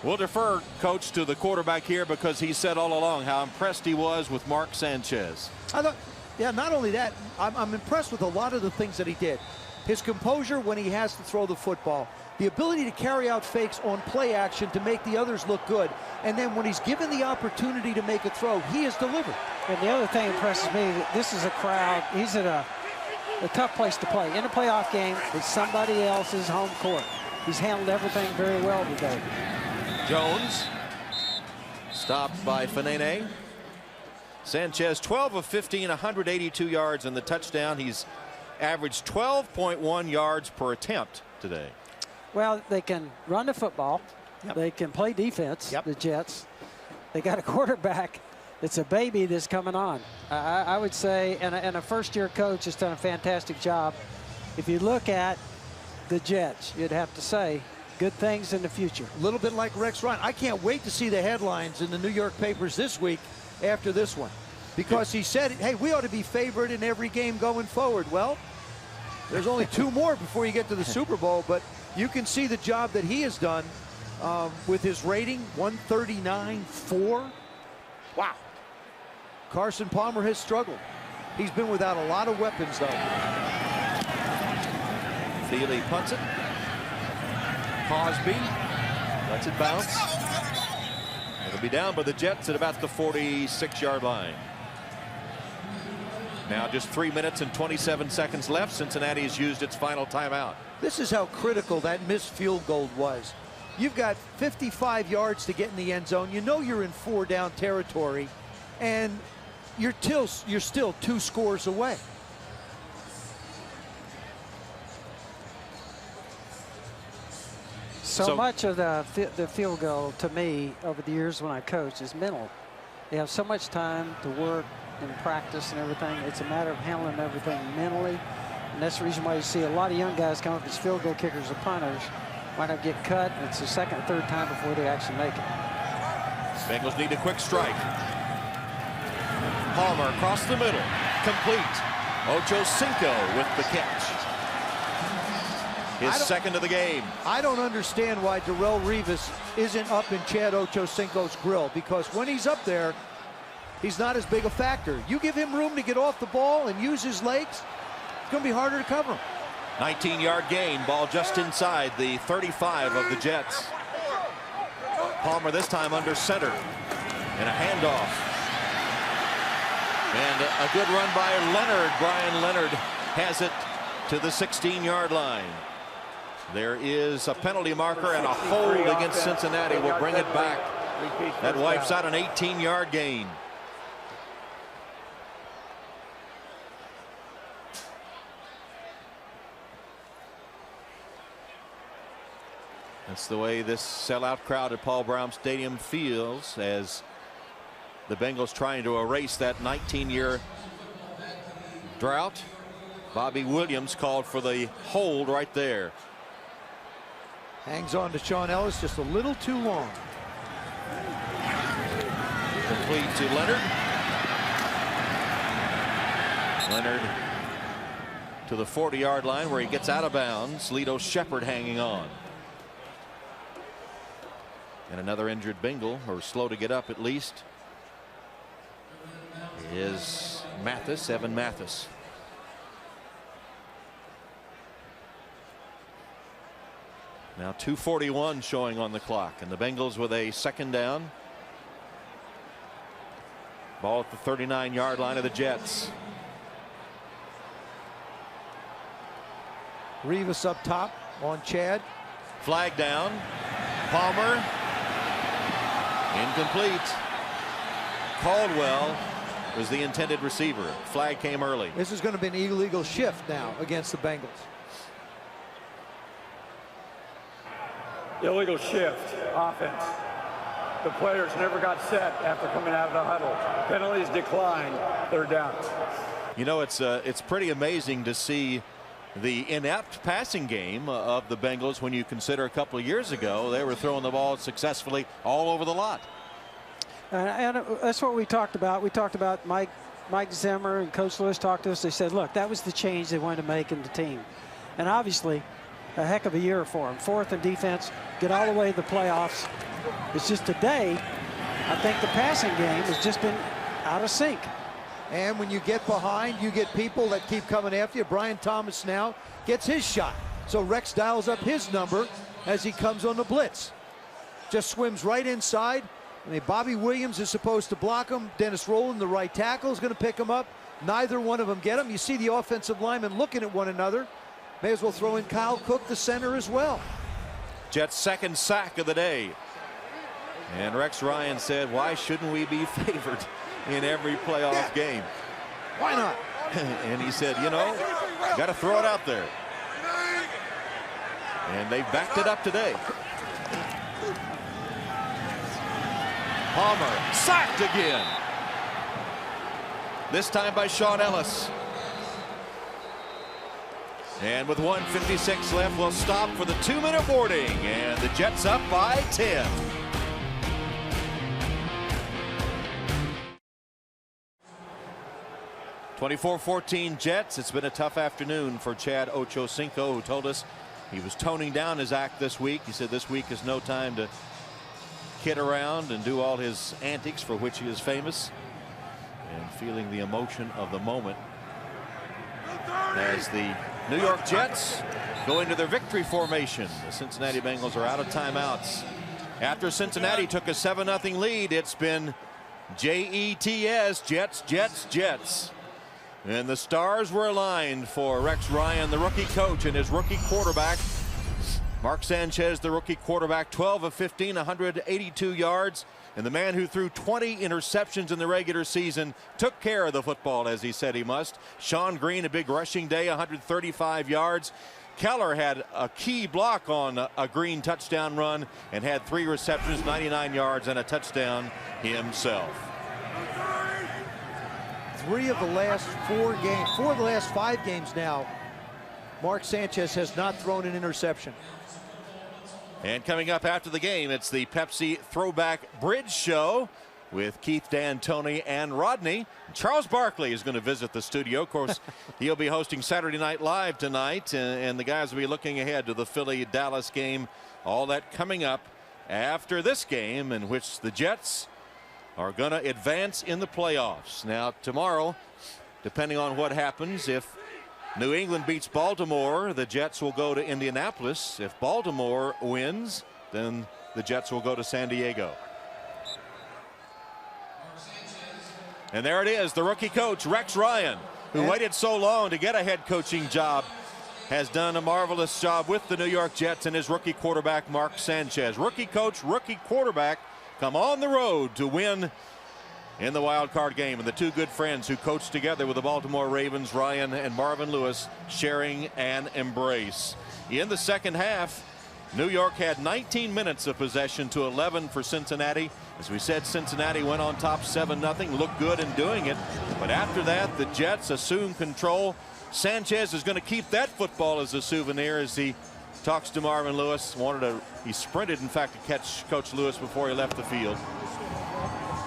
we'll defer, Coach, to the quarterback here, because he said all along how impressed he was with Mark Sanchez.
I thought, yeah, not only that, I'm impressed with a lot of the things that he did. His composure when he has to throw the football, the ability to carry out fakes on play action to make the others look good, and then when he's given the opportunity to make a throw, he has delivered.
And the other thing impresses me, that this is a crowd, he's at a tough place to play. In a playoff game, it's somebody else's home court. He's handled everything very well today.
Jones stopped by Fanene. Sanchez 12 of 15, 182 yards, and the touchdown. He's averaged 12.1 yards per attempt today.
Well, they can run the football. Yep. They can play defense, the Jets. They got a quarterback that's a baby that's coming on. I would say, and a first-year coach has done a fantastic job. If you look at the Jets, you'd have to say good things in the future.
A little bit like Rex Ryan. I can't wait to see the headlines in the New York papers this week after this one, because he said, hey, we ought to be favored in every game going forward. Well, there's only 2 more before you get to the Super Bowl, but you can see the job that he has done with his rating, 139.4. Wow. Carson Palmer has struggled. He's been without a lot of weapons, though.
Thiele punts it. Cosby lets it bounce. It'll be down by the Jets at about the 46-yard line. Now just 3 minutes and 27 seconds left. Cincinnati has used its final timeout.
This is how critical that missed field goal was. You've got 55 yards to get in the end zone. You know you're in 4-down territory, and you're still 2 scores away.
So much of the field goal, to me, over the years when I coached, is mental. They have so much time to work and practice and everything. It's a matter of handling everything mentally. And that's the reason why you see a lot of young guys come up as field goal kickers or punters, might not get cut, and it's the 2nd or 3rd time before they actually make it.
Bengals need a quick strike. Palmer across the middle, complete. Ocho Cinco with the catch. His second of the game.
I don't understand why Darrelle Revis isn't up in Chad Ochocinco's grill, because when he's up there, he's not as big a factor. You give him room to get off the ball and use his legs, it's going to be harder to cover him.
19-yard gain, ball just inside the 35 of the Jets. Palmer this time under center, and a handoff. And a good run by Leonard. Brian Leonard has it to the 16-yard line. There is a penalty marker, and a hold against Cincinnati will bring it back. That wipes out an 18-yard gain. That's the way this sellout crowd at Paul Brown Stadium feels, as the Bengals trying to erase that 19-year drought. Bobby Williams called for the hold right there.
Hangs on to Sean Ellis just a little too long.
Complete to Leonard. Leonard to the 40-yard line, where he gets out of bounds. Lito Shepherd hanging on. And another injured Bengal, or slow to get up at least, is Mathis, Evan Mathis. Now 2:41 showing on the clock, and the Bengals with a 2nd down. Ball at the 39-yard line of the Jets.
Revis up top on Chad.
Flag down. Palmer. Incomplete. Caldwell was the intended receiver. Flag came early.
This is going to be an illegal shift now against the Bengals.
Illegal shift, offense. The players never got set after coming out of the huddle. Penalties declined, third down.
You know, it's pretty amazing to see the inept passing game of the Bengals when you consider a couple of years ago they were throwing the ball successfully all over the lot.
And that's what we talked about. We talked about Mike Zimmer and Coach Lewis talked to us. They said, look, that was the change they wanted to make in the team. And obviously, a heck of a year for them. Fourth in defense, get all the way to the playoffs. It's just today, I think the passing game has just been out of sync.
And when you get behind, you get people that keep coming after you. Brian Thomas now gets his shot. So Rex dials up his number as he comes on the blitz. Just swims right inside. I mean, Bobby Williams is supposed to block him. Dennis Rowland, the right tackle, is going to pick him up. Neither one of them get him. You see the offensive linemen looking at one another. May as well throw in Kyle Cook, the center, as well.
Jets' second sack of the day. And Rex Ryan said, why shouldn't we be favored in every playoff game?
Why not?
And he said, you know, got to throw it out there. And they backed it up today. Palmer sacked again. This time by Sean Ellis. And with 1:56 left, we'll stop for the 2-minute warning. And the Jets up by 10. (24-14) Jets. It's been a tough afternoon for Chad Ochocinco, who told us he was toning down his act this week. He said this week is no time to kid around and do all his antics for which he is famous, and feeling the emotion of the moment as the New York Jets go into their victory formation. The Cincinnati Bengals are out of timeouts. After Cincinnati took a 7-0 lead, it's been Jets, Jets, Jets, Jets. And the stars were aligned for Rex Ryan, the rookie coach, and his rookie quarterback. Mark Sanchez, the rookie quarterback, 12 of 15, 182 yards. And the man who threw 20 interceptions in the regular season took care of the football as he said he must. Sean Green, a big rushing day, 135 yards. Keller had a key block on a Green touchdown run and had 3 receptions, 99 yards, and a touchdown himself.
3 of the last 4 games, 4 of the last 5 games now, Mark Sanchez has not thrown an interception.
And coming up after the game, it's the Pepsi Throwback Bridge Show with Keith D'Antoni and Rodney. Charles Barkley is going to visit the studio. Of course, he'll be hosting Saturday Night Live tonight, and the guys will be looking ahead to the Philly-Dallas game. All that coming up after this game, in which the Jets are going to advance in the playoffs. Now, tomorrow, depending on what happens, if New England beats Baltimore, the Jets will go to Indianapolis. If Baltimore wins, then the Jets will go to San Diego. And there it is, the rookie coach, Rex Ryan, who waited so long to get a head coaching job, has done a marvelous job with the New York Jets and his rookie quarterback, Mark Sanchez. Rookie coach, rookie quarterback come on the road to win in the wild card game, and the 2 good friends who coached together with the Baltimore Ravens, Ryan and Marvin Lewis, sharing an embrace. In the second half, New York had 19 minutes of possession to 11 for Cincinnati. As we said, Cincinnati went on top 7-0, looked good in doing it, but after that the Jets assumed control. Sanchez is going to keep that football as a souvenir as he talks to Marvin Lewis. He sprinted, in fact, to catch Coach Lewis before he left the field.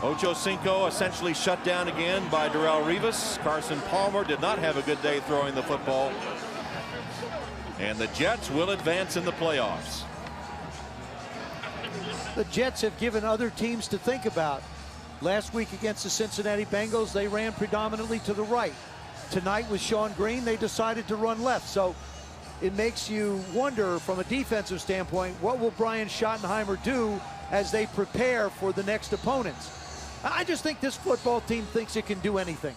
Ochocinco essentially shut down again by Darrelle Revis. Carson Palmer did not have a good day throwing the football. And the Jets will advance in the playoffs.
The Jets have given other teams to think about. Last week against the Cincinnati Bengals, they ran predominantly to the right. Tonight with Sean Green, they decided to run left. So it makes you wonder from a defensive standpoint, what will Brian Schottenheimer do as they prepare for the next opponents? I just think this football team thinks it can do anything.